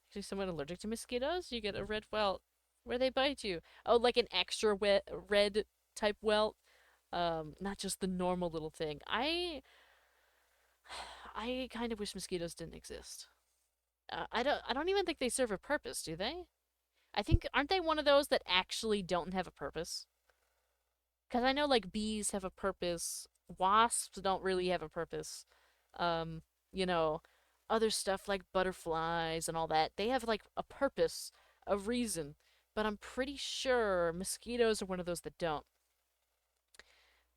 Actually, someone allergic to mosquitoes, you get a red welt. Where they bite you? Oh, like an extra wet red type welt. Not just the normal little thing. I kind of wish mosquitoes didn't exist. I don't even think they serve a purpose, do they? I think aren't they one of those that actually don't have a purpose? Because I know like bees have a purpose, wasps don't really have a purpose. Um, you know, other stuff like butterflies and all that, they have like a purpose, a reason. but I'm pretty sure mosquitoes are one of those that don't.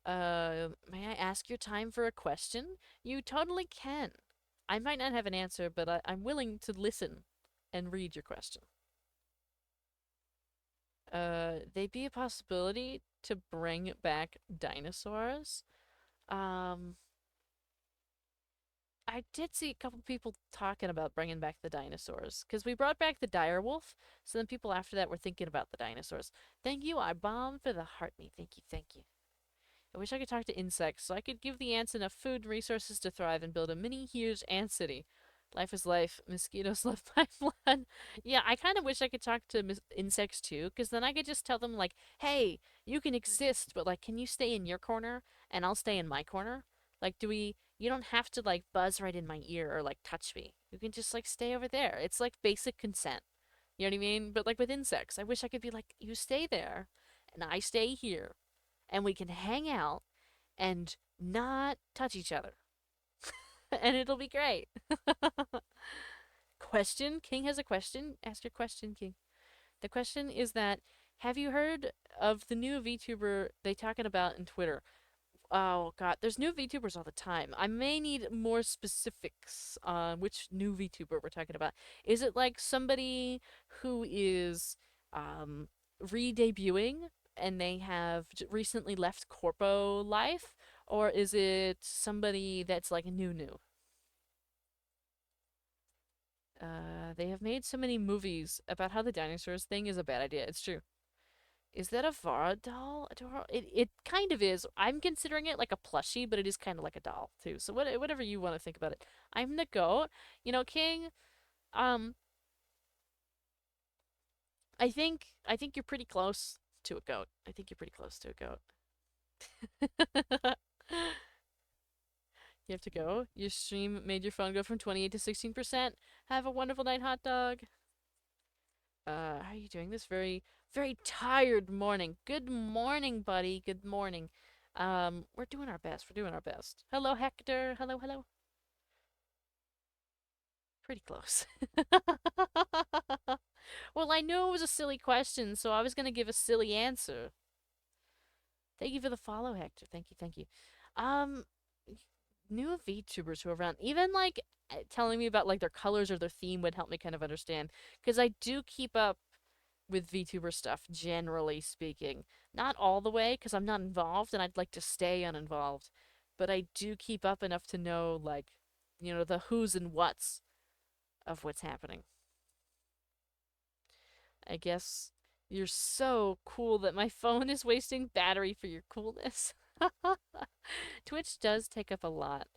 May I ask your time for a question? You totally can. I might not have an answer, but I'm willing to listen and read your question. They'd be a possibility to bring back dinosaurs. Um, I did see a couple people talking about bringing back the dinosaurs because we brought back the direwolf. So then people after that were thinking about the dinosaurs. Thank you, I bomb for the heart me. Thank you, thank you. I wish I could talk to insects so I could give the ants enough food and resources to thrive and build a mini huge ant city. Life is life. Mosquitoes love my blood. Yeah, I kind of wish I could talk to insects too, because then I could just tell them, like, hey, you can exist, but, like, can you stay in your corner and I'll stay in my corner? Like, you don't have to, like, buzz right in my ear or, like, touch me. You can just, like, stay over there. It's like basic consent. You know what I mean? But, like, with insects, I wish I could be like, you stay there and I stay here and we can hang out and not touch each other. And it'll be great. Question? King has a question. Ask your question, King. The question is that have you heard of the new VTuber they talking about in Twitter? Oh god, there's new VTubers all the time. I may need more specifics on which new VTuber we're talking about. Is it like somebody who is re-debuting and they have recently left corpo life, or is it somebody that's like new? They have made so many movies about how the dinosaurs thing is a bad idea. It's true. Is that a Vara doll? It kind of is. I'm considering it like a plushie, but it is kind of like a doll too. So whatever you want to think about it. I'm the goat. You know, King. Um, I think you're pretty close to a goat. I think you're pretty close to a goat. You have to go. Your stream made your phone go from 28 to 16%. Have a wonderful night, hot dog. How are you doing this very tired morning? Good morning, buddy. Good morning. We're doing our best. We're doing our best. Hello, Hector. Hello. Pretty close. Well, I knew it was a silly question, so I was gonna give a silly answer. Thank you for the follow, Hector. Thank you. Um, new VTubers who are around, even like telling me about like their colors or their theme would help me kind of understand, because I do keep up with VTuber stuff, generally speaking. Not all the way, because I'm not involved and I'd like to stay uninvolved. But I do keep up enough to know, like, the who's and what's of what's happening. I guess you're so cool that my phone is wasting battery for your coolness. Twitch does take up a lot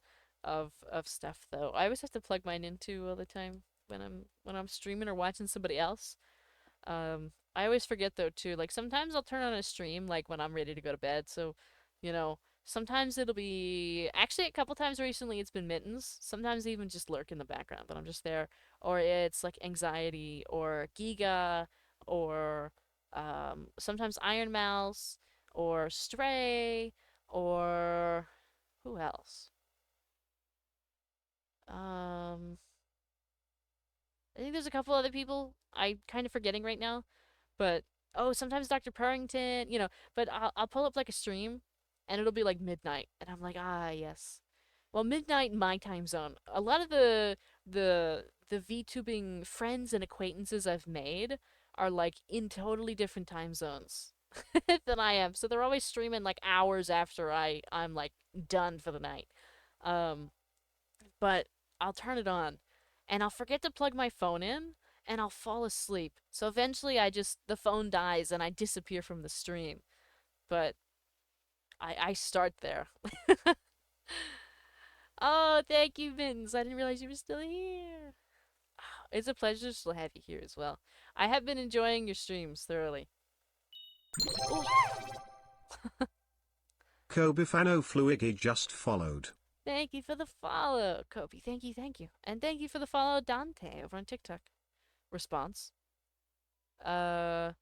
of stuff though. I always have to plug mine into all the time when I'm streaming or watching somebody else. I always forget though too. Like sometimes I'll turn on a stream like when I'm ready to go to bed. So, sometimes it'll be actually a couple times recently it's been Mittens. Sometimes they even just lurk in the background, but I'm just there. Or it's like Anxiety or Giga or sometimes Iron Mouse or Stray or who else? Um, I think there's a couple other people I'm kind of forgetting right now. But oh, sometimes Dr. Purrington, but I'll pull up like a stream and it'll be like midnight and I'm like, "Ah, yes." Well, midnight in my time zone. A lot of the VTubing friends and acquaintances I've made are like in totally different time zones than I am. So they're always streaming like hours after I'm like done for the night. Um but I'll turn it on and I'll forget to plug my phone in and I'll fall asleep. So eventually the phone dies and I disappear from the stream. But I start there. Oh, thank you, Mittens. I didn't realize you were still here. It's a pleasure to still have you here as well. I have been enjoying your streams thoroughly. Ooh. Kobe Fano Fluigi just followed. Thank you for the follow, Kobe. Thank you. And thank you for the follow, Dante, over on TikTok. Response. They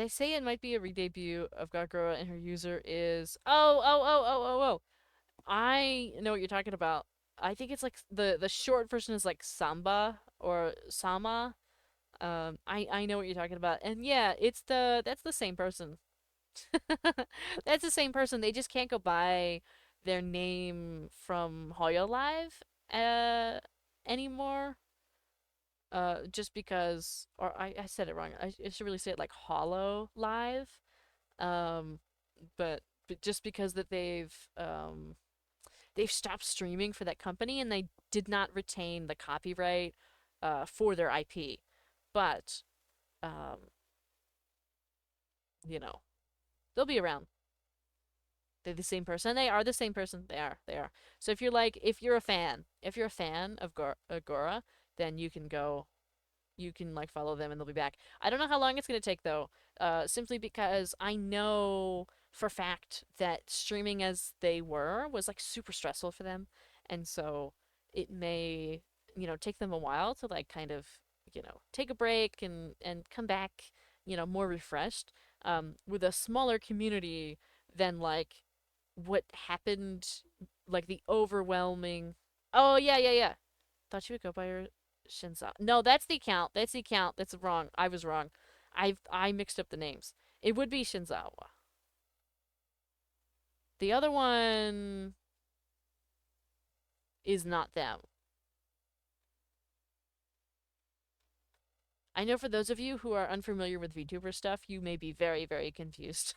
say it might be a re-debut of Gargura and her user is oh. I know what you're talking about. I think it's like the short version is like Samba or Sama. I know what you're talking about, and yeah, that's the same person. That's the same person. They just can't go by their name from Hoyo Live uh anymore. Just because, or I said it wrong. I should really say it like Hollow Live. Um, but just because that they've stopped streaming for that company and they did not retain the copyright for their IP. But um, you know, they'll be around. They're the same person. They are the same person. They are. They are. So if you're a fan of Agora, then you can go, you can like follow them and they'll be back. I don't know how long it's gonna take though. Simply because I know for fact that streaming as they were was like super stressful for them, and so it may, take them a while to like kind of, take a break and come back, more refreshed. With a smaller community than like what happened, like the overwhelming. Oh yeah, yeah, yeah. Thought you would go by your Shinza. No, that's the account. That's the account. That's wrong. I was wrong. I mixed up the names. It would be Shinzawa. The other one is not them. I know for those of you who are unfamiliar with VTuber stuff, you may be very, very confused.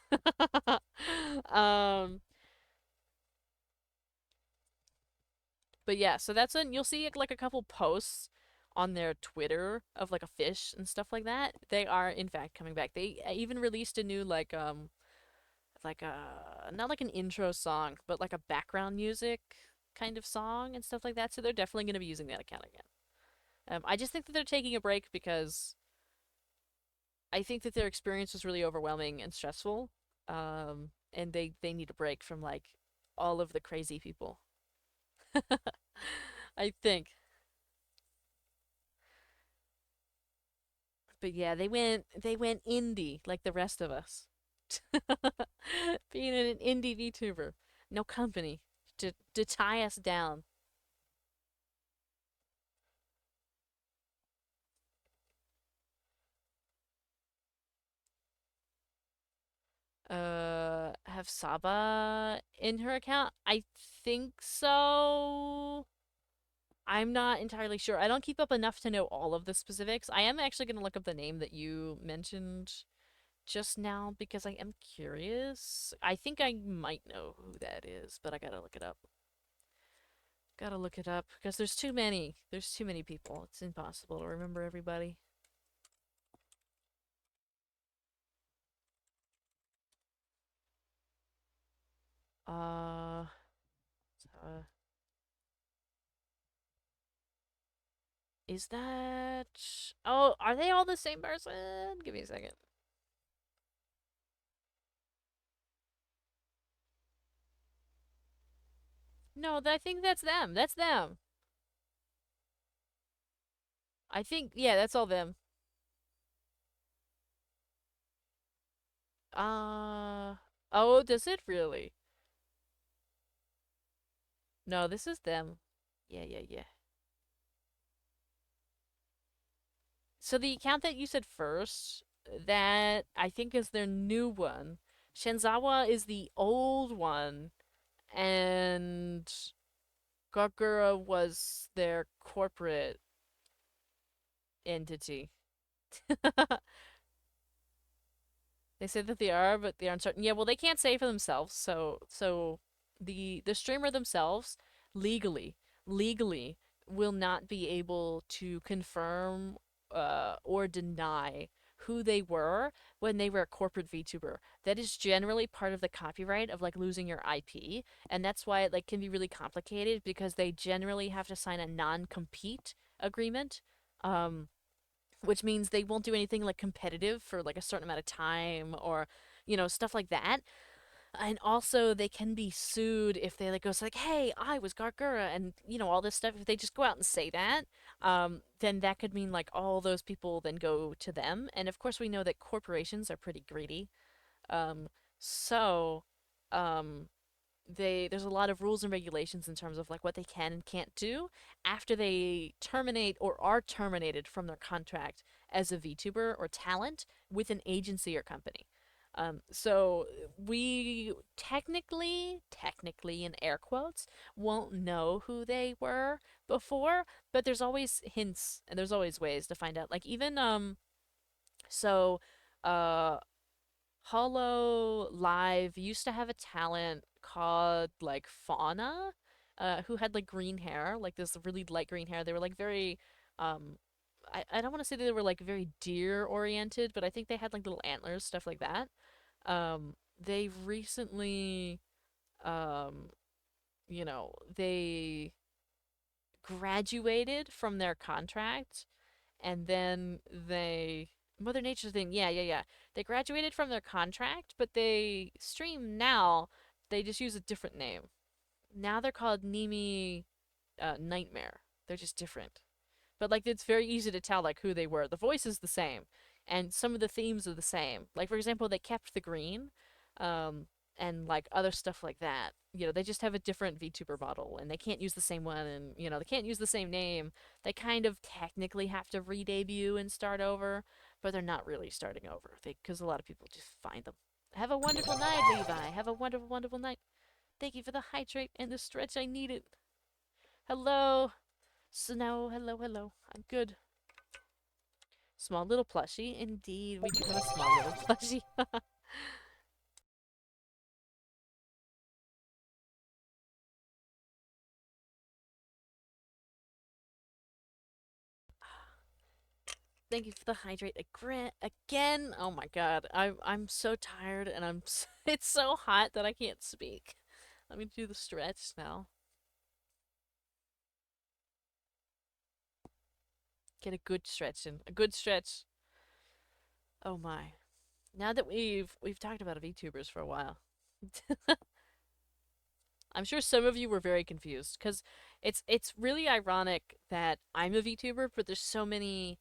um, but yeah, so that's when you'll see like a couple posts on their Twitter of like a fish and stuff like that. They are in fact coming back. They even released a new like a not like an intro song, but like a background music kind of song and stuff like that. So they're definitely going to be using that account again. I just think that they're taking a break because I think that their experience was really overwhelming and stressful. And they need a break from like all of the crazy people. I think. But yeah, they went indie like the rest of us. Being an indie VTuber. No company to tie us down. Have Saba in her account? I think so. I'm not entirely sure. I don't keep up enough to know all of the specifics. I am actually going to look up the name that you mentioned just now because I am curious. I think I might know who that is, but I gotta look it up. Gotta look it up because there's too many. There's too many people. It's impossible to remember everybody. Uh, uh is that? Oh, are they all the same person? Give me a second. No, I think that's them. That's them. I think, yeah, that's all them. Uh, oh, does it really? No, this is them. Yeah, yeah, yeah. So the account that you said first, that I think is their new one. Shenzawa is the old one, and Gakura was their corporate entity. They say that they are, but they aren't certain. Yeah, well, they can't say for themselves. So the streamer themselves legally legally will not be able to confirm or deny who they were when they were a corporate VTuber. That is generally part of the copyright of like losing your IP, and that's why it like can be really complicated because they generally have to sign a non-compete agreement. Um, which means they won't do anything like competitive for like a certain amount of time or stuff like that. And also they can be sued if they like go say like, hey, I was Gargura and all this stuff. If they just go out and say that, then that could mean like all those people then go to them, and of course we know that corporations are pretty greedy. um so um there's a lot of rules and regulations in terms of like what they can and can't do after they terminate or are terminated from their contract as a VTuber or talent with an agency or company. So we technically in air quotes, won't know who they were before, but there's always hints and there's always ways to find out. Like even so uh Hollow Live used to have a talent called like Fauna, who had like green hair, like this really light green hair. They were like very, um, I don't want to say they were like very deer oriented, but I think they had like little antlers, stuff like that. They recently, um, they graduated from their contract and then they Mother Nature thing, yeah. They graduated from their contract, but they stream now. They just use a different name. Now they're called Nimi Nightmare. They're just different. But like it's very easy to tell like who they were. The voice is the same, and some of the themes are the same. Like for example, they kept the green, um, and like other stuff like that. They just have a different VTuber model, and they can't use the same one, and they can't use the same name. They kind of technically have to re-debut and start over, but they're not really starting over. Because a lot of people just find them. Have a wonderful night, Levi. Have a wonderful, wonderful night. Thank you for the hydrate and the stretch. I need it. Hello. Snow, hello, hello. I'm good. Small little plushie. Indeed, we do have a small little plushie. Thank you for the hydrate again. Oh my god, I'm so tired and it's so hot that I can't speak. Let me do the stretch now. Get a good stretch in. A good stretch. Oh my. Now that we've talked about VTubers for a while. I'm sure some of you were very confused because it's really ironic that I'm a VTuber, but there's so many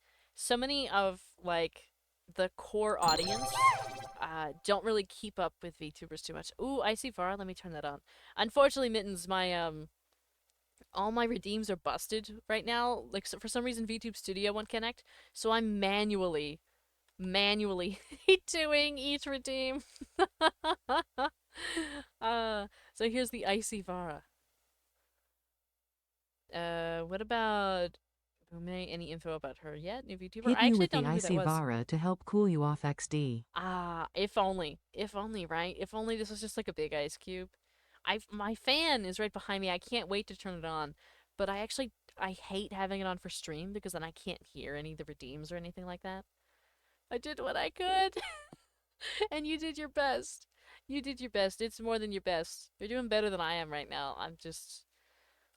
of like the core audience don't really keep up with VTubers too much. Ooh, I see Vara. Let me turn that on. Unfortunately, Mittens, my all my redeems are busted right now. Like so for some reason, VTube Studio won't connect, so I'm manually doing each redeem. So here's the Icy Vara. What about any info about her yet? New VTuber? Hit I you actually with don't the know who that icy was. Vara to help cool you off XD. Ah, if only. If only, right? If only this was just like a big ice cube. My fan is right behind me. I can't wait to turn it on. But I hate having it on for stream because then I can't hear any of the redeems or anything like that. I did what I could. And you did your best. You did your best. It's more than your best. You're doing better than I am right now.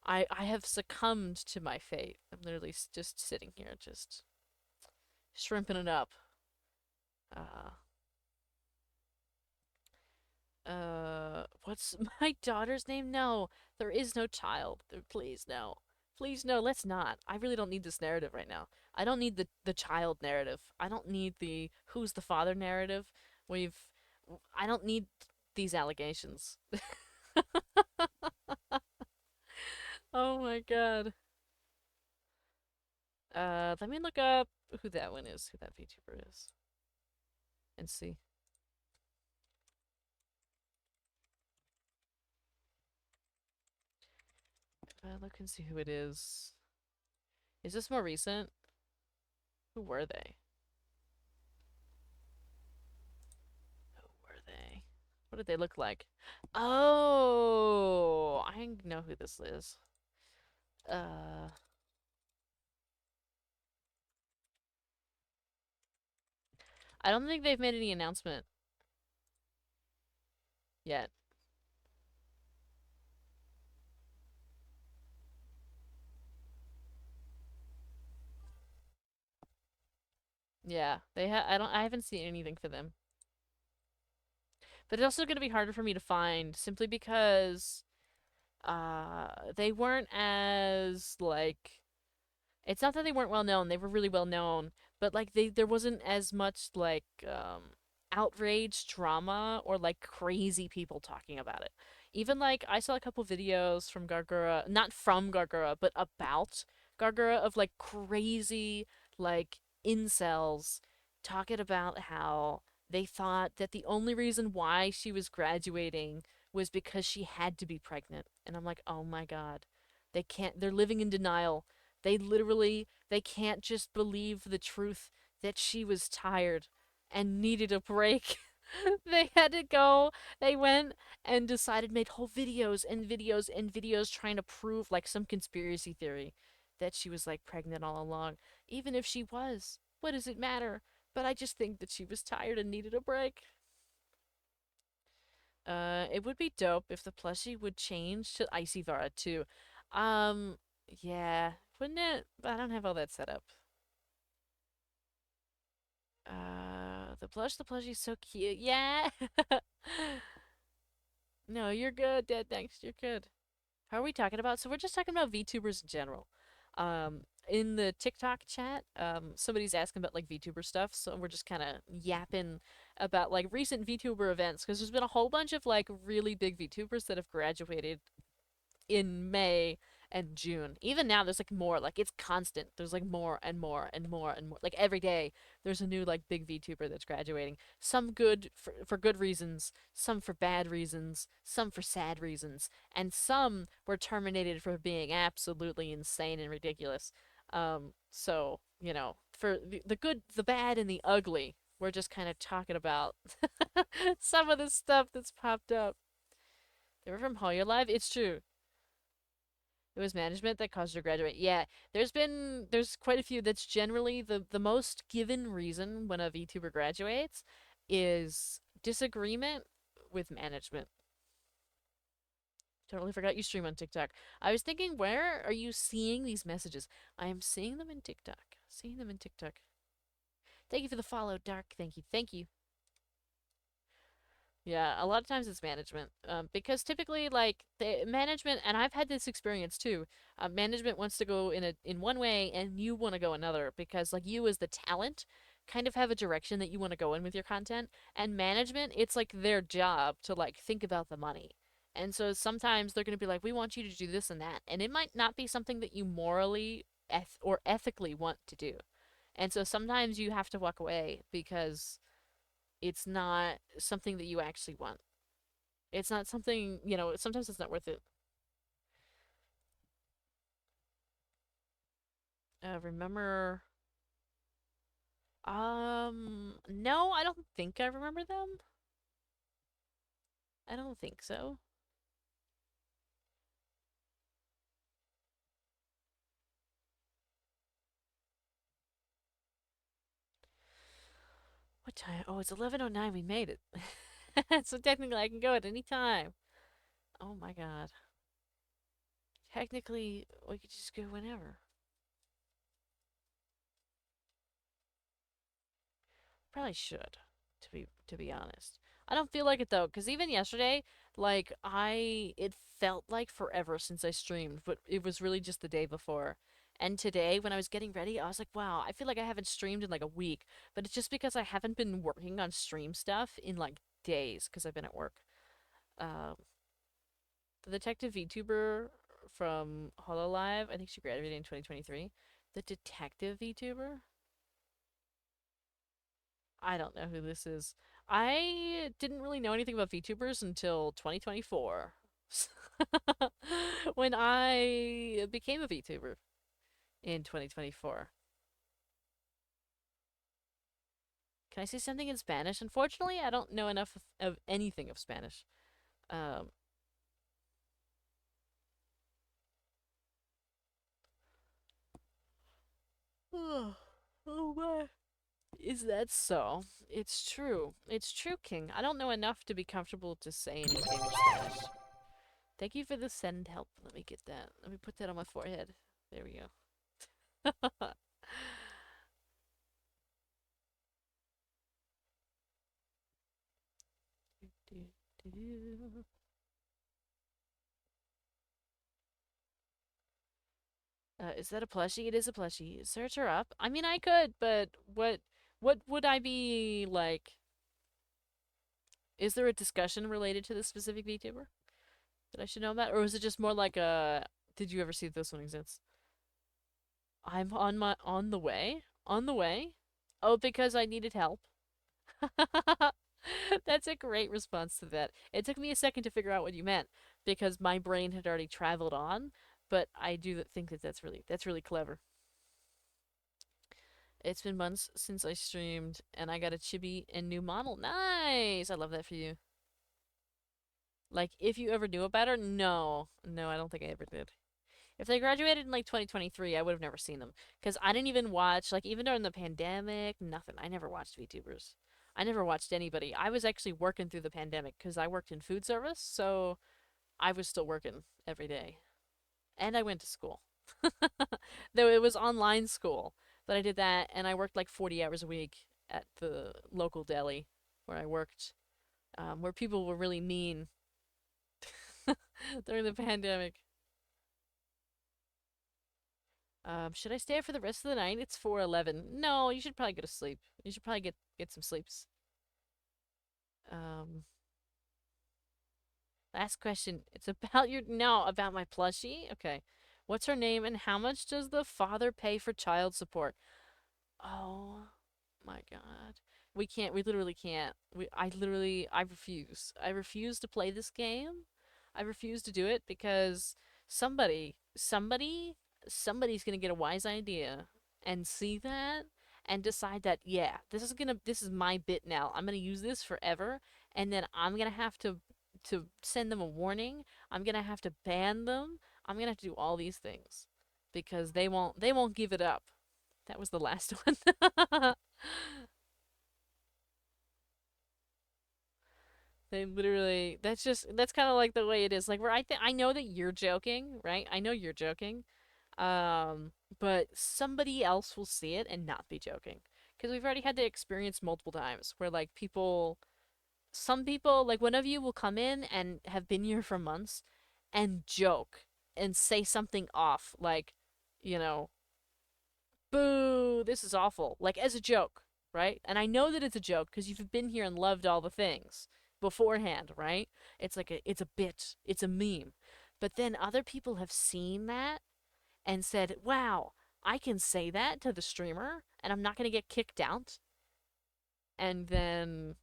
I have succumbed to my fate. I'm literally just sitting here, just shrimping it up. Uh, what's my daughter's name? No, there is no child. Please, no. Please, no, let's not. I really don't need this narrative right now. I don't need the child narrative. I don't need the who's the father narrative. We've, I don't need these allegations. Oh my god. Let me look up who that one is, who that VTuber is, and see. If I look and see who it is this more recent? Who were they? Who were they? What did they look like? Oh, I know who this is. Uh, I don't think they've made any announcement yet. Yeah, I haven't seen anything for them. But it's also going to be harder for me to find simply because they weren't as like it's not that they weren't well known, they were really well known, but like there wasn't as much like outrage drama or like crazy people talking about it. Even like I saw a couple videos from Gargura, not from Gargura, but about Gargura of like crazy like incels talking about how they thought that the only reason why she was graduating was because she had to be pregnant. And I'm like, oh my God. They're living in denial. They can't just believe the truth that she was tired and needed a break. They had to go, they went and decided, made whole videos and videos and videos trying to prove like some conspiracy theory that she was like pregnant all along. Even if she was, what does it matter? But I just think that she was tired and needed a break. It would be dope if the plushie would change to Icy Vara too. Um, yeah, wouldn't it? But I don't have all that set up. The plushie's so cute. Yeah. No, you're good, Dead Next. You're good. How are we talking about? So we're just talking about VTubers in general. In the TikTok chat, somebody's asking about like VTuber stuff, so we're just kind of yapping about like recent VTuber events because there's been a whole bunch of like really big VTubers that have graduated in May and June. Even now, there's like more. Like it's constant. There's like more and more and more and more. Like every day, there's a new like big VTuber that's graduating. Some good for good reasons, some for bad reasons, some for sad reasons, and some were terminated for being absolutely insane and ridiculous. So you know, for the good, the bad, and the ugly, we're just kind of talking about some of the stuff that's popped up. They were from Hololive. It's true. It was management that caused her to graduate. Yeah, there's quite a few. That's generally the most given reason when a VTuber graduates is disagreement with management. Totally forgot you stream on TikTok. I was thinking, where are you seeing these messages? I am seeing them in TikTok. Seeing them in TikTok. Thank you for the follow, Dark. Thank you. Thank you. Yeah, a lot of times it's management. Because typically, like the management, and I've had this experience too. Management wants to go in one way, and you want to go another because, like, you as the talent, kind of have a direction that you want to go in with your content. And management, it's like their job to like think about the money. And so sometimes they're going to be like, "We want you to do this and that," and it might not be something that you morally or ethically want to do. And so sometimes you have to walk away because it's not something that you actually want. It's not something, sometimes it's not worth it. Remember. No, I don't think I remember them. I don't think so. What time? Oh, it's 11:09. We made it. So technically I can go at any time. Oh my god. Technically, we could just go whenever. Probably should, to be honest. I don't feel like it though, because even yesterday, like it felt like forever since I streamed, but it was really just the day before. And today, when I was getting ready, I was like, wow, I feel like I haven't streamed in like a week. But it's just because I haven't been working on stream stuff in like days because I've been at work. Um, the detective VTuber from Hololive, I think she graduated in 2023. The detective VTuber? I don't know who this is. I didn't really know anything about VTubers until 2024. When I became a VTuber in 2024. Can I say something in Spanish? Unfortunately, I don't know enough of anything of Spanish. Um, oh, oh my. Is that so? It's true. It's true, King. I don't know enough to be comfortable to say anything in Spanish. Thank you for the send help. Let me get that. Let me put that on my forehead. There we go. Is that a plushie? It is a plushie. Search her up. I mean, I could, but what would I be like? Is there a discussion related to this specific VTuber that I should know about, or is it just more like a? Did you ever see this one exists? I'm on the way. On the way. Oh, because I needed help. That's a great response to that. It took me a second to figure out what you meant because my brain had already traveled on, but I do think that that's really clever. It's been months since I streamed and I got a chibi and new model. Nice. I love that for you. Like if you ever knew about her? No. No, I don't think I ever did. If they graduated in like 2023, I would have never seen them because I didn't even watch like even during the pandemic, nothing. I never watched VTubers. I never watched anybody. I was actually working through the pandemic because I worked in food service, so I was still working every day. And I went to school. Though it was online school, but I did that and I worked like 40 hours a week at the local deli where I worked, where people were really mean during the pandemic. Should I stay up for the rest of the night? It's 4:11. No, you should probably go to sleep. You should probably get some sleeps. Um, Last question. It's about your no, about my plushie. Okay. What's her name and how much does the father pay for child support? Oh my god. We literally can't. I refuse. I refuse to play this game. I refuse to do it because somebody's gonna get a wise idea and see that and decide that, yeah, this is my bit now. I'm gonna use this forever, and then I'm gonna have to send them a warning. I'm gonna have to ban them. I'm gonna have to do all these things because they won't give it up. That was the last one. They literally that's kind of like the way it is. Like where I know that you're joking, right? I know you're joking. Um but somebody else will see it and not be joking. Because we've already had the experience multiple times where like some people, like one of you will come in and have been here for months and joke and say something off like, you know, boo, this is awful, like as a joke, right? And I know that it's a joke because you've been here and loved all the things beforehand, right? It's a bit, it's a meme. But then other people have seen that and said, wow, I can say that to the streamer and I'm not going to get kicked out. And then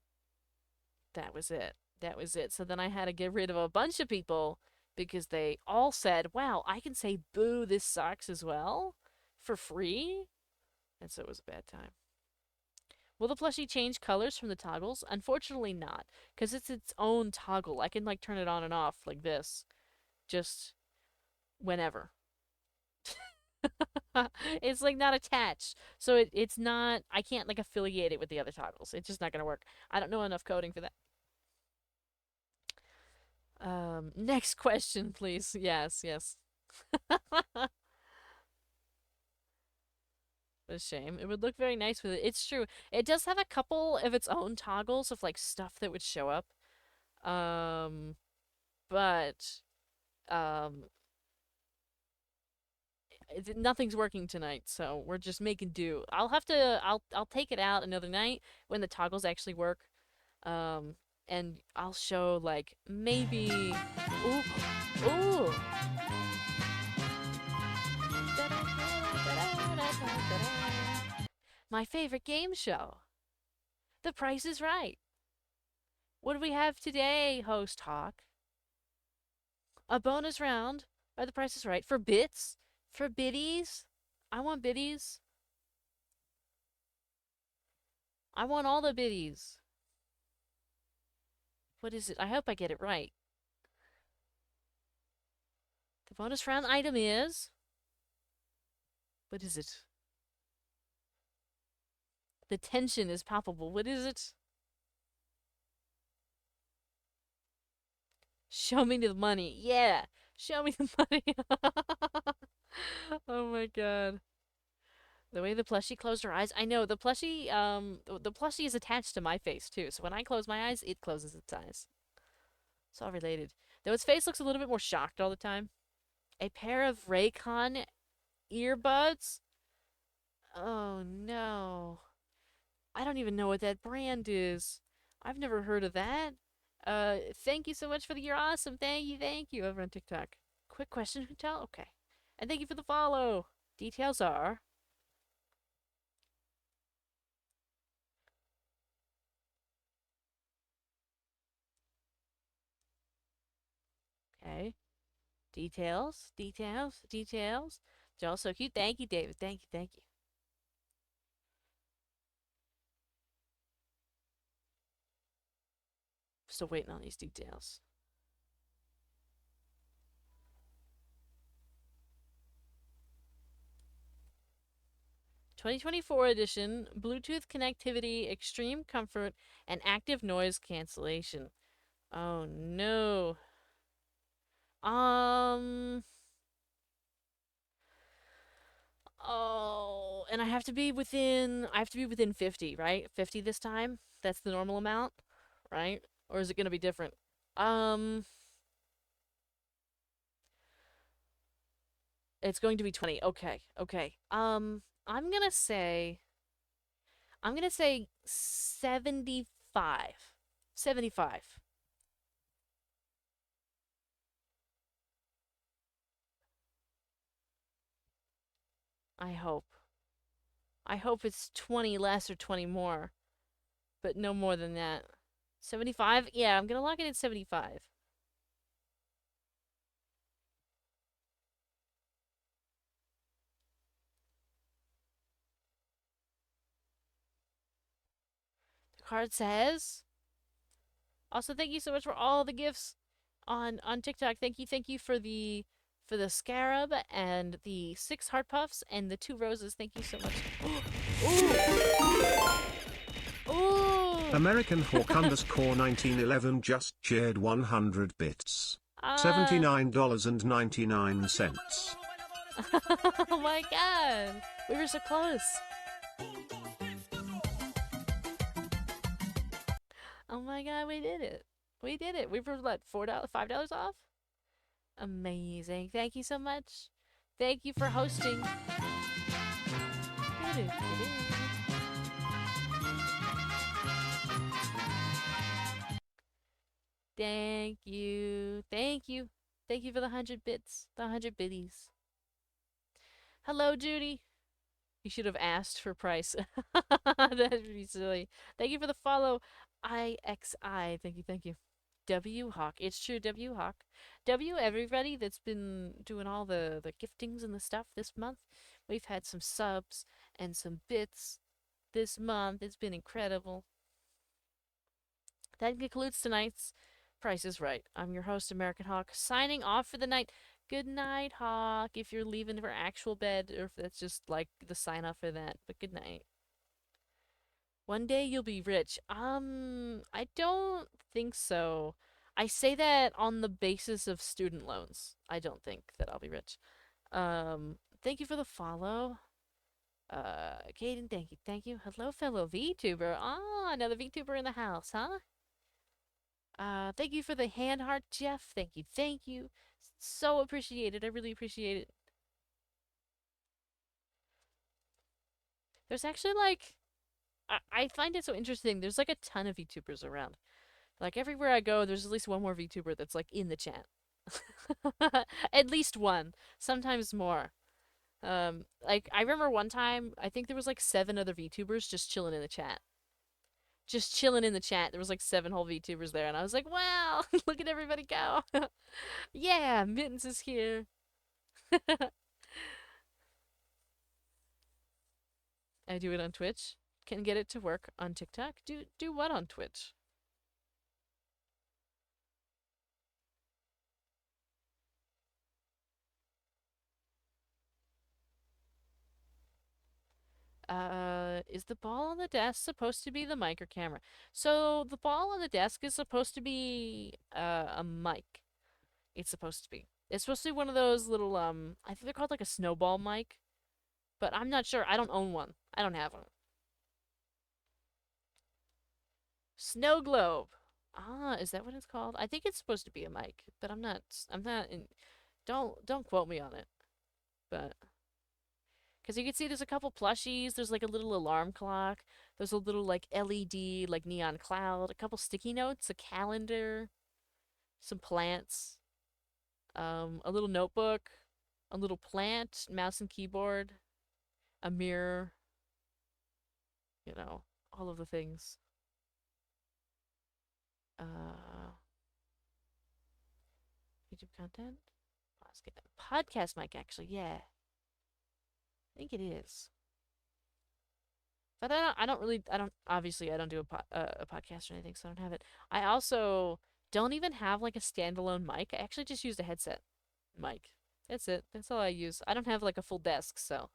that was it. That was it. So then I had to get rid of a bunch of people because they all said, wow, I can say boo, this sucks as well for free. And so it was a bad time. Will the plushie change colors from the toggles? Unfortunately not, because it's its own toggle. I can like turn it on and off like this, just whenever. It's like not attached. So it's not, I can't like affiliate it with the other toggles. It's just not gonna work. I don't know enough coding for that. Next question, please. Yes, yes. What a shame. It would look very nice with it. It's true. It does have a couple of its own toggles of like stuff that would show up. Um, but um, nothing's working tonight, so we're just making do. I'll take it out another night when the toggles actually work. Um, and I'll show like maybe ooh ooh my favorite game show. The Price is Right. What do we have today, host Hawk? A bonus round by The Price is Right for bits? For biddies? I want biddies. I want all the biddies. What is it? I hope I get it right. The bonus round item is. What is it? The tension is palpable. What is it? Show me the money. Yeah. Show me the money. Oh my god. The way the plushie closed her eyes. I know the plushie is attached to my face too. So when I close my eyes, it closes its eyes. It's all related. Though its face looks a little bit more shocked all the time. A pair of Raycon earbuds? Oh no. I don't even know what that brand is. I've never heard of that. Thank you so much for the you're awesome. Thank you over on TikTok. Quick question, tell? Okay. And thank you for the follow. Details are Okay. Details, details, details. They're all so cute. Thank you, David. Thank you, thank you. Still waiting on these details. "2024 edition, Bluetooth connectivity, extreme comfort, and active noise cancellation." Oh no. Um. Oh, and I have to be within. I have to be within 50, right? 50 this time. That's the normal amount, right? Or is it gonna be different? Um. It's going to be 20. Okay. Okay. I'm gonna say. I'm gonna say 75. 75. I hope. I hope it's 20 less or 20 more, but no more than that. 75? Yeah, I'm gonna lock it at 75. The card says. Also, thank you so much for all the gifts on TikTok. Thank you for the scarab and the 6 heart puffs and the 2 roses. Thank you so much. Ooh. Ooh. American Hawk _ 1911 just shared 100 bits. $79.99. Oh my god. We were so close. Oh my god, we did it. We did it. We were what, $4, $5 off? Amazing. Thank you so much. Thank you for hosting. Thank you. Thank you. Thank you for the 100 bits. The 100 biddies. Hello, Judy. You should have asked for price. That'd be silly. Thank you for the follow. IXI. Thank you, thank you. W Hawk. It's true, W Hawk. W everybody that's been doing all the giftings and the stuff this month. We've had some subs and some bits this month. It's been incredible. That concludes tonight's Price is Right. I'm your host, American Hawk, signing off for the night. Good night, Hawk, if you're leaving for actual bed, or if that's just like the sign off for that. But good night. One day you'll be rich. I don't think so. I say that on the basis of student loans. I don't think that I'll be rich. Thank you for the follow. Kaden, thank you, thank you. Hello, fellow VTuber. Ah, another VTuber in the house, huh? Thank you for the hand heart, Jeff. Thank you, thank you. So appreciated. I really appreciate it. There's actually like, I find it so interesting. There's like a ton of VTubers around. Like everywhere I go, there's at least one more VTuber that's like in the chat. At least one, sometimes more. Like I remember one time, I think there was like 7 other VTubers just chilling in the chat. Just chilling in the chat. There was like 7 whole VTubers there, and I was like, wow, look at everybody go. Yeah, Mittens is here. I do it on Twitch. Can get it to work on TikTok. Do what on Twitch? Is the ball on the desk supposed to be the mic or camera? So the ball on the desk is supposed to be a mic. It's supposed to be. It's supposed to be one of those little I think they're called like a snowball mic, but I'm not sure. I don't own one. I don't have one. Snow globe. Ah, is that what it's called? I think it's supposed to be a mic, but I'm not. I'm not in. Don't quote me on it. But because you can see there's a couple plushies. There's like a little alarm clock. There's a little like LED like neon cloud. A couple sticky notes. A calendar. Some plants. A little notebook. A little plant. Mouse and keyboard. A mirror. You know, all of the things. Uh, YouTube content? Podcast mic, actually, yeah. I think it is. But obviously, I don't do a podcast or anything, so I don't have it. I also don't even have like a standalone mic. I actually just used a headset mic. That's it. That's all I use. I don't have like a full desk, so.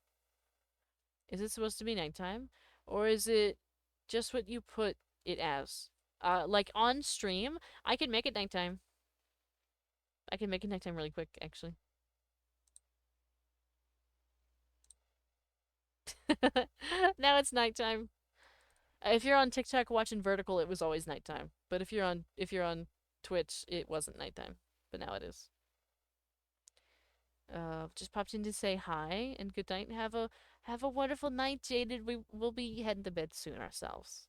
Is it supposed to be nighttime? Or is it just what you put it as? Like on stream, I can make it nighttime. I can make it nighttime really quick, actually. Now it's nighttime. If you're on TikTok watching Vertical, it was always nighttime. But if you're on Twitch, it wasn't nighttime. But now it is. Just popped in to say hi and good night and have a wonderful night, Jaded. We will be heading to bed soon ourselves.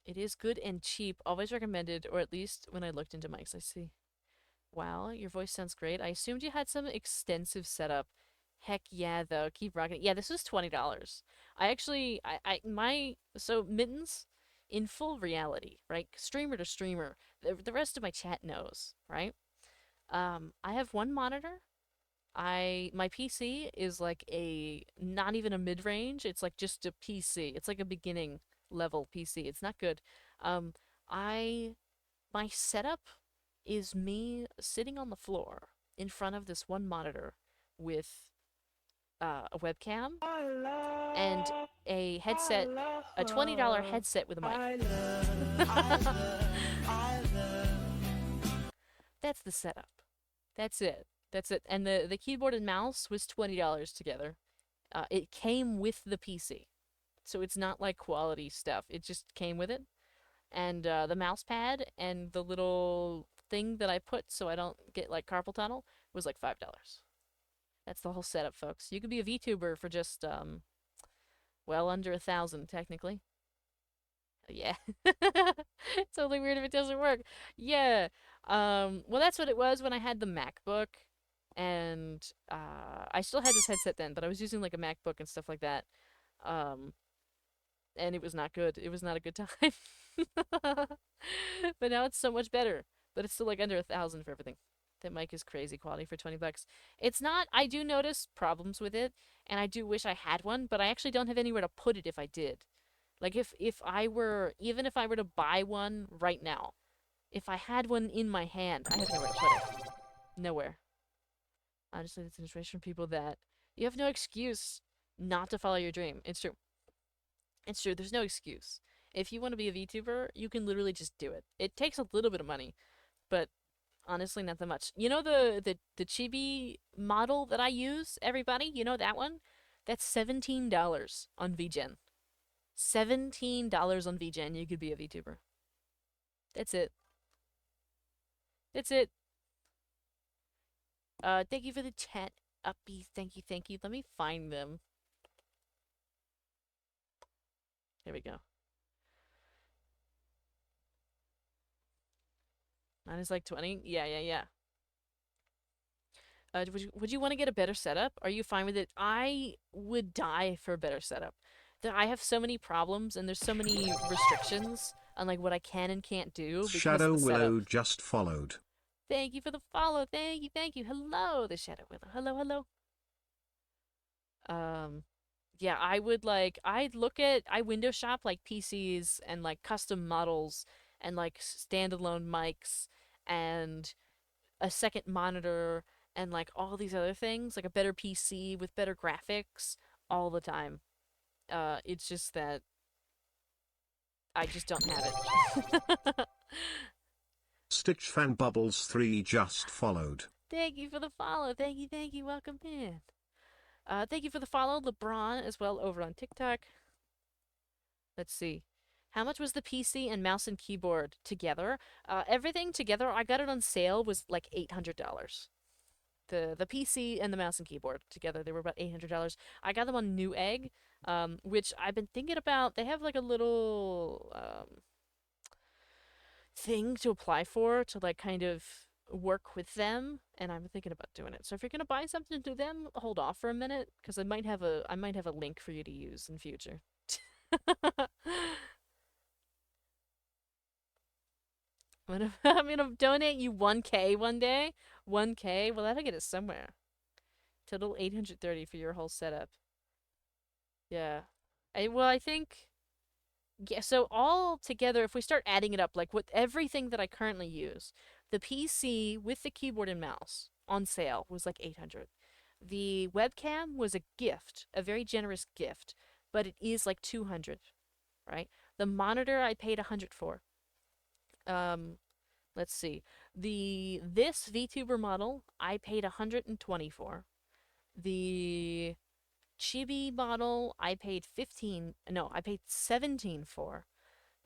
It is good and cheap. Always recommended, or at least when I looked into mics, I see. Wow, your voice sounds great. I assumed you had some extensive setup. Heck yeah, though. Keep rocking it. Yeah, this was $20. I actually, so Mittens, in full reality, right? Streamer to streamer. The rest of my chat knows, right? I have one monitor. My PC is like not even a mid-range. It's like just a PC. It's like a beginning level PC. It's not good. Um, my setup is me sitting on the floor in front of this one monitor with a webcam and a headset, a $20 headset with a mic. That's the setup. That's it. That's it. And the keyboard and mouse was $20 together. It came with the PC. So it's not like quality stuff. It just came with it. And the mouse pad and the little thing that I put so I don't get like carpal tunnel was like $5. That's the whole setup, folks. You could be a VTuber for just well under 1,000 technically. Yeah. It's totally weird if it doesn't work. Yeah. Well, that's what it was when I had the MacBook, and I still had this headset then, but I was using like a MacBook and stuff like that. Um, and it was not good. It was not a good time. But now it's so much better. But it's still like under 1,000 for everything. That mic is crazy quality for $20. It's not. I do notice problems with it, and I do wish I had one, but I actually don't have anywhere to put it if I did. Like if I were even if I were to buy one right now, if I had one in my hand, I have nowhere to put it. Nowhere. Honestly, it's an inspiration for people that you have no excuse not to follow your dream. It's true. It's true. There's no excuse. If you want to be a VTuber, you can literally just do it. It takes a little bit of money, but honestly, not that much. You know the Chibi model that I use, everybody? You know that one? That's $17 on VGen. $17 on VGen, you could be a VTuber. That's it. That's it. Thank you for the chat, Uppy. Thank you, thank you. Let me find them. Here we go. Mine is like 20. Yeah, yeah, yeah. Would you want to get a better setup? Are you fine with it? I would die for a better setup. I have so many problems and there's so many restrictions on like what I can and can't do because Shadow of the Willow setup. just followed. Thank you for the follow. Thank you, thank you. Hello, the Shadow Willow. Hello, hello. Yeah, I window shop like PCs and like custom models and like standalone mics and a second monitor and like all these other things, like a better PC with better graphics all the time. It's just that I just don't have it. Stitch Fan Bubbles 3 just followed. Thank you for the follow. Thank you, thank you. Welcome in. Thank you for the follow, LeBron, as well over on TikTok. Let's see. How much was the PC and mouse and keyboard together? Everything together, I got it on sale, was like $800. The PC and the mouse and keyboard together, they were about $800. I got them on Newegg, which I've been thinking about. They have like a little thing to apply for to like kind of work with them, and I'm thinking about doing it. So if you're gonna buy something through them, hold off for a minute because I might have a link for you to use in future. I'm gonna donate you 1K one day. 1K. Well, that'll get it somewhere. Total 830 for your whole setup. Yeah. I think yeah, so all together, if we start adding it up, like with everything that I currently use, the PC with the keyboard and mouse on sale was like 800. The webcam was a gift, a very generous gift, but it is like 200, right? The monitor I paid 100 for. Um, let's see. This VTuber model I paid 120 for. The Chibi model I paid 15, no, I paid 17 for.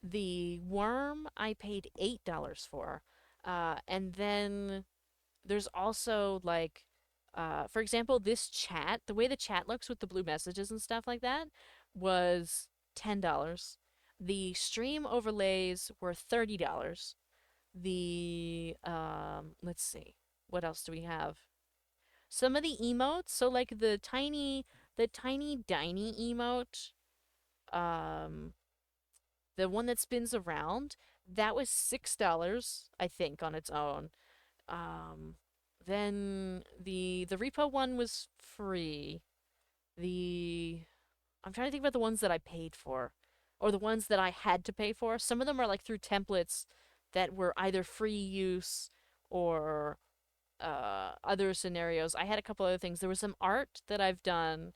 The worm I paid $8 for. And then there's also like for example, this chat, the way the chat looks with the blue messages and stuff like that was $10. The stream overlays were $30. The let's see. What else do we have? Some of the emotes, so like the tiny diny emote, um the one that spins around, that was $6, I think, on its own. Um, then the repo one was free. The I'm trying to think about the ones that I paid for, or the ones that I had to pay for. Some of them are like through templates that were either free use or other scenarios. I had a couple other things. There was some art that I've done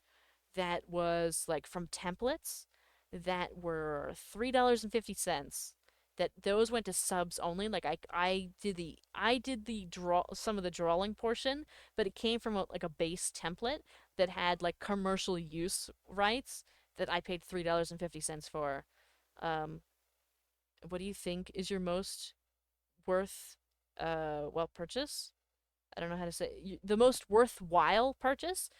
that was like from templates that were $3.50. That those went to subs only. Like I did the draw some of the drawing portion, but it came from like a base template that had like commercial use rights that I paid $3.50 for. Um, what do you think is your most worth well purchase? I don't know how to say the most worthwhile purchase.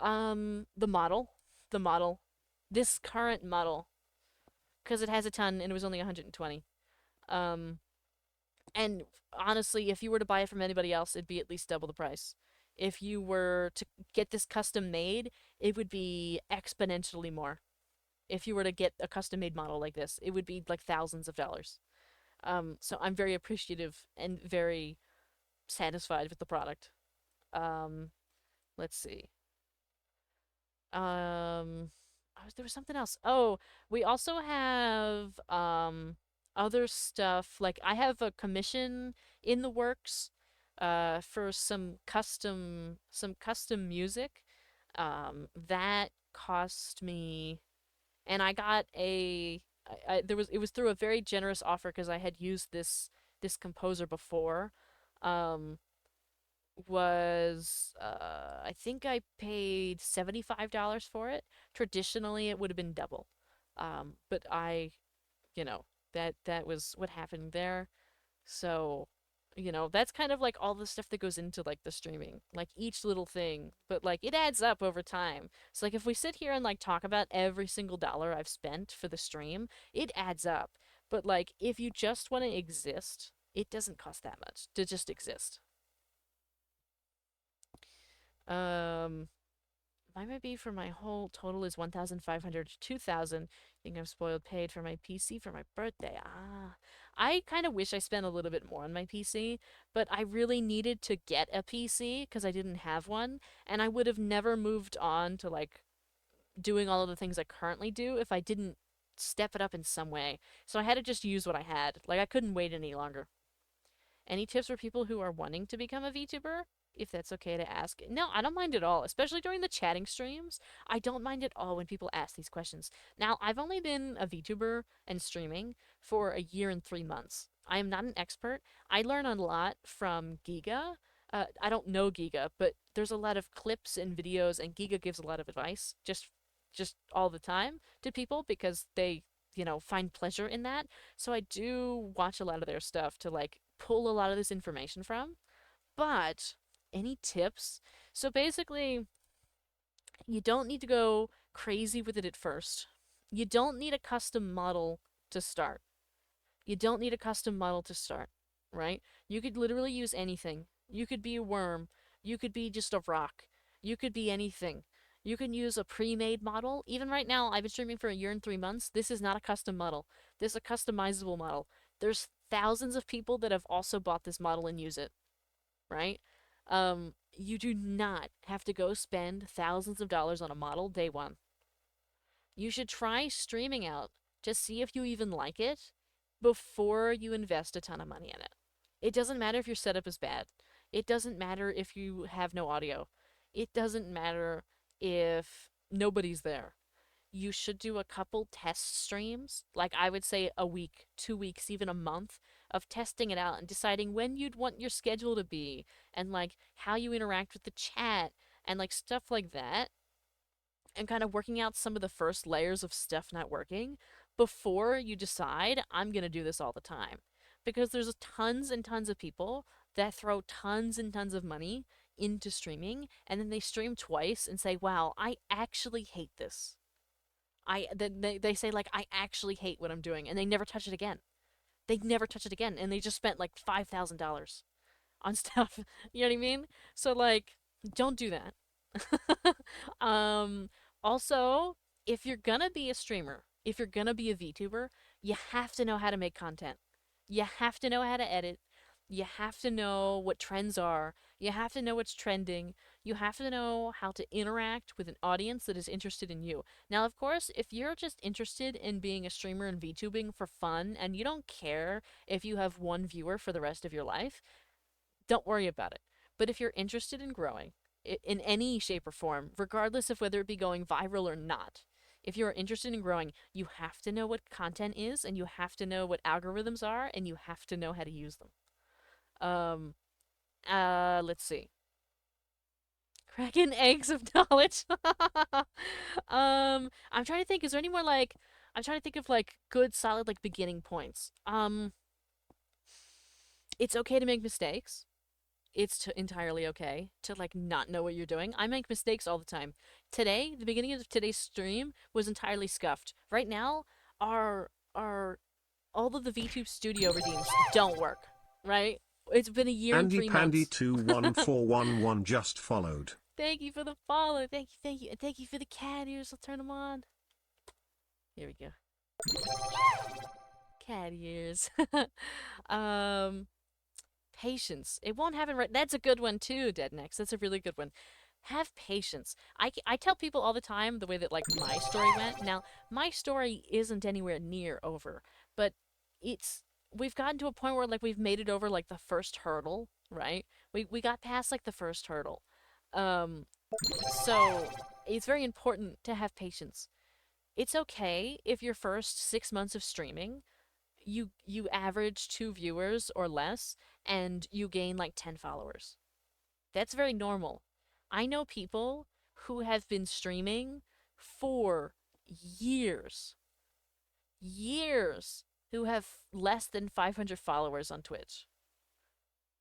The model, the model, this current model, because it has a ton and it was only 120. Um, and honestly, if you were to buy it from anybody else, it'd be at least double the price. If you were to get this custom made, it would be exponentially more. If you were to get a custom made model like this, it would be like thousands of dollars. So I'm very appreciative and very satisfied with the product. Um, let's see. There was something else. Oh, we also have other stuff. Like I have a commission in the works for some custom music. That cost me, and I got there was it was through a very generous offer because I had used this composer before. Um was I think I paid $75 for it. Traditionally it would have been double. But you know, that was what happened there. So, that's kind of like all the stuff that goes into like the streaming. Like each little thing, but like it adds up over time. So like if we sit here and like talk about every single dollar I've spent for the stream, it adds up. But like if you just want to exist, it doesn't cost that much to just exist. Um, Mine might be for my whole total is 1,500 to 2,000. Think I've spoiled paid for my PC for my birthday. Ah, I kind of wish I spent a little bit more on my PC, but I really needed to get a PC because I didn't have one, and I would have never moved on to like doing all of the things I currently do if I didn't step it up in some way. So I had to just use what I had. Like I couldn't wait any longer. Any tips for people who are wanting to become a VTuber? If that's okay to ask. No, I don't mind at all, especially during the chatting streams. I don't mind at all when people ask these questions. Now, I've only been a VTuber and streaming for a year and 3 months. I am not an expert. I learn a lot from Giga. I don't know Giga, but there's a lot of clips and videos, and Giga gives a lot of advice just all the time to people because they find pleasure in that. So I do watch a lot of their stuff to like pull a lot of this information from. But any tips? So basically, you don't need to go crazy with it at first. You don't need a custom model to start. You don't need a custom model to start, right? You could literally use anything. You could be a worm. You could be just a rock. You could be anything. You can use a pre-made model. Even right now, I've been streaming for a year and 3 months. This is not a custom model. This is a customizable model. There's thousands of people that have also bought this model and use it, right? You do not have to go spend thousands of dollars on a model day one. You should try streaming out to see if you even like it before you invest a ton of money in it. It doesn't matter if your setup is bad. It doesn't matter if you have no audio. It doesn't matter if nobody's there. You should do a couple test streams, like I would say a week, 2 weeks, even a month of testing it out and deciding when you'd want your schedule to be and like how you interact with the chat and like stuff like that, and kind of working out some of the first layers of stuff not working before you decide I'm going to do this all the time. Because there's tons and tons of people that throw tons and tons of money into streaming and then they stream twice and say, "Wow, I actually hate this." They say like I actually hate what I'm doing and they never touch it again. They never touch it again and they just spent like $5,000 on stuff. You know what I mean? So like don't do that. um Also, if you're gonna be a streamer, if you're gonna be a VTuber, you have to know how to make content. You have to know how to edit. You have to know what trends are. You have to know what's trending. You have to know how to interact with an audience that is interested in you. Now, of course, if you're just interested in being a streamer and VTubing for fun and you don't care if you have one viewer for the rest of your life, don't worry about it. But if you're interested in growing in any shape or form, regardless of whether it be going viral or not, if you're interested in growing, you have to know what content is and you have to know what algorithms are and you have to know how to use them. Um, let's see. Cracking eggs of knowledge. I'm trying to think, is there any more like, I'm trying to think of like good, solid, like beginning points. It's okay to make mistakes. It's entirely okay to like not know what you're doing. I make mistakes all the time. Today, the beginning of today's stream was entirely scuffed. Right now, our all of the VTube Studio redeems don't work. Right? It's been a year and Andy 3 months. Pandy 21411 just followed. Thank you for the follow. Thank you, and thank you for the cat ears. I'll turn them on. Here we go. Cat ears. um. Patience. It won't happen right. That's a good one too, Deadnex. That's a really good one. Have patience. I tell people all the time the way that like my story went. Now, my story isn't anywhere near over, but it's we've gotten to a point where like we've made it over like the first hurdle, right? We got past like the first hurdle. Um so it's very important to have patience. It's okay if your first 6 months of streaming you average 2 viewers or less and you gain like 10 followers. That's very normal. I know people who have been streaming for years, years, who have less than 500 followers on Twitch.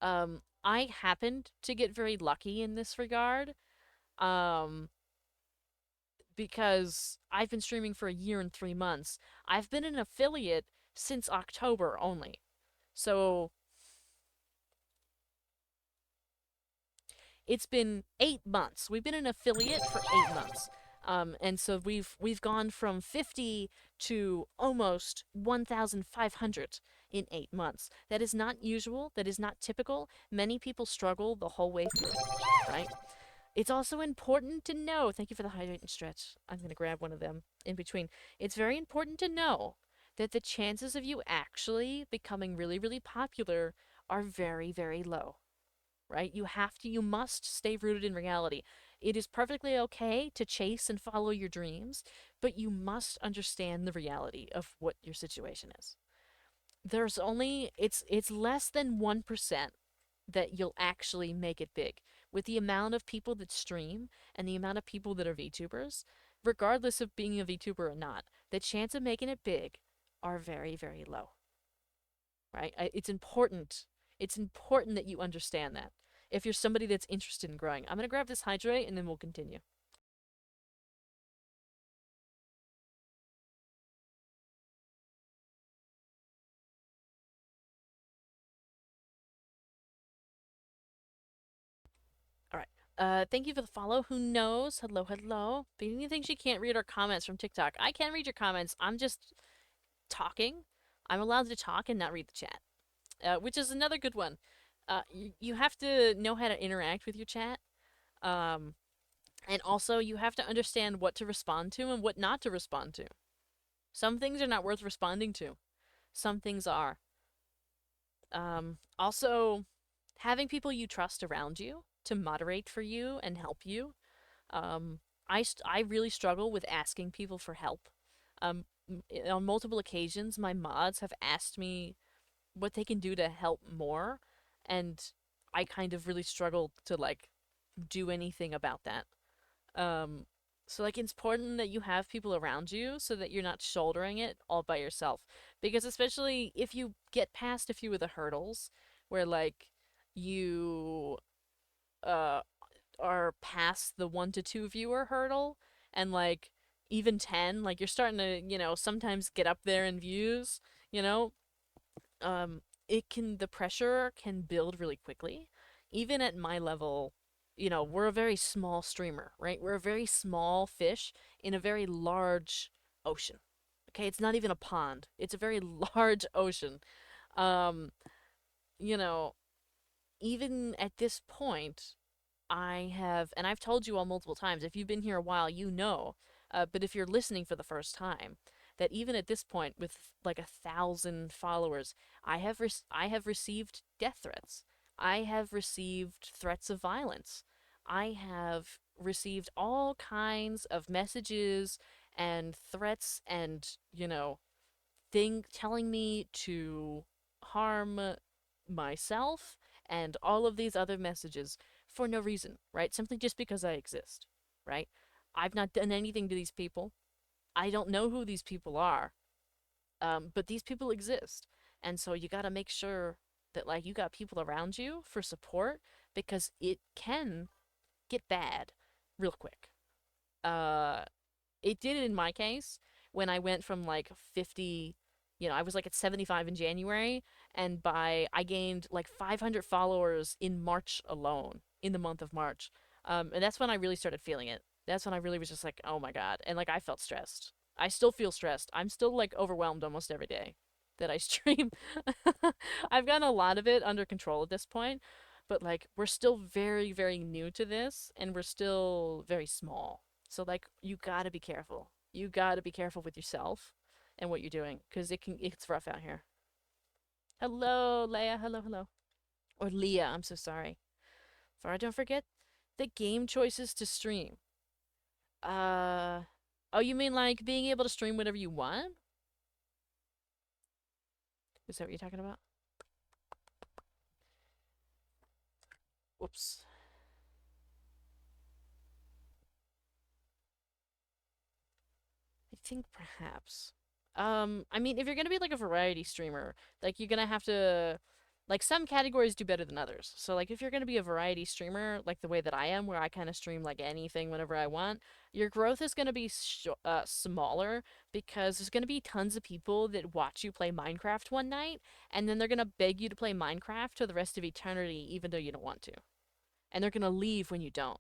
I happened to get very lucky in this regard. Um, because I've been streaming for a year and 3 months. I've been an affiliate since October only. So it's been 8 months. We've been an affiliate for 8 months. And so we've gone from 50 to almost 1,500 in 8 months. That is not usual. That is not typical. Many people struggle the whole way through, right? It's also important to know, thank you for the hydrate and stretch. I'm going to grab one of them in between. It's very important to know that the chances of you actually becoming really, really popular are very, very low, right? You must stay rooted in reality. It is perfectly okay to chase and follow your dreams, but you must understand the reality of what your situation is. It's less than 1% that you'll actually make it big. With the amount of people that stream and the amount of people that are VTubers, regardless of being a VTuber or not, the chance of making it big are very, very low. Right? It's important. It's important that you understand that. If you're somebody that's interested in growing. I'm going to grab this hydrate and then we'll continue. All right. Thank you for the follow. Who knows? Hello, hello. Beginning thinks she can't read our comments from TikTok. I can read your comments. I'm just talking. I'm allowed to talk and not read the chat. which is another good one. You have to know how to interact with your chat. Um, and also, you have to understand what to respond to and what not to respond to. Some things are not worth responding to, some things are. Also, having people you trust around you to moderate for you and help you. Um, I really struggle with asking people for help. On multiple occasions, my mods have asked me what they can do to help more, and I kind of really struggle to like do anything about that. Um, so like it's important that you have people around you so that you're not shouldering it all by yourself. Because especially if you get past a few of the hurdles where like you uh are past the 1 to 2 viewer hurdle and like even 10, like you're starting to, sometimes get up there in views, you know, the pressure can build really quickly. Even at my level, we're a very small streamer, right? We're a very small fish in a very large ocean. Okay, it's not even a pond. It's a very large ocean. Um, you know, Even at this point, and I've told you all multiple times, if you've been here a while, you know, but if you're listening for the first time, that even at this point, with like 1,000 followers, I have received death threats. I have received threats of violence. I have received all kinds of messages and threats and, telling me to harm myself and all of these other messages for no reason, right? Simply just because I exist, right? I've not done anything to these people. I don't know who these people are, but these people exist. And so you got to make sure that like you got people around you for support because it can get bad real quick. Uh, it did in my case when I went from like 50, I was like at 75 in January, and I gained like 500 followers in March alone, in the month of March. And that's when I really started feeling it. That's when I really was just like, oh my God. And like I felt stressed. I still feel stressed. I'm still like overwhelmed almost every day that I stream. I've gotten a lot of it under control at this point, but like we're still very, very new to this and we're still very small. So like you gotta be careful. You gotta be careful with yourself and what you're doing because it's rough out here. Hello, Leia. Hello, hello. Or Leah. I'm so sorry. Farah, don't forget the game choices to stream. Uh, oh, you mean like being able to stream whatever you want? Is that what you're talking about? Whoops. I think perhaps. I mean, if you're gonna be like a variety streamer, like you're gonna have to, like some categories do better than others. So like if you're gonna be a variety streamer, like the way that I am, where I kind of stream like anything whenever I want, your growth is gonna be smaller because there's gonna be tons of people that watch you play Minecraft one night, and then they're gonna beg you to play Minecraft for the rest of eternity, even though you don't want to, and they're gonna leave when you don't.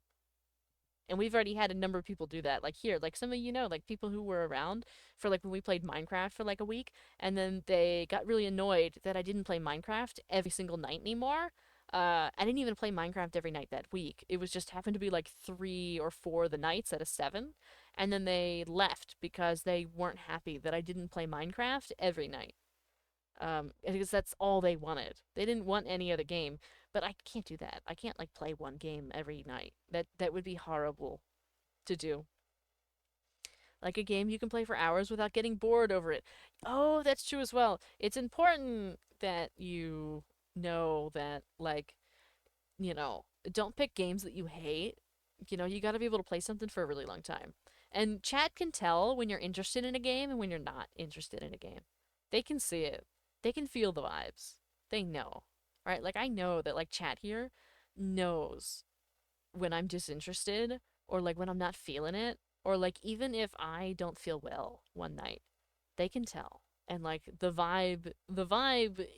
And we've already had a number of people do that. Like here, like some of like people who were around for like when we played Minecraft for like a week, and then they got really annoyed that I didn't play Minecraft every single night anymore. I didn't even play Minecraft every night that week. It was just happened to be like 3 or 4 of the nights out of 7, and then they left because they weren't happy that I didn't play Minecraft every night. Because that's all they wanted. They didn't want any other game. But I can't do that. I can't like play one game every night. That would be horrible to do. Like a game you can play for hours without getting bored over it. Oh, that's true as well. It's important that you know that like, don't pick games that you hate. You got to be able to play something for a really long time. And chat can tell when you're interested in a game and when you're not interested in a game. They can see it. They can feel the vibes. They know. Right? Like I know that like chat here knows when I'm disinterested or like when I'm not feeling it or like even if I don't feel well one night, they can tell. And like the vibe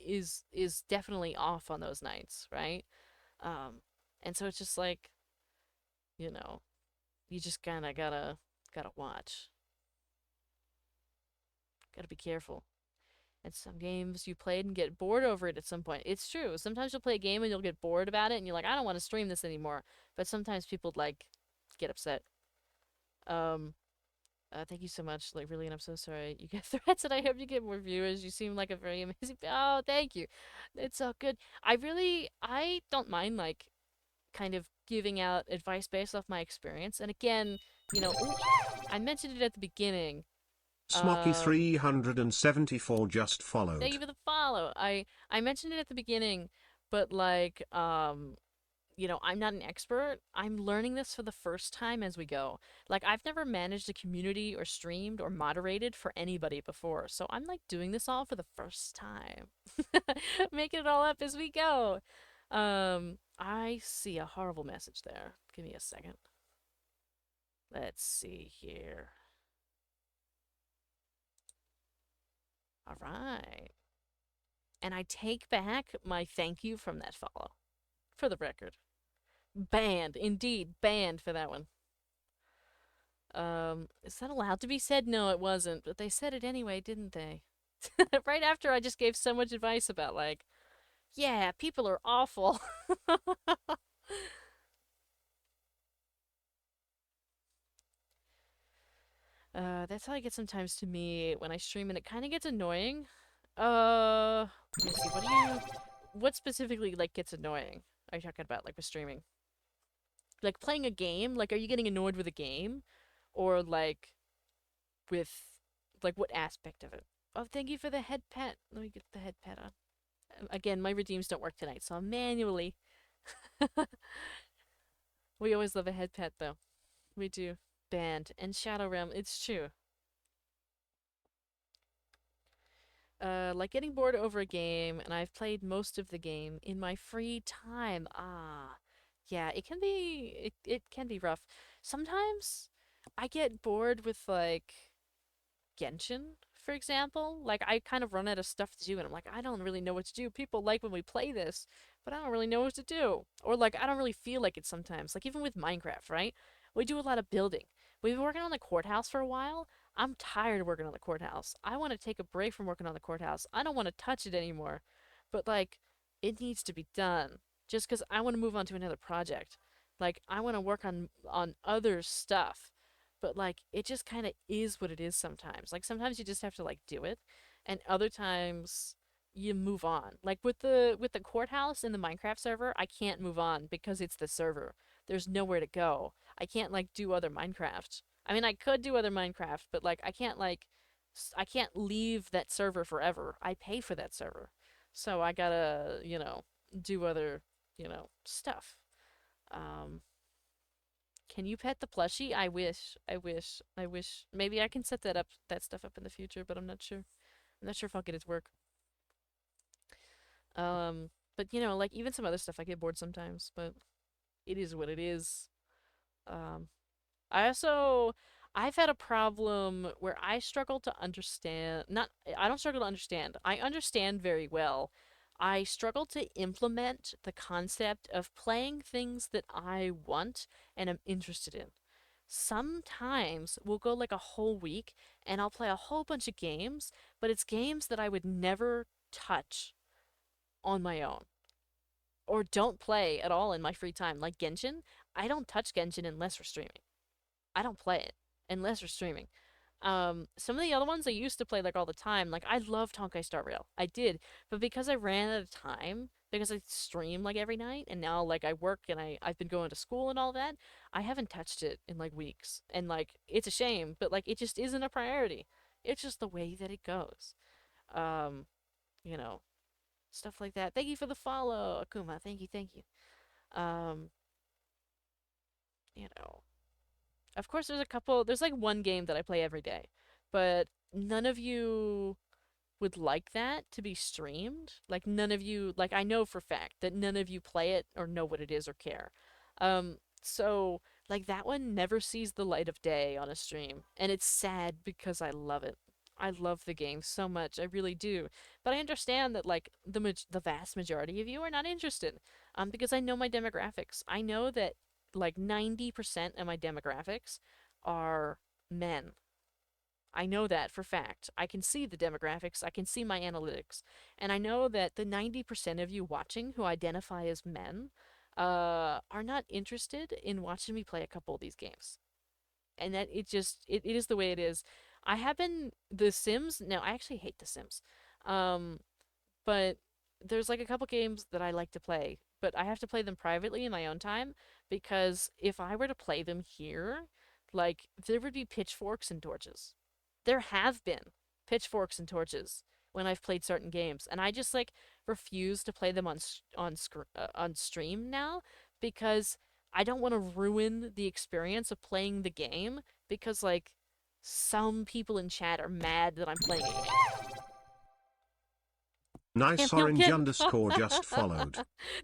is definitely off on those nights, right? Um and so it's just like, you know, you just kind of gotta watch. Gotta be careful. And some games you played and get bored over it at some point. It's true. Sometimes you'll play a game and you'll get bored about it and you're like, I don't want to stream this anymore. But sometimes people like get upset. Um, thank you so much. Like, really, and I'm so sorry you get threats, and I hope you get more viewers. You seem like a very amazing. Oh, thank you. It's so good. I don't mind like kind of giving out advice based off my experience. And again, ooh, I mentioned it at the beginning. Smoky Um, 374 just Thank you followed. for the follow. I mentioned it at the beginning, but like I'm not an expert. I'm learning this for the first time as we go. Like I've never managed a community or streamed or moderated for anybody before. So I'm like doing this all for the first time. Making it all up as we go. I see a horrible message there. Give me a second. Let's see here. All right. And I take back my thank you from that follow. For the record. Banned, indeed, banned for that one. Is that allowed to be said? No, it wasn't, but they said it anyway, didn't they? Right after I just gave so much advice about, like, yeah, people are awful. That's how it gets sometimes to me when I stream, and it kind of gets annoying. Let me see, what specifically, like, gets annoying? Are you talking about, like, with streaming? Like, playing a game? Like, are you getting annoyed with a game? Or, like, with like what aspect of it? Oh, thank you for the head pet. Let me get the head pet on. Again, my redeems don't work tonight, so I'm manually. We always love a head pet though. We do. Band and Shadow Realm. It's true. Like getting bored over a game, and I've played most of the game in my free time. Ah, yeah, it can be rough. Sometimes I get bored with like Genshin, for example. Like, I kind of run out of stuff to do, and I'm like, I don't really know what to do. People like when we play this, but I don't really know what to do. Or, like, I don't really feel like it sometimes. Like, even with Minecraft, right? We do a lot of building. We've been working on the courthouse for a while. I'm tired of working on the courthouse. I want to take a break from working on the courthouse. I don't want to touch it anymore. But, like, it needs to be done. Just because I want to move on to another project. Like, I want to work on other stuff, but like it just kind of is what it is sometimes. Like sometimes you just have to like do it, and other times you move on. Like with the courthouse in the Minecraft server, I can't move on because it's the server. There's nowhere to go. I can't like do other Minecraft. I mean, I could do other Minecraft, but like I can't leave that server forever. I pay for that server. So I gotta, do other, stuff. Um, can you pet the plushie? I wish. I wish. I wish. Maybe I can set that stuff up in the future, but I'm not sure. I'm not sure if I'll get it to work. But like even some other stuff I get bored sometimes, but it is what it is. Um, I also I've had a problem where I struggle to understand, not I don't struggle to understand. I understand very well. I struggle to implement the concept of playing things that I want and am interested in. Sometimes we'll go like a whole week and I'll play a whole bunch of games, but it's games that I would never touch on my own or don't play at all in my free time. Like Genshin, I don't touch Genshin unless we're streaming. I don't play it unless we're streaming. Some of the other ones I used to play like all the time. Like I loved Honkai Star Rail. I did, but because I ran out of time, because I stream like every night, and now like I work and I've been going to school and all that, I haven't touched it in like weeks, and like it's a shame, but like it just isn't a priority. It's just the way that it goes. Um, you know, Stuff like that. Thank you for the follow, Akuma. Thank you. Um, you know, of course, there's like one game that I play every day, but none of you would like that to be streamed. Like, none of you, like, I know for fact that none of you play it or know what it is or care. So, like, that one never sees the light of day on a stream, and it's sad because I love it. I love the game so much, I really do. But I understand that like the vast majority of you are not interested. Because I know my demographics. I know that like 90% of my demographics are men. I know that for fact. I can see the demographics, I can see my analytics, and I know that the 90% of you watching who identify as men are not interested in watching me play a couple of these games. And that it is the way it is. I have been The Sims. No, I actually hate The Sims. Um, but there's like a couple games that I like to play, but I have to play them privately in my own time because if I were to play them here, like there would be pitchforks and torches. There have been pitchforks and torches when I've played certain games, and I just like refuse to play them on stream now because I don't want to ruin the experience of playing the game because like some people in chat are mad that I'm playing a game. Damn, Nice y'all orange getting underscore caught. just followed.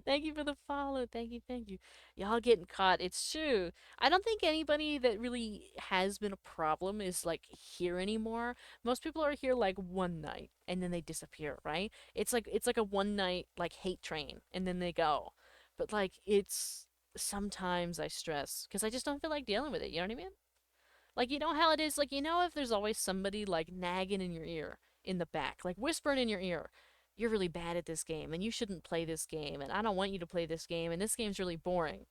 Thank you for the follow. Thank you, thank you. Y'all getting caught. It's true. I don't think anybody that really has been a problem is like here anymore. Most people are here like one night and then they disappear, right? It's like a one night like hate train and then they go. But like it's sometimes I stress because I just don't feel like dealing with it. You know what I mean? Like you know how it is. Like you know if there's always somebody like nagging in your ear in the back, like whispering in your ear you're really bad at this game and you shouldn't play this game and I don't want you to play this game and this game's really boring.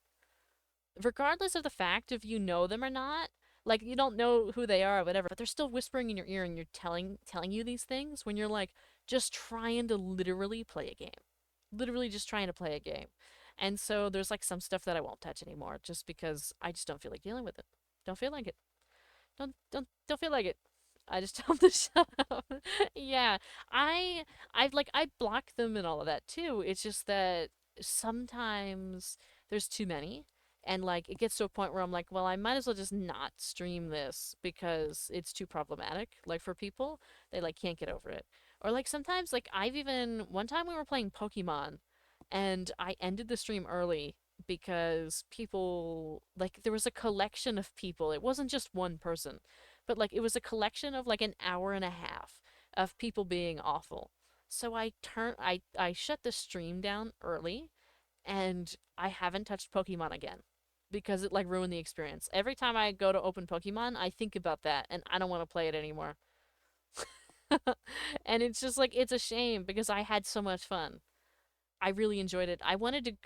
Regardless of the fact if you know them or not, like you don't know who they are or whatever, but they're still whispering in your ear and you're telling you these things when you're like just trying to literally play a game. Literally just trying to play a game. And so there's like some stuff that I won't touch anymore just because I just don't feel like dealing with it. Don't feel like it. Don't feel like it. I just tell them to shut up. Yeah, I I block them and all of that too. It's just that sometimes there's too many, and like it gets to a point where I'm like, well, I might as well just not stream this because it's too problematic. Like for people, they like can't get over it. Or like sometimes like I've even one time we were playing Pokemon, and I ended the stream early because people like there was a collection of people. It wasn't just one person but like it was a collection of like an hour and a half of people being awful. So I shut the stream down early and I haven't touched Pokemon again because it like ruined the experience. Every time I go to open Pokemon, I think about that and I don't want to play it anymore. And it's just like it's a shame because I had so much fun. I really enjoyed it. I wanted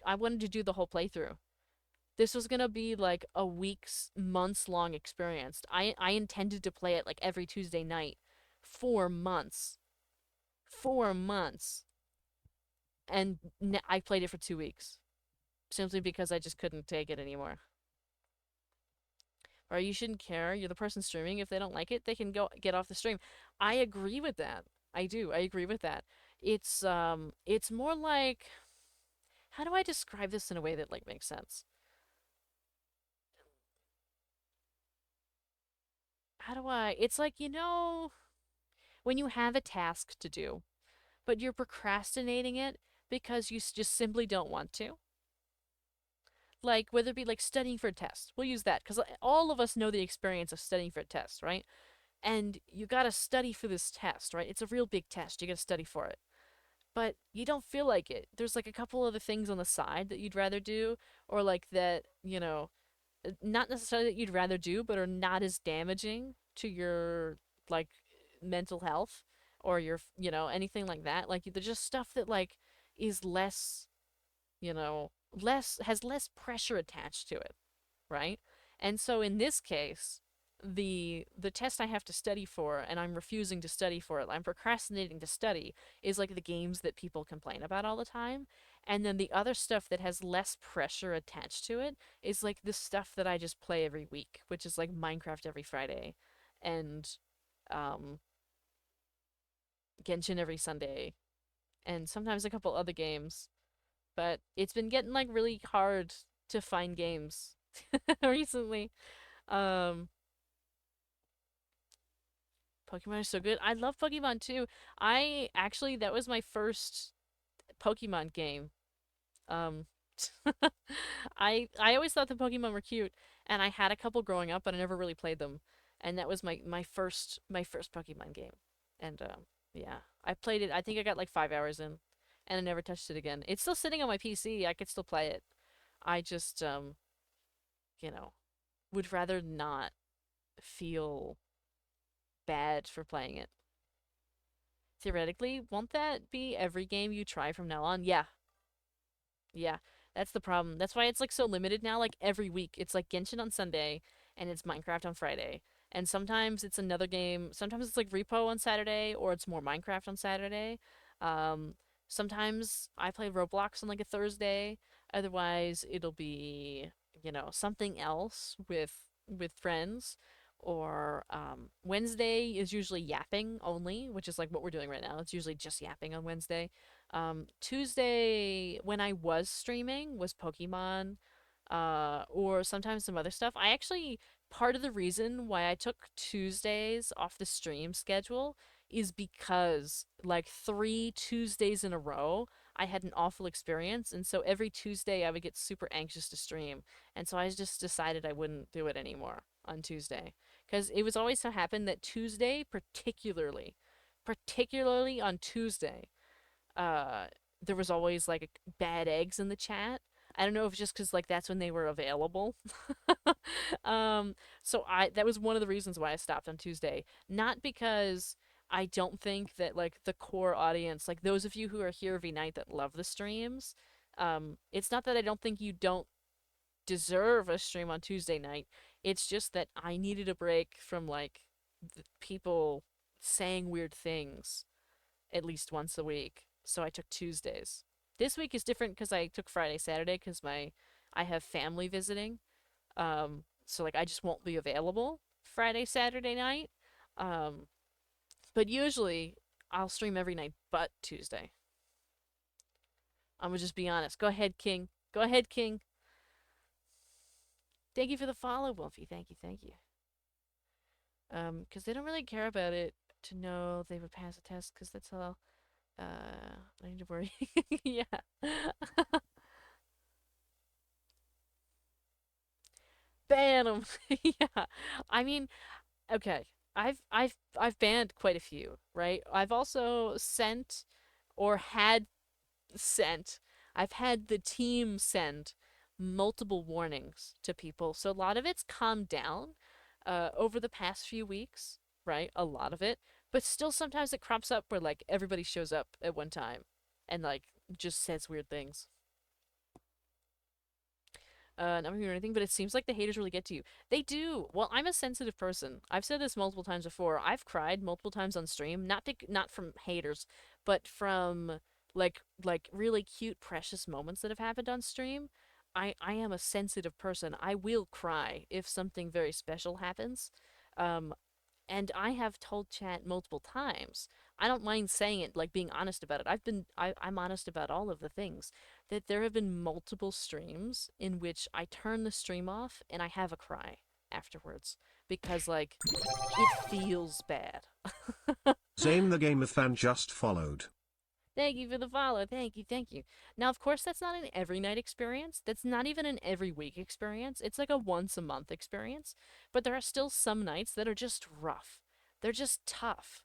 to do the whole playthrough. This was gonna be like a week's, months long experience. I intended to play it like every Tuesday night, 4 months, 4 months, and I played it for 2 weeks simply because I just couldn't take it anymore. Or you shouldn't care. You're the person streaming. If they don't like it, they can go get off the stream. I agree with that. I do. I agree with that. It's more like how do I describe this in a way that like makes sense? How do I? It's like, when you have a task to do, but you're procrastinating it because you just simply don't want to. Like, whether it be like studying for a test. We'll use that because all of us know the experience of studying for a test, right? And you gotta study for this test, right? It's a real big test. You gotta study for it. But you don't feel like it. There's like a couple other things on the side that you'd rather do, or like that, not necessarily that you'd rather do, but are not as damaging to your like mental health or your anything like that. Like there's just stuff that like is less, less has less pressure attached to it, right? And so in this case, the test I have to study for and I'm refusing to study for it, I'm procrastinating to study is like the games that people complain about all the time. And then the other stuff that has less pressure attached to it is like the stuff that I just play every week, which is like Minecraft every Friday and um Genshin every Sunday and sometimes a couple other games. But it's been getting like really hard to find games recently. Um Pokemon are so good. I love Pokemon too. I actually that was my first Pokemon game. Um I always thought the Pokemon were cute and I had a couple growing up but I never really played them. And that was my first Pokemon game. And yeah, I played it. I think I got like 5 hours in and I never touched it again. It's still sitting on my PC. I could still play it. I just you know, would rather not feel bad for playing it. Theoretically, won't that be every game you try from now on? Yeah. Yeah. That's the problem. That's why it's like so limited now. Like every week, it's like Genshin on Sunday and it's Minecraft on Friday. And sometimes it's another game. Sometimes it's like Repo on Saturday or it's more Minecraft on Saturday. Um, sometimes I play Roblox on like a Thursday. Otherwise, it'll be, something else with friends. Or Wednesday is usually yapping only, which is like what we're doing right now. It's usually just yapping on Wednesday. Tuesday, when I was streaming, was Pokemon, or sometimes some other stuff. Part of the reason why I took Tuesdays off the stream schedule is because, like, 3 Tuesdays in a row, I had an awful experience, and so every Tuesday I would get super anxious to stream, and so I just decided I wouldn't do it anymore on Tuesday. Because it was always so happen that Tuesday, particularly on Tuesday, uh there was always like bad eggs in the chat. I don't know if it's just because like that's when they were available. um so I that was one of the reasons why I stopped on Tuesday. Not because I don't think that like the core audience, like those of you who are here every night that love the streams, it's not that I don't think you don't deserve a stream on Tuesday night. It's just that I needed a break from like people saying weird things at least once a week. So I took Tuesdays. This week is different because I took Friday, Saturday because I have family visiting. So like I just won't be available Friday, Saturday night. Um, but usually I'll stream every night but Tuesday. I'm gonna just be honest. Go ahead, King. Go ahead, King. Thank you for the follow, Wolfie. Thank you, thank you. Because they don't really care about it to know they would pass a test, because that's all. I need to worry. Yeah. Ban them. Yeah. I mean, okay. I've banned quite a few, right? I've also sent or had sent. I've had the team send multiple warnings to people. So a lot of it's calmed down over the past few weeks, right? A lot of it. But still sometimes it crops up where like everybody shows up at one time and like just says weird things. Not hearing anything, but it seems like the haters really get to you. They do. Well, I'm a sensitive person. I've said this multiple times before. I've cried multiple times on stream, not from haters, but from like really cute, precious moments that have happened on stream. I am a sensitive person. I will cry if something very special happens. Um, and I have told chat multiple times. I don't mind saying it, like being honest about it. I'm honest about all of the things. That there have been multiple streams in which I turn the stream off and I have a cry afterwards because like it feels bad. Zane the Gamer fan just followed. Thank you for the follow. Thank you, thank you. Now, of course, that's not an every night experience. That's not even an every week experience. It's like a once a month experience. But there are still some nights that are just rough. They're just tough.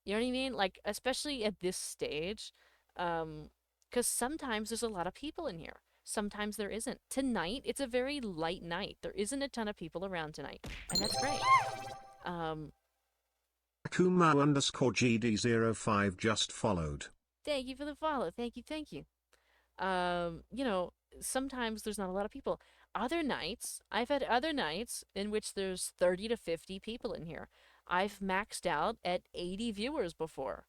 You know what I mean? Like, especially at this stage, because sometimes there's a lot of people in here. Sometimes there isn't. Tonight, it's a very light night. There isn't a ton of people around tonight, and that's great. Akuma underscore GD05 just followed. Thank you for the follow. Thank you, thank you. You know, sometimes there's not a lot of people. I've had other nights in which there's 30 to 50 people in here. I've maxed out at 80 viewers before.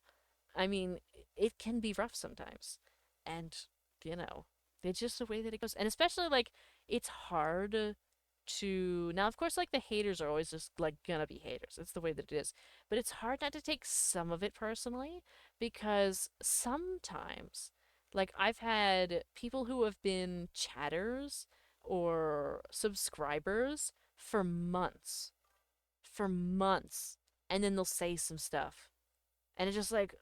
I mean, it can be rough sometimes. And, you know, it's just the way that it goes. And especially, like, it's hard to. Now, of course, like, the haters are always just, like, gonna be haters. It's the way that it is. But it's hard not to take some of it personally because sometimes, like, I've had people who have been chatters or subscribers for months, and then they'll say some stuff. And it's just like,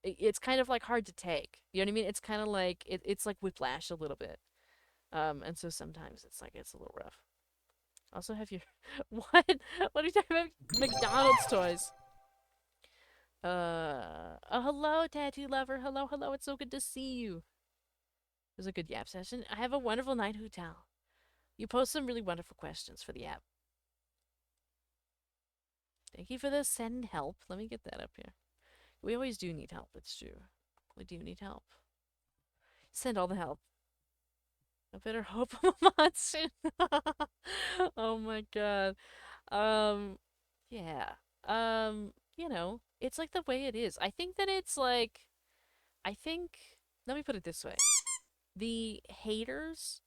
it's kind of like hard to take. You know what I mean? It's kind of like it's like whiplash a little bit. And so sometimes it's like it's a little rough. Also, have your what? What are you talking about? McDonald's toys. Oh, hello, tattoo lover. Hello, hello. It's so good to see you. It was a good yap session. I have a wonderful night, Hutal. You post some really wonderful questions for the app. Thank you for the send help. Let me get that up here. We always do need help, it's true. We do need help. Send all the help. I better hope I'm a mod soon. Oh my god. Yeah. You know, it's like the way it is. I think that it's like, I think, let me put it this way. The haters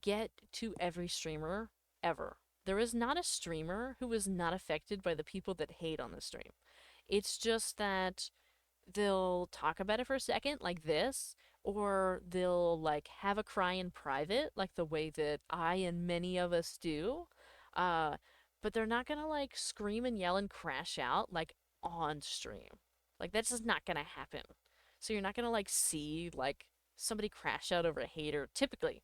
get to every streamer ever. There is not a streamer who is not affected by the people that hate on the stream. It's just that they'll talk about it for a second, like this, or they'll like have a cry in private, like the way that I and many of us do. Uh, but they're not gonna like scream and yell and crash out like on stream. Like that's just not gonna happen. So you're not gonna like see like somebody crash out over a hater typically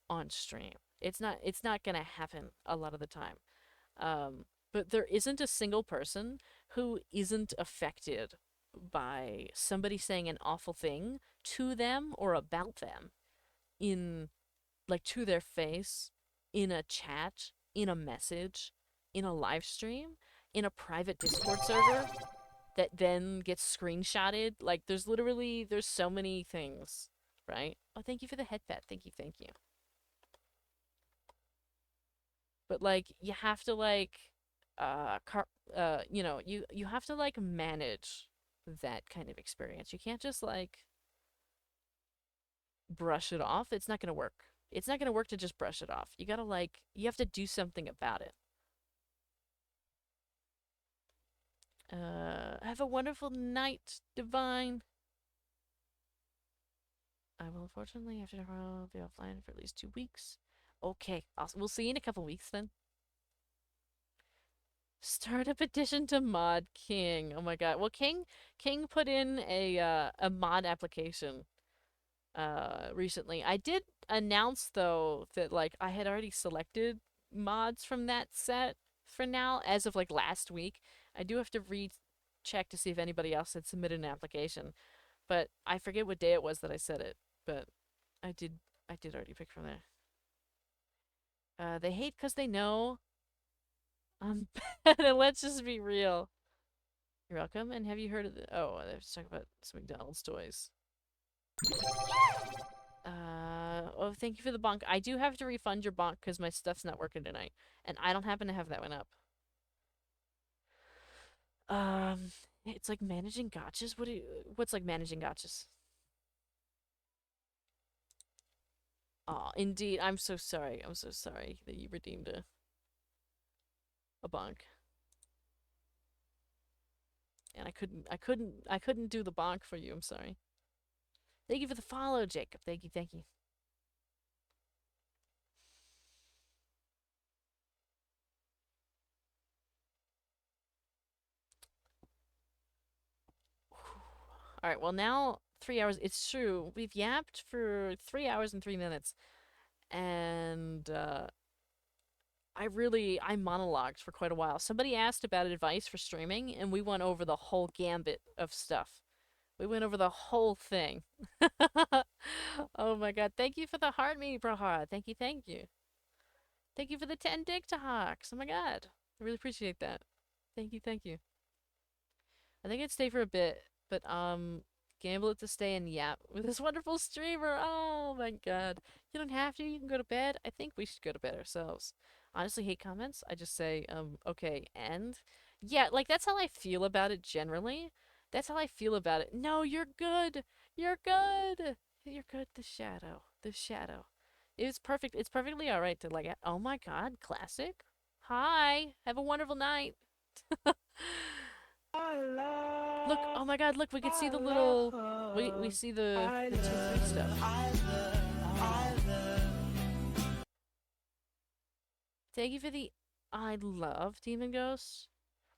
on stream. It's not gonna happen a lot of the time. But there isn't a single person who isn't affected by somebody saying an awful thing to them or about them in like to their face, in a chat, in a message, in a live stream, in a private Discord server that then gets screenshotted. Like there's so many things, right? Oh, thank you for the head pet. Thank you, thank you. But like you have to like you have to like manage that kind of experience. You can't just like brush it off. It's not going to work. It's not going to work to just brush it off. You got to like you have to do something about it. Have a wonderful night, Divine. I will unfortunately have to be offline for at least 2 weeks. Okay, we'll see you in a couple weeks then. Start a petition to mod King. Oh my god. Well, King put in a mod application recently. I did announce though that like I had already selected mods from that set for now as of like last week. I do have to recheck to see if anybody else had submitted an application, but I forget what day it was that I said it, but I did already pick from there. They hate because they know I'm bad, and let's just be real. You're welcome, and have you heard of the— oh, I have to talk about some McDonald's toys. Oh, thank you for the bonk. I do have to refund your bonk because my stuff's not working tonight, and I don't happen to have that one up. It's like managing gotchas? What's like managing gotchas? Oh, indeed. I'm so sorry. I'm so sorry that you redeemed a bonk. And I couldn't do the bonk for you. I'm sorry. Thank you for the follow, Jacob. Thank you, thank you. All right, well now 3 hours. It's true. We've yapped for 3 hours and 3 minutes, and I monologued for quite a while. Somebody asked about advice for streaming, and we went over the whole gambit of stuff. We went over the whole thing. Oh my god! Thank you for the heart me, Prahara. Thank you, thank you. Thank you for the 10 TikToks. Oh my god, I really appreciate that. Thank you, thank you. I think I'd stay for a bit, but gamble it to stay and yap with this wonderful streamer. Oh my god. You don't have to, you can go to bed. I think we should go to bed ourselves. Honestly, hate comments. I just say, okay, and yeah, like that's how I feel about it generally. That's how I feel about it. No, you're good. You're good. You're good. The shadow. The shadow. It's perfect. It's perfectly alright to like, oh my god, classic. Hi. Have a wonderful night. Look, oh my god, look, we can see the little, we see the 2-3 stuff. Thank you for the I love Demon Ghost.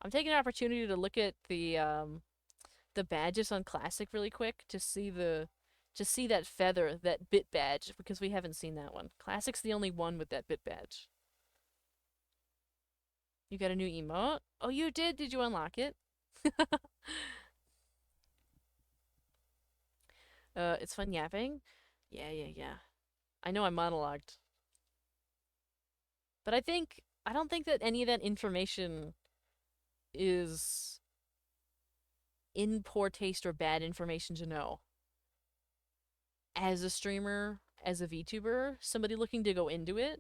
I'm taking an opportunity to look at the badges on Classic really quick to see that feather, that bit badge, because we haven't seen that one. Classic's the only one with that bit badge. You got a new emote? Oh, you did? Did you unlock it? It's fun yapping? Yeah. I know I monologued. But I don't think that any of that information is in poor taste or bad information to know. As a streamer, as a VTuber, somebody looking to go into it,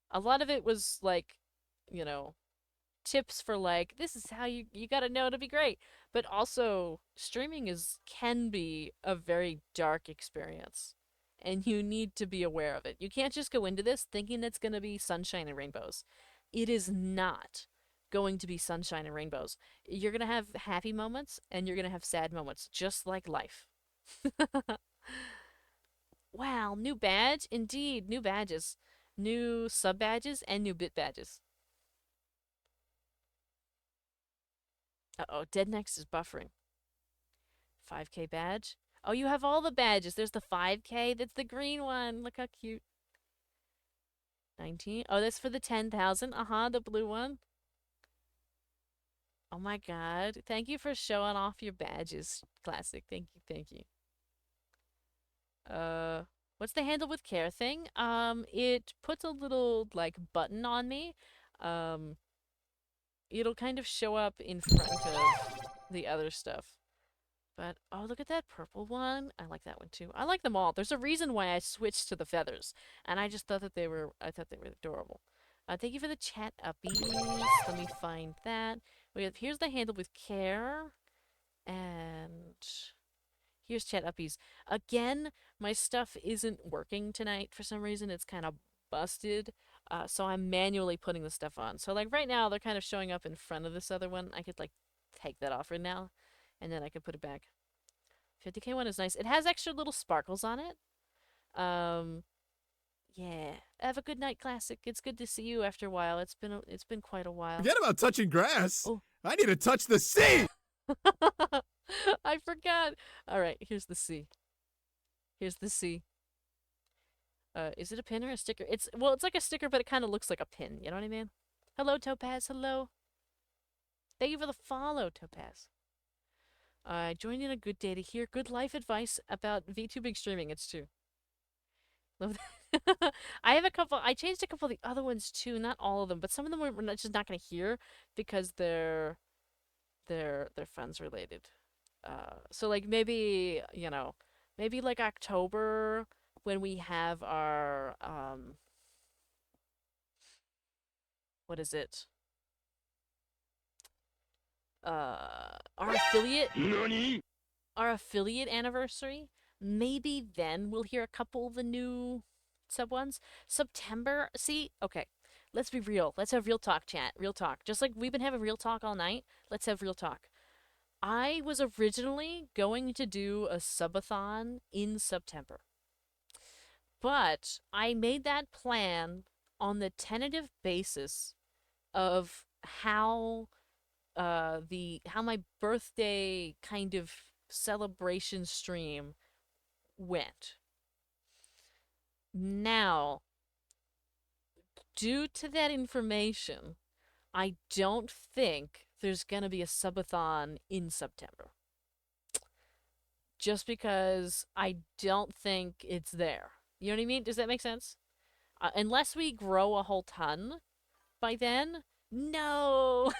a lot of it was like, you know, tips for like this is how you got to know to be great. But also streaming is can be a very dark experience. And you need to be aware of it. You can't just go into this thinking it's going to be sunshine and rainbows. It is not going to be sunshine and rainbows. You're going to have happy moments and you're going to have sad moments, just like life. Wow, new badge? Indeed, new badges. New sub badges and new bit badges. Uh-oh, Dead Next is buffering. 5K badge. Oh, you have all the badges. There's the 5K. That's the green one. Look how cute. 19. Oh, that's for the 10,000. Uh-huh, the blue one. Oh my god. Thank you for showing off your badges. Classic. Thank you, thank you. What's the handle with care thing? It puts a little, like, button on me. It'll kind of show up in front of the other stuff. But, oh, look at that purple one. I like that one too. I like them all. There's a reason why I switched to the feathers. And I just thought that I thought they were adorable. Thank you for the chat uppies. Let me find that. Here's the handle with care. And here's chat uppies. Again, my stuff isn't working tonight for some reason. It's kind of busted. So I'm manually putting the stuff on. So like right now, they're kind of showing up in front of this other one. I could like take that off right now. And then I could put it back. 50K one is nice. It has extra little sparkles on it. Yeah. Have a good night, Classic. It's good to see you after a while. It's been quite a while. Forget about touching grass. Oh. I need to touch the sea. I forgot. All right, here's the C. Here's the C. Is it a pin or a sticker? It's like a sticker, but it kind of looks like a pin. You know what I mean? Hello, Topaz. Hello. Thank you for the follow, Topaz. I joined in a good day to hear good life advice about VTubing streaming. It's true. Love that. I have a couple. I changed a couple of the other ones too. Not all of them, but some of them we're just not going to hear because they're friends related. So like maybe maybe like October when we have our what is it? Our affiliate Nani? our affiliate anniversary. Maybe then we'll hear a couple of the new sub ones. September. See, okay. Let's be real. Let's have real talk, chat. Real talk. Just like we've been having real talk all night. Let's have real talk. I was originally going to do a subathon in September. But I made that plan on the tentative basis of how my birthday kind of celebration stream went. Now, due to that information, I don't think there's gonna be a subathon in September. Just because I don't think it's there. You know what I mean? Does that make sense? Unless we grow a whole ton by then, no.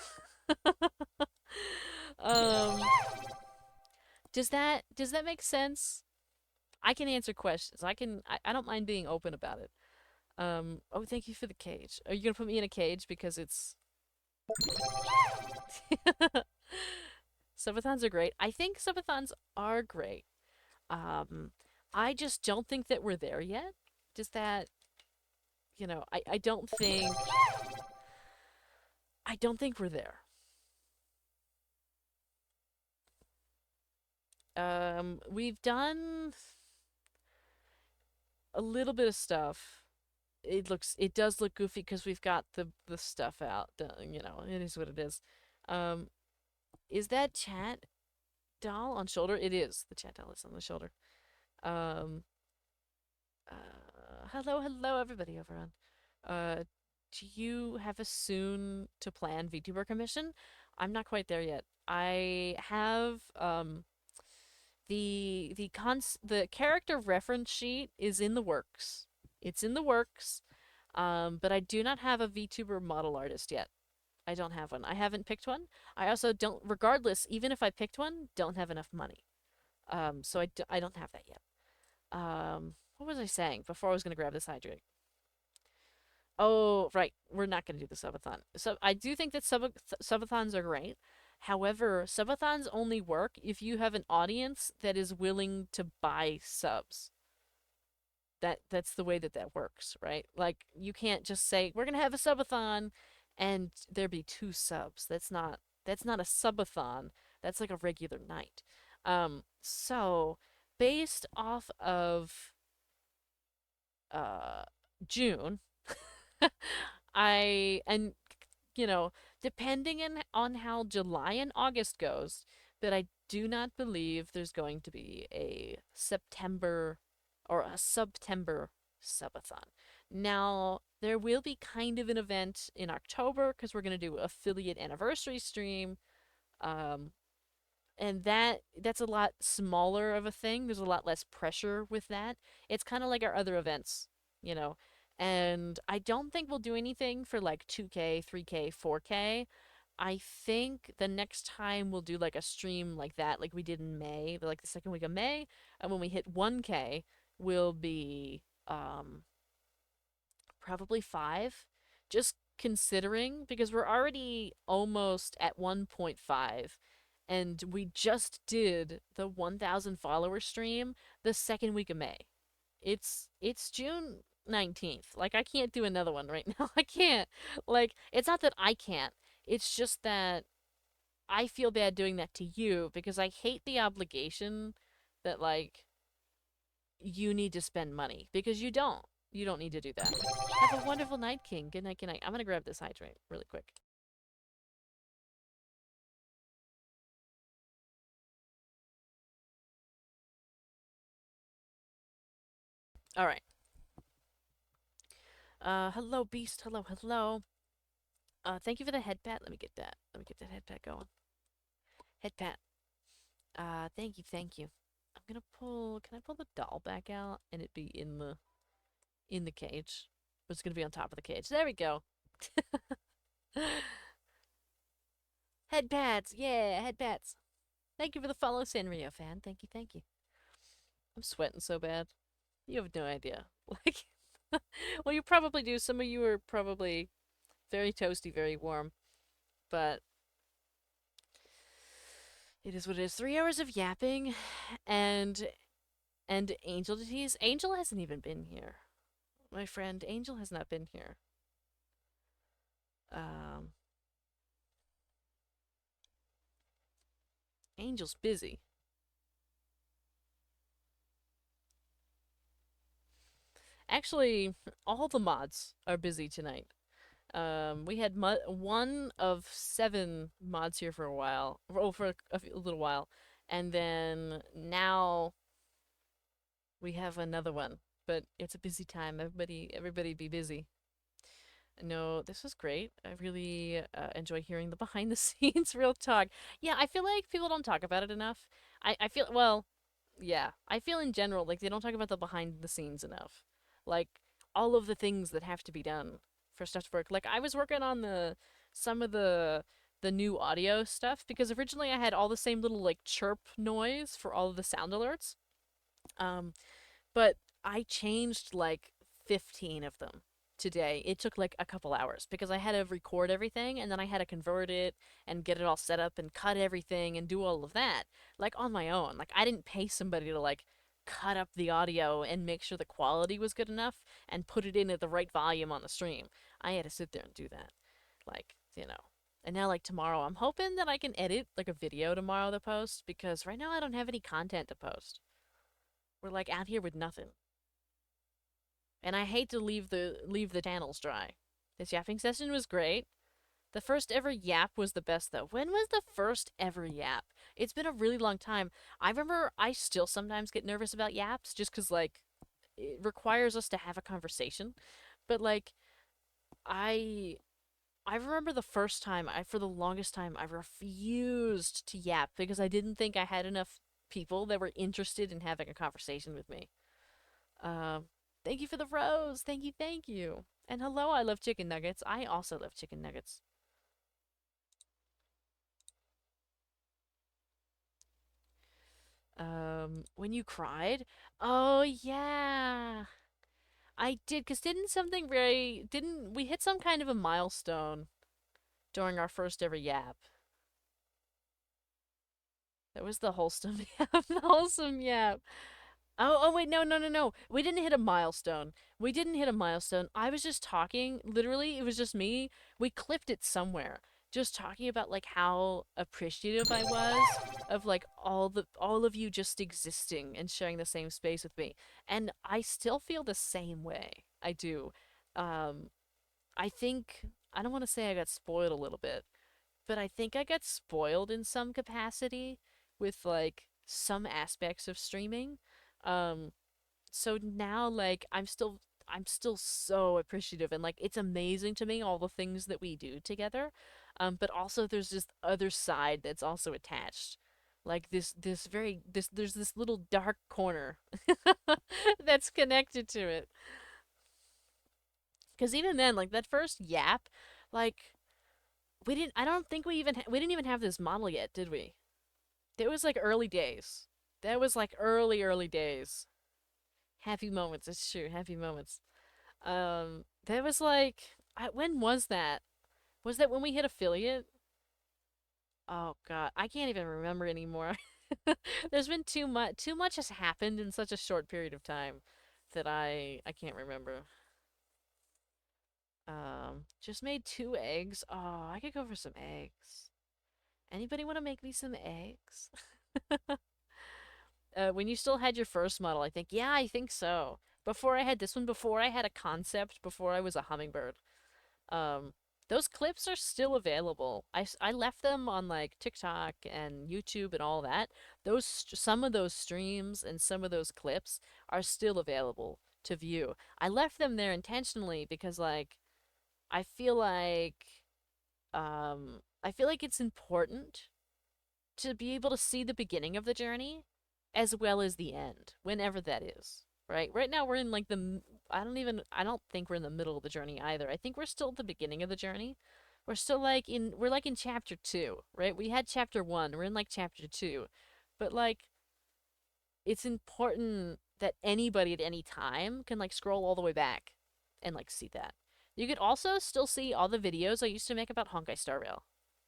Does that make sense? I can answer questions. I don't mind being open about it. Oh, thank you for the cage. Are you gonna put me in a cage because it's subathons are great. I think subathons are great. I just don't think that we're there yet. Just that, I don't think we're there. We've done a little bit of stuff. It does look goofy because we've got the stuff out. It is what it is. Is that chat doll on shoulder? It is. The chat doll is on the shoulder. Hello everybody over on. Do you have a soon to plan VTuber commission? I'm not quite there yet. I have the character reference sheet is in the works. It's in the works. But I do not have a VTuber model artist yet. I don't have one. I haven't picked one. I also don't, regardless, even if I picked one, don't have enough money. So I don't have that yet. What was I saying before I was going to grab this hydrate? Oh, right. We're not going to do the subathon. So I do think that subathons are great. However, subathons only work if you have an audience that is willing to buy subs. That's the way that that works, right? Like you can't just say we're gonna have a subathon, and there be two subs. That's not a subathon. That's like a regular night. So based off of uh June, I and you know depending on how July and August goes, but I do not believe there's going to be a September or a September subathon. Now, there will be kind of an event in October because we're going to do affiliate anniversary stream. Um, and that's a lot smaller of a thing. There's a lot less pressure with that. It's kind of like our other events, you know. And I don't think we'll do anything for like 2K, 3K, 4K. I think the next time we'll do like a stream like that, like we did in May, like the second week of May, and when we hit 1K, will be probably 5. Just considering because we're already almost at 1.5 and we just did the 1,000 follower stream the second week of May. It's June 19th. Like I can't do another one right now. I can't. Like it's not that I can't. It's just that I feel bad doing that to you because I hate the obligation that like you need to spend money because you don't. You don't need to do that. Have a wonderful night, King. Good night, good night. I'm gonna grab this hydrate really quick. All right. Hello, Beast. Hello, hello. Thank you for the head pat. Let me get that. Let me get that head pat going. Head pat. Thank you, thank you. I'm gonna pull. Can I pull the doll back out and it be in the cage? It's gonna be on top of the cage. There we go. Head pats. Yeah, head pats. Thank you for the follow, Sanrio fan. Thank you, thank you. I'm sweating so bad. You have no idea. Like, well, you probably do. Some of you are probably very toasty, very warm. But it is what it is. 3 hours of yapping, and Angel to tease. Angel hasn't even been here. My friend Angel has not been here. Um, Angel's busy. Actually, all the mods are busy tonight. We had one of 7 mods here for a while, oh, for a little while, and then now we have another one. But it's a busy time. Everybody be busy. No, this was great. I really enjoy hearing the behind the scenes real talk. Yeah, I feel like people don't talk about it enough. I feel, well, yeah, I feel in general like they don't talk about the behind the scenes enough. Like all of the things that have to be done for stuff to work. Like I was working on some of the new audio stuff because originally I had all the same little like chirp noise for all of the sound alerts. Um, but I changed like 15 of them today. It took like a couple hours because I had to record everything and then I had to convert it and get it all set up and cut everything and do all of that like on my own. Like I didn't pay somebody to like cut up the audio and make sure the quality was good enough and put it in at the right volume on the stream. I had to sit there and do that. Like, you know. And now like tomorrow I'm hoping that I can edit like a video tomorrow to post because right now I don't have any content to post. We're like out here with nothing. And I hate to leave the channels dry. This yapping session was great. The first ever yap was the best though. When was the first ever yap? It's been a really long time. I remember I still sometimes get nervous about yaps just cuz like it requires us to have a conversation. But like I I remember the first time for the longest time I refused to yap because I didn't think I had enough people that were interested in having a conversation with me. Um, Thank you for the rose. Thank you, thank you. And hello, I love chicken nuggets. I also love chicken nuggets. When you cried? Oh yeah. I did, cause didn't we hit some kind of a milestone during our first ever yap? That was the wholesome yap, the wholesome yap. Oh wait, no. We didn't hit a milestone. We didn't hit a milestone. I was just talking, literally, it was just me. We clipped it somewhere. Just talking about like how appreciative I was of like all of you just existing and sharing the same space with me. And I still feel the same way. I do. Um I think I don't want to say I got spoiled a little bit, but I think I got spoiled in some capacity with like some aspects of streaming. Um, so now like I'm still so appreciative and like it's amazing to me all the things that we do together. But also there's this other side that's also attached. Like there's this little dark corner that's connected to it. Cuz even then like that first yap, like I don't think we didn't even have this model yet, did we? It was like early days. That was like early days. Happy moments, it's true, happy moments. That was like when was that? Was that when we hit affiliate? Oh god, I can't even remember anymore. There's been too much has happened in such a short period of time that I can't remember. Just made 2 eggs. Oh, I could go for some eggs. Anybody want to make me some eggs? When you still had your first model, I think. Yeah, I think so. Before I had this one, before I had a concept, before I was a hummingbird. Um, those clips are still available. I left them on like TikTok and YouTube and all that. Some of those streams and some of those clips are still available to view. I left them there intentionally because like I feel like I feel like it's important to be able to see the beginning of the journey as well as the end, whenever that is. Right? Right now we're in like I don't think we're in the middle of the journey either. I think we're still at the beginning of the journey. We're like in chapter 2, right? We had chapter 1, we're in like chapter 2. But like it's important that anybody at any time can like scroll all the way back and like see that. You could also still see all the videos I used to make about Honkai Star Rail.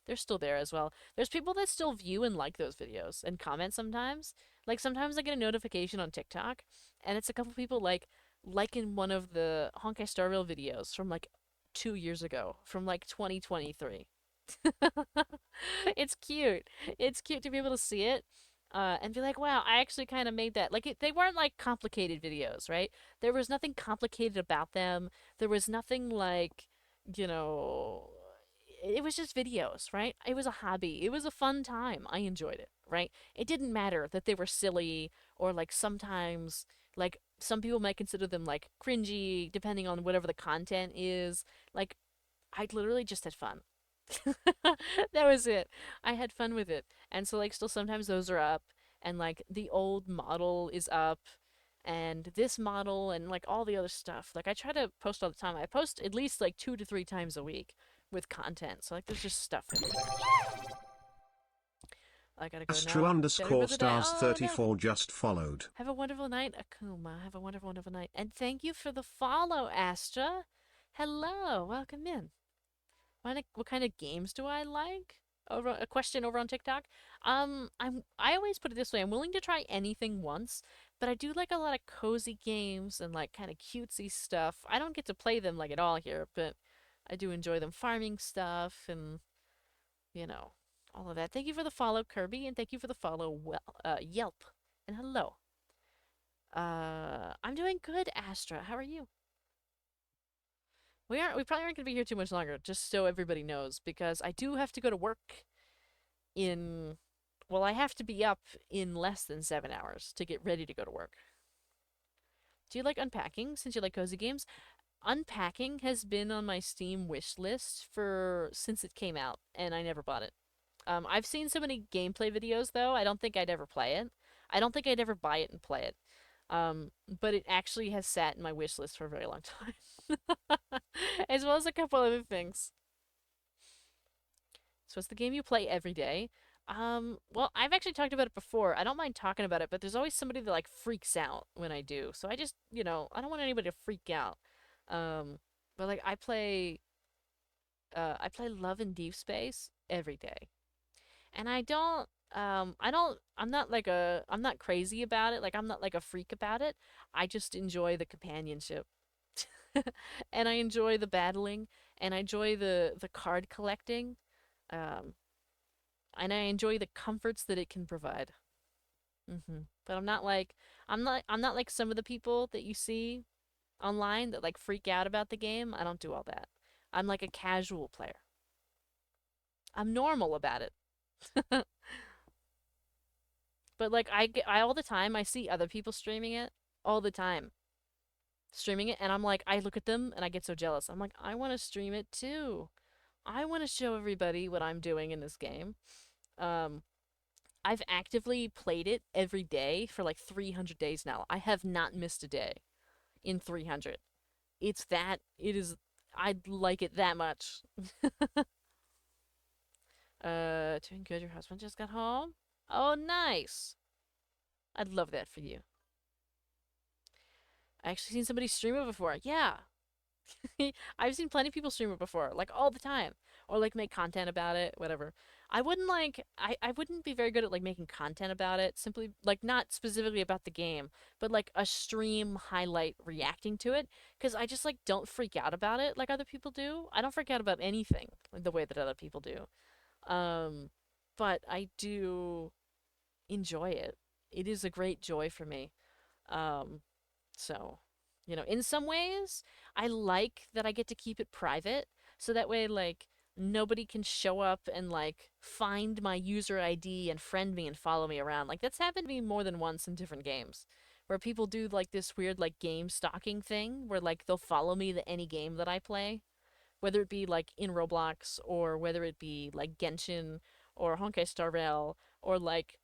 They're still there as well. There's people that still view and like those videos and comment sometimes. Like sometimes I get a notification on TikTok and it's a couple people like liking one of the Honkai Star Rail videos from like 2 years ago, from like 2023. It's cute. It's cute to be able to see it and be like, wow, I actually kind of made that. Like, they weren't like complicated videos, right? There was nothing complicated about them. There was nothing like, you know, it was just videos, right? It was a hobby. It was a fun time. I enjoyed it, right? It didn't matter that they were silly or like sometimes, like, some people might consider them like cringy, depending on whatever the content is. Like, I literally just had fun. That was it. I had fun with it. And so like still sometimes those are up and like the old model is up and this model and like all the other stuff. Like I try to post all the time. I post at least like 2 to 3 times a week with content. So like there's just stuff everywhere. I gotta go Astro now. underscore Better go to bed. stars Oh, no. 34 just followed. Have a wonderful night, Akuma. Have a wonderful, wonderful night. And thank you for the follow, Astra. Hello. Welcome in. What kind of games do I like? Over a question over on TikTok. I always put it this way. I'm willing to try anything once, but I do like a lot of cozy games and like kind of cutesy stuff. I don't get to play them like at all here, but I do enjoy them farming stuff and you know all of that. Thank you for the follow, Kirby, and thank you for the follow, Yelp. And hello. I'm doing good, Astra. How are you? We probably aren't gonna be here too much longer, just so everybody knows, because I do have to go to work in well, I have to be up in less than 7 hours to get ready to go to work. Do you like unpacking since you like cozy games? Unpacking has been on my Steam wish list for since it came out, and I never bought it. I've seen so many gameplay videos though, I don't think I'd ever play it. I don't think I'd ever buy it and play it. But it actually has sat in my wish list for a very long time. As well as a couple other things. So it's the game you play every day. Well, I've actually talked about it before. I don't mind talking about it, but there's always somebody that like freaks out when I do. So I just, I don't want anybody to freak out. Um, but like I play Love and Deep Space every day. And I'm not crazy about it. Like I'm not like a freak about it. I just enjoy the companionship. And I enjoy the battling and I enjoy the card collecting. Um, and I enjoy the comforts that it can provide. But I'm not like some of the people that you see online that like freak out about the game. I don't do all that. I'm like a casual player. I'm normal about it. But like I all the time I see other people streaming it all the time. Streaming it and I'm like I look at them and I get so jealous. I'm like I want to stream it too. I want to show everybody what I'm doing in this game. Um I've actively played it every day for like 300 days now. I have not missed a day in 300. It is I like it that much. Doing good. Your husband just got home. Oh, nice. I'd love that for you. I actually seen somebody stream it before. Yeah. I've seen plenty of people stream it before, like all the time. Or like make content about it, whatever. I wouldn't be very good at like making content about it, simply like not specifically about the game, but like a stream highlight reacting to it, because I just like don't freak out about it like other people do. I don't freak out about anything like the way that other people do. Um, but I do enjoy it. It is a great joy for me. Um, so, in some ways, I like that I get to keep it private. So that way, like, nobody can show up and, like, find my user ID and friend me and follow me around. Like, that's happened to me more than once in different games. Where people do, like, this weird, like, game stalking thing where, like, they'll follow me to any game that I play. Whether it be, like, in Roblox or whether it be, like, Genshin or Honkai Star Rail or, like,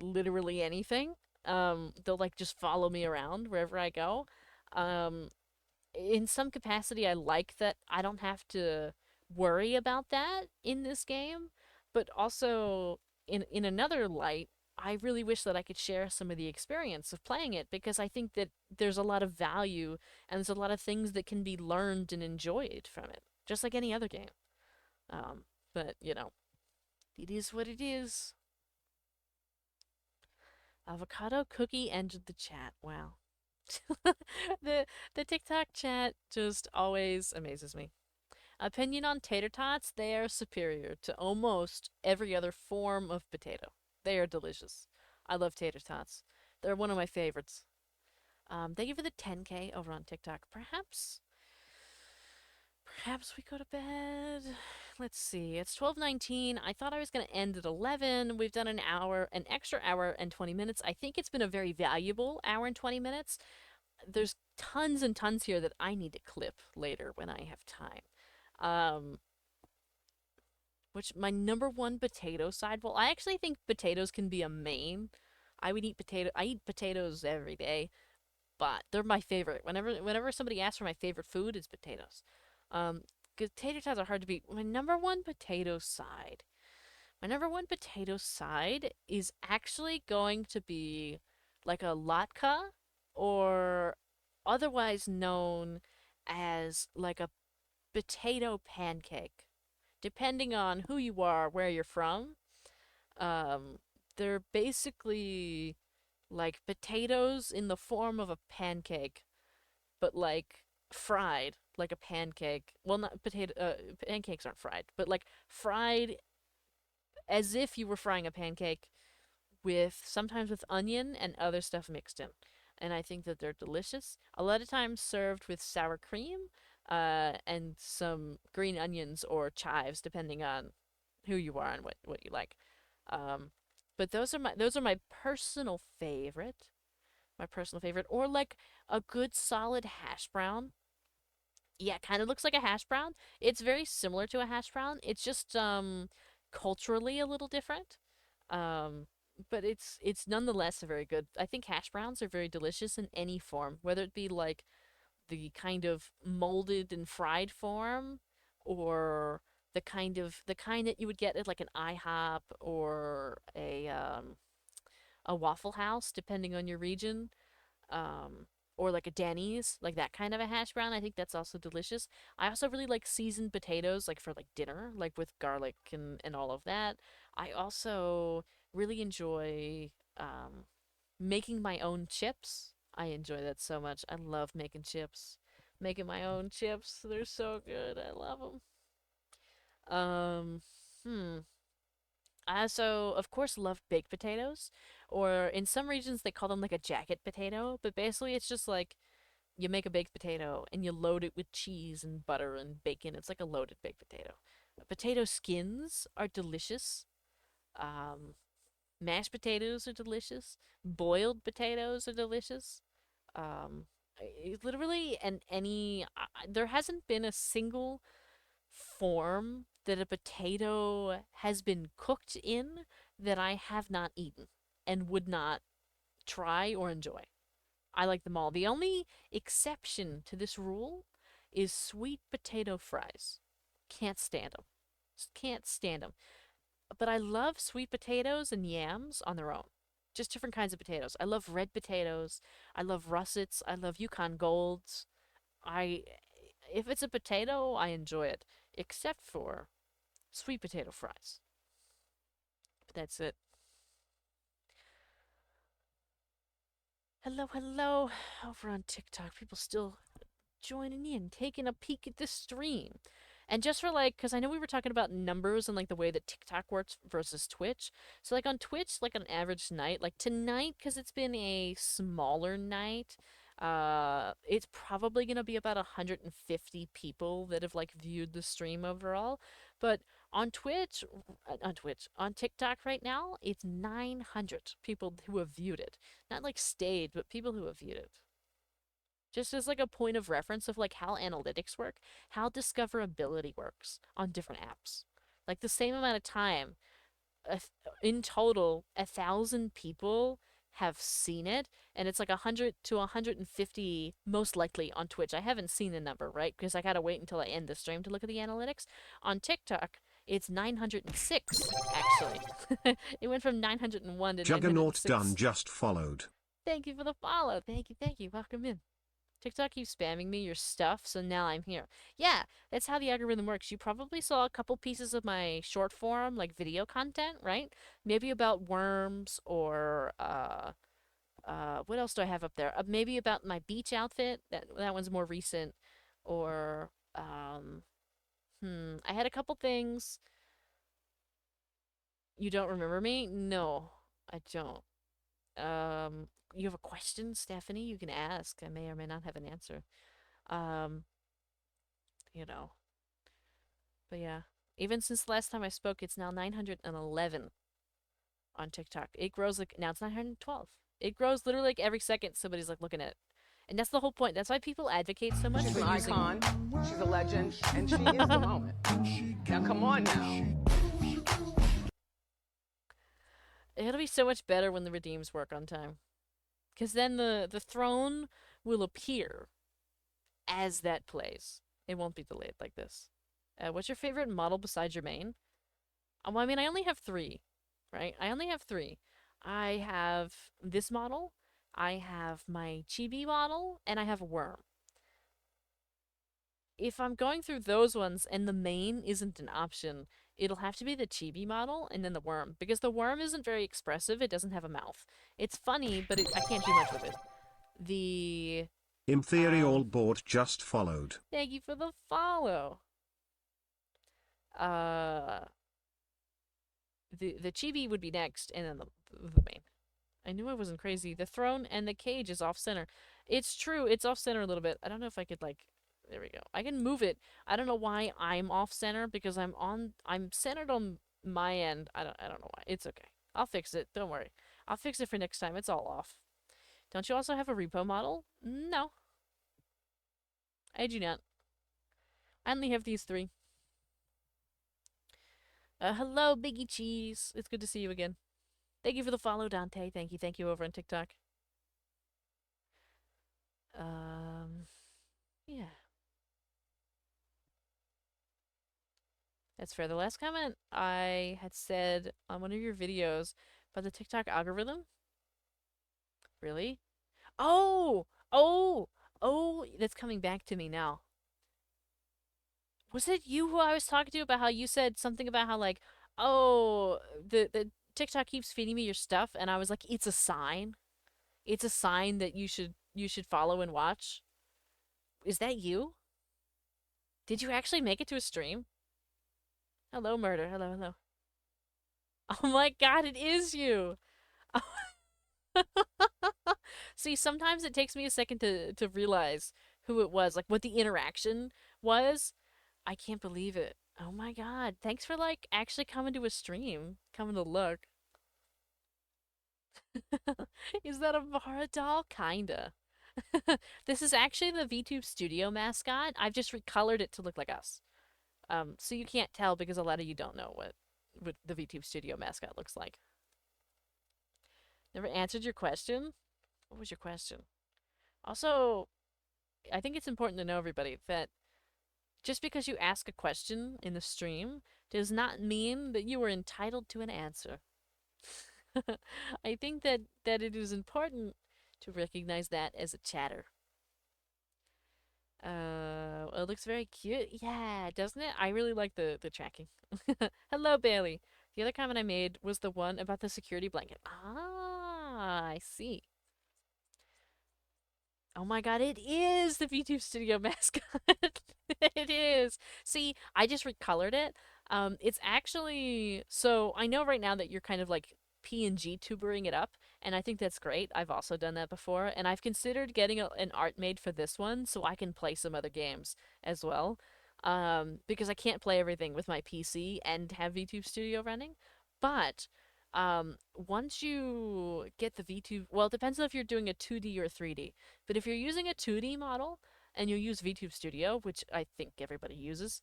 literally anything. They'll like just follow me around wherever I go. Um, in some capacity, I like that I don't have to worry about that in this game, but also in another light, I really wish that I could share some of the experience of playing it because I think that there's a lot of value and there's a lot of things that can be learned and enjoyed from it, just like any other game. Um, but it is what it is. Avocado cookie ended the chat. Wow. the the TikTok chat just always amazes me. Opinion on tater tots, they are superior to almost every other form of potato. They are delicious. I love tater tots. They're one of my favorites. Thank you for the 10K over on TikTok. Perhaps we go to bed. Let's see. It's 12:19. I thought I was going to end at 11. We've done an extra hour and 20 minutes. I think it's been a very valuable hour and 20 minutes. There's tons and tons here that I need to clip later when I have time. Um, which my number one potato side. Well, I actually think potatoes can be a main. I eat potatoes every day, but they're my favorite. Whenever somebody asks for my favorite food, it's potatoes. Um, tater tots are hard to beat. My number one potato side. My number one potato side is actually going to be like a latke, or otherwise known as like a potato pancake. Depending on who you are, where you're from, um, they're basically like potatoes in the form of a pancake, but like fried like a pancake. Well, not potato. Pancakes aren't fried, but like fried as if you were frying a pancake with sometimes with onion and other stuff mixed in. And I think that they're delicious. A lot of times served with sour cream, and some green onions or chives, depending on who you are and what you like. Um, but those are my personal favorite. My personal favorite, or like a good solid hash brown. Yeah, it kind of looks like a hash brown. It's very similar to a hash brown. It's just culturally a little different. Um but it's nonetheless a very good. I think hash browns are very delicious in any form, whether it be like the kind of molded and fried form or the kind that you would get at like an IHOP or a Waffle House, depending on your region, or like a Denny's, like that kind of a hash brown. I think that's also delicious. I also really like seasoned potatoes, like for like dinner, like with garlic and all of that. I also really enjoy making my own chips. I enjoy that so much. I love making chips. Making my own chips. They're so good. I love them. I also, of course, love baked potatoes, or in some regions they call them like a jacket potato, but basically it's just like you make a baked potato and you load it with cheese and butter and bacon. It's like a loaded baked potato. Potato skins are delicious. Um, Mashed potatoes are delicious. Boiled potatoes are delicious. Literally, and there hasn't been a single form that a potato has been cooked in that I have not eaten and would not try or enjoy. I like them all. The only exception to this rule is sweet potato fries. Can't stand them. Just can't stand them. But I love sweet potatoes and yams on their own. Just different kinds of potatoes. I love red potatoes. I love russets. I love Yukon Golds. I if it's a potato, I enjoy it, except for sweet potato fries. But that's it. Hello, hello. Over on TikTok, people still joining in, taking a peek at this stream. And just for like, because I know we were talking about numbers and like the way that TikTok works versus Twitch. So, like on Twitch, like an average night, like tonight, because it's been a smaller night, it's probably going to be about 150 people that have like viewed the stream overall. But on TikTok right now, it's 900 people who have viewed it. Not like stayed, but people who have viewed it. Just as like a point of reference of like how analytics work, how discoverability works on different apps. Like the same amount of time, in total, 1,000 people have seen it, and it's like 100 to 150 most likely on Twitch. I haven't seen the number, right? Because I gotta wait until I end the stream to look at the analytics. On TikTok, it's 906, actually. It went from 901 to Juggernaut 906. Dunn just followed. Thank you for the follow. Thank you, thank you. Welcome in. TikTok keeps spamming me your stuff, so now I'm here. Yeah, that's how the algorithm works. You probably saw a couple pieces of my short form, like video content, right? Maybe about worms or what else do I have up there? Maybe about my beach outfit. That one's more recent. Or I had a couple things. You don't remember me? No, I don't. You have a question, Stephanie? You can ask. I may or may not have an answer. Um, you know. But yeah, even since the last time I spoke, it's now 911 on TikTok. It grows like now it's 912. It grows literally like every second somebody's like looking at it. And that's the whole point. That's why people advocate so much She's for an using icon, she's a legend, and she is the moment. Now come on now. It'll be so much better when the redeems work on time. Because then the throne will appear as that plays. It won't be delayed like this. What's your favorite model besides your main? Well, I mean, I only have three, right? I only have three. I have this model, I have my chibi model, and I have a worm. If I'm going through those ones and the main isn't an option, it'll have to be the chibi model and then the worm, because the worm isn't very expressive. It doesn't have a mouth. It's funny, but I can't do much with it. The Imperial Board just followed. Thank you for the follow. The chibi would be next, and then the main. I knew I wasn't crazy. The throne and the cage is off center. It's true. It's off center a little bit. I don't know if I could like. There we go. I can move it. I don't know why I'm off center because I'm centered on my end. I don't know why. It's okay. I'll fix it. Don't worry. I'll fix it for next time. It's all off. Don't you also have a repo model? No. I do not. I only have these three. Hello, Biggie Cheese. It's good to see you again. Thank you for the follow, Dante. Thank you. Thank you over on TikTok. Yeah. That's fair. The last comment I had said on one of your videos about the TikTok algorithm. Really? Oh! Oh! Oh! That's coming back to me now. Was it you who I was talking to about how you said something about how, like, oh, the TikTok keeps feeding me your stuff, and I was like, it's a sign. It's a sign that you should follow and watch. Is that you? Did you actually make it to a stream? Hello, murder. Hello, hello. Oh my god, it is you. See, sometimes it takes me a second to realize who it was, like what the interaction was. I can't believe it. Oh my god. Thanks for like actually coming to a stream, coming to look. Is that a Vara doll? Kinda. This is actually the VTube Studio mascot. I've just recolored it to look like us. So you can't tell because a lot of you don't know what the VTube Studio mascot looks like. Never answered your question? What was your question? Also, I think it's important to know, everybody, that just because you ask a question in the stream does not mean that you are entitled to an answer. I think that it is important to recognize that as a chatter. Well, it looks very cute. Yeah, doesn't it? I really like the tracking. Hello, Bailey. The other comment I made was the one about the security blanket. Ah, I see. Oh my god, it is the VTube Studio mascot. It is. See, I just recolored it. It's actually, so I know right now that you're kind of like PNG tubering it up, and I think that's great. I've also done that before, and I've considered getting an art made for this one so I can play some other games as well. Because I can't play everything with my PC and have VTube Studio running. But once you get the VTube, well, it depends on if you're doing a 2D or 3D. But if you're using a 2D model and you use VTube Studio, which I think everybody uses,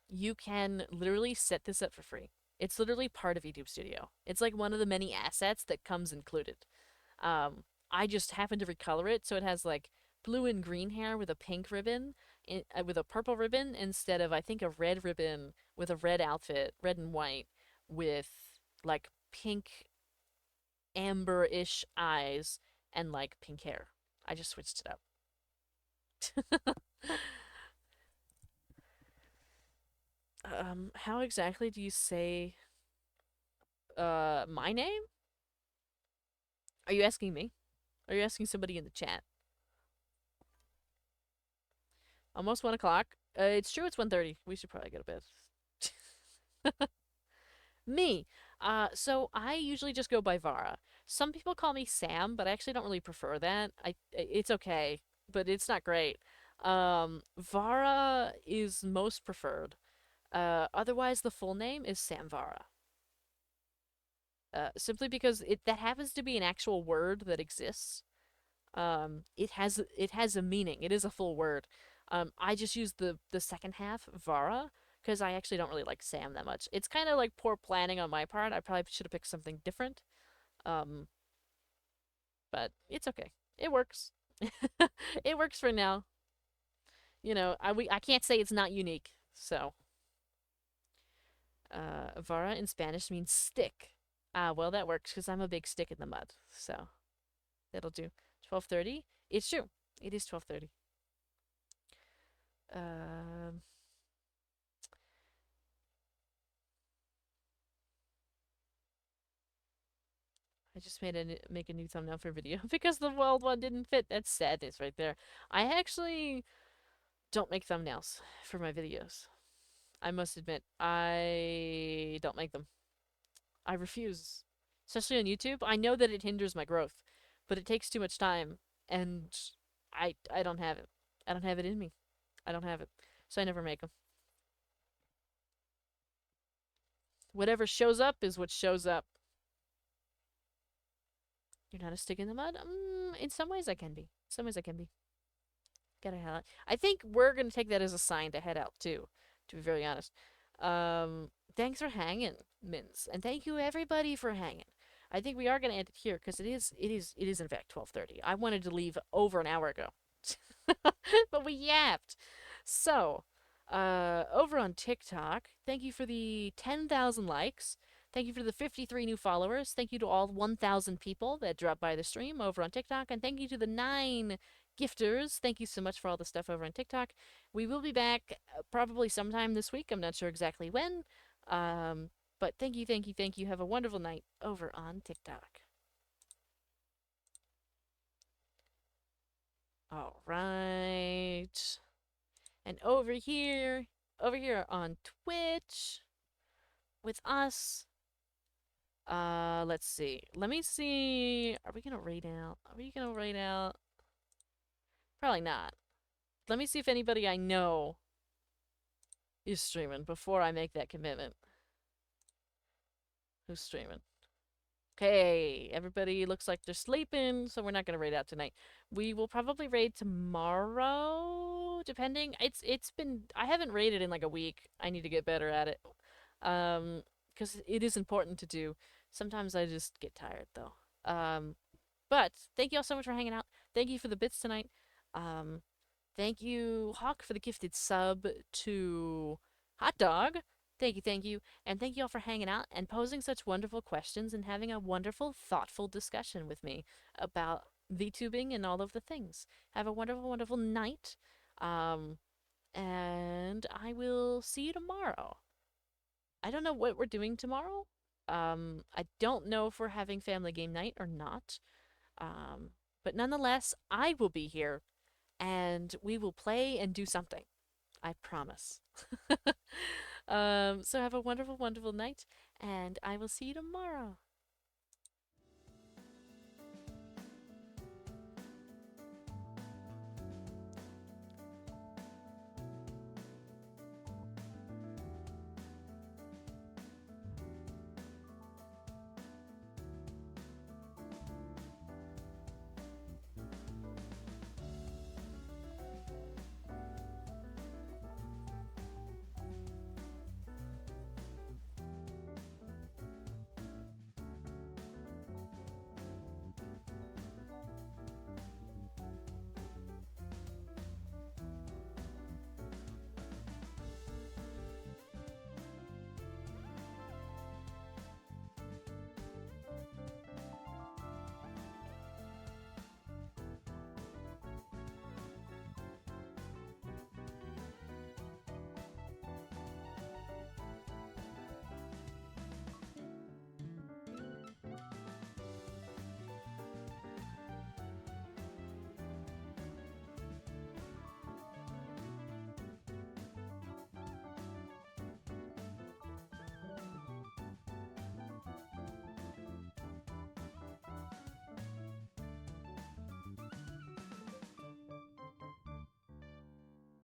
you can literally set this up for free. It's literally part of VTube Studio. It's like one of the many assets that comes included. I just happened to recolor it so it has like blue and green hair with a pink ribbon, with a purple ribbon, instead of, I think, a red ribbon with a red outfit, red and white, with like pink amber-ish eyes and like pink hair. I just switched it up. How exactly do you say my name? Are you asking me? Are you asking somebody in the chat? Almost 1 o'clock. It's true, it's 1:30. We should probably go to bed. Me. So I usually just go by Vara. Some people call me Sam, but I actually don't really prefer that. It's okay, but it's not great. Vara is most preferred. Otherwise, the full name is Sam Vara. Simply because that happens to be an actual word that exists. It has a meaning. It is a full word. I just use the second half, Vara, because I actually don't really like Sam that much. It's kind of like poor planning on my part. I probably should have picked something different. But it's okay. It works. It works for now. You know, I can't say it's not unique. So, Vara in Spanish means stick. Well, that works because I'm a big stick in the mud. So, that'll do. 12:30. It's true. It is 12:30. I just make a new thumbnail for video because the world one didn't fit. That's sadness right there. I actually don't make thumbnails for my videos. I must admit, I don't make them. I refuse. Especially on YouTube. I know that it hinders my growth, but it takes too much time, and I don't have it. I don't have it in me. I don't have it. So I never make them. Whatever shows up is what shows up. You're not a stick in the mud? In some ways I can be. Some ways I can be. Gotta head out. I think we're gonna take that as a sign to head out too, to be very honest. Thanks for hanging, Mins. And thank you everybody for hanging. I think we are gonna end it here because it is in fact 12:30. I wanted to leave over an hour ago. But we yapped. So, over on TikTok, thank you for the 10,000 likes. Thank you for the 53 new followers. Thank you to all 1,000 people that dropped by the stream over on TikTok. And thank you to the 9 gifters. Thank you so much for all the stuff over on TikTok. We will be back probably sometime this week. I'm not sure exactly when. But thank you, thank you, thank you. Have a wonderful night over on TikTok. All right. And over here on Twitch with us. Let's see. Let me see. Are we gonna raid out? Are we gonna raid out? Probably not. Let me see if anybody I know is streaming before I make that commitment. Who's streaming? Okay, everybody looks like they're sleeping, so we're not gonna raid out tonight. We will probably raid tomorrow, depending. It's been I haven't raided in like a week. I need to get better at it. Because it is important to do. Sometimes I just get tired though. But thank you all so much for hanging out. Thank you for the bits tonight. Thank you, Hawk, for the gifted sub to Hot Dog. Thank you. And thank you all for hanging out and posing such wonderful questions and having a wonderful, thoughtful discussion with me about VTubing and all of the things. Have a wonderful, wonderful night. And I will see you tomorrow. I don't know what we're doing tomorrow. I don't know if we're having family game night or not. But nonetheless, I will be here and we will play and do something. I promise. So have a wonderful, wonderful night, and I will see you tomorrow.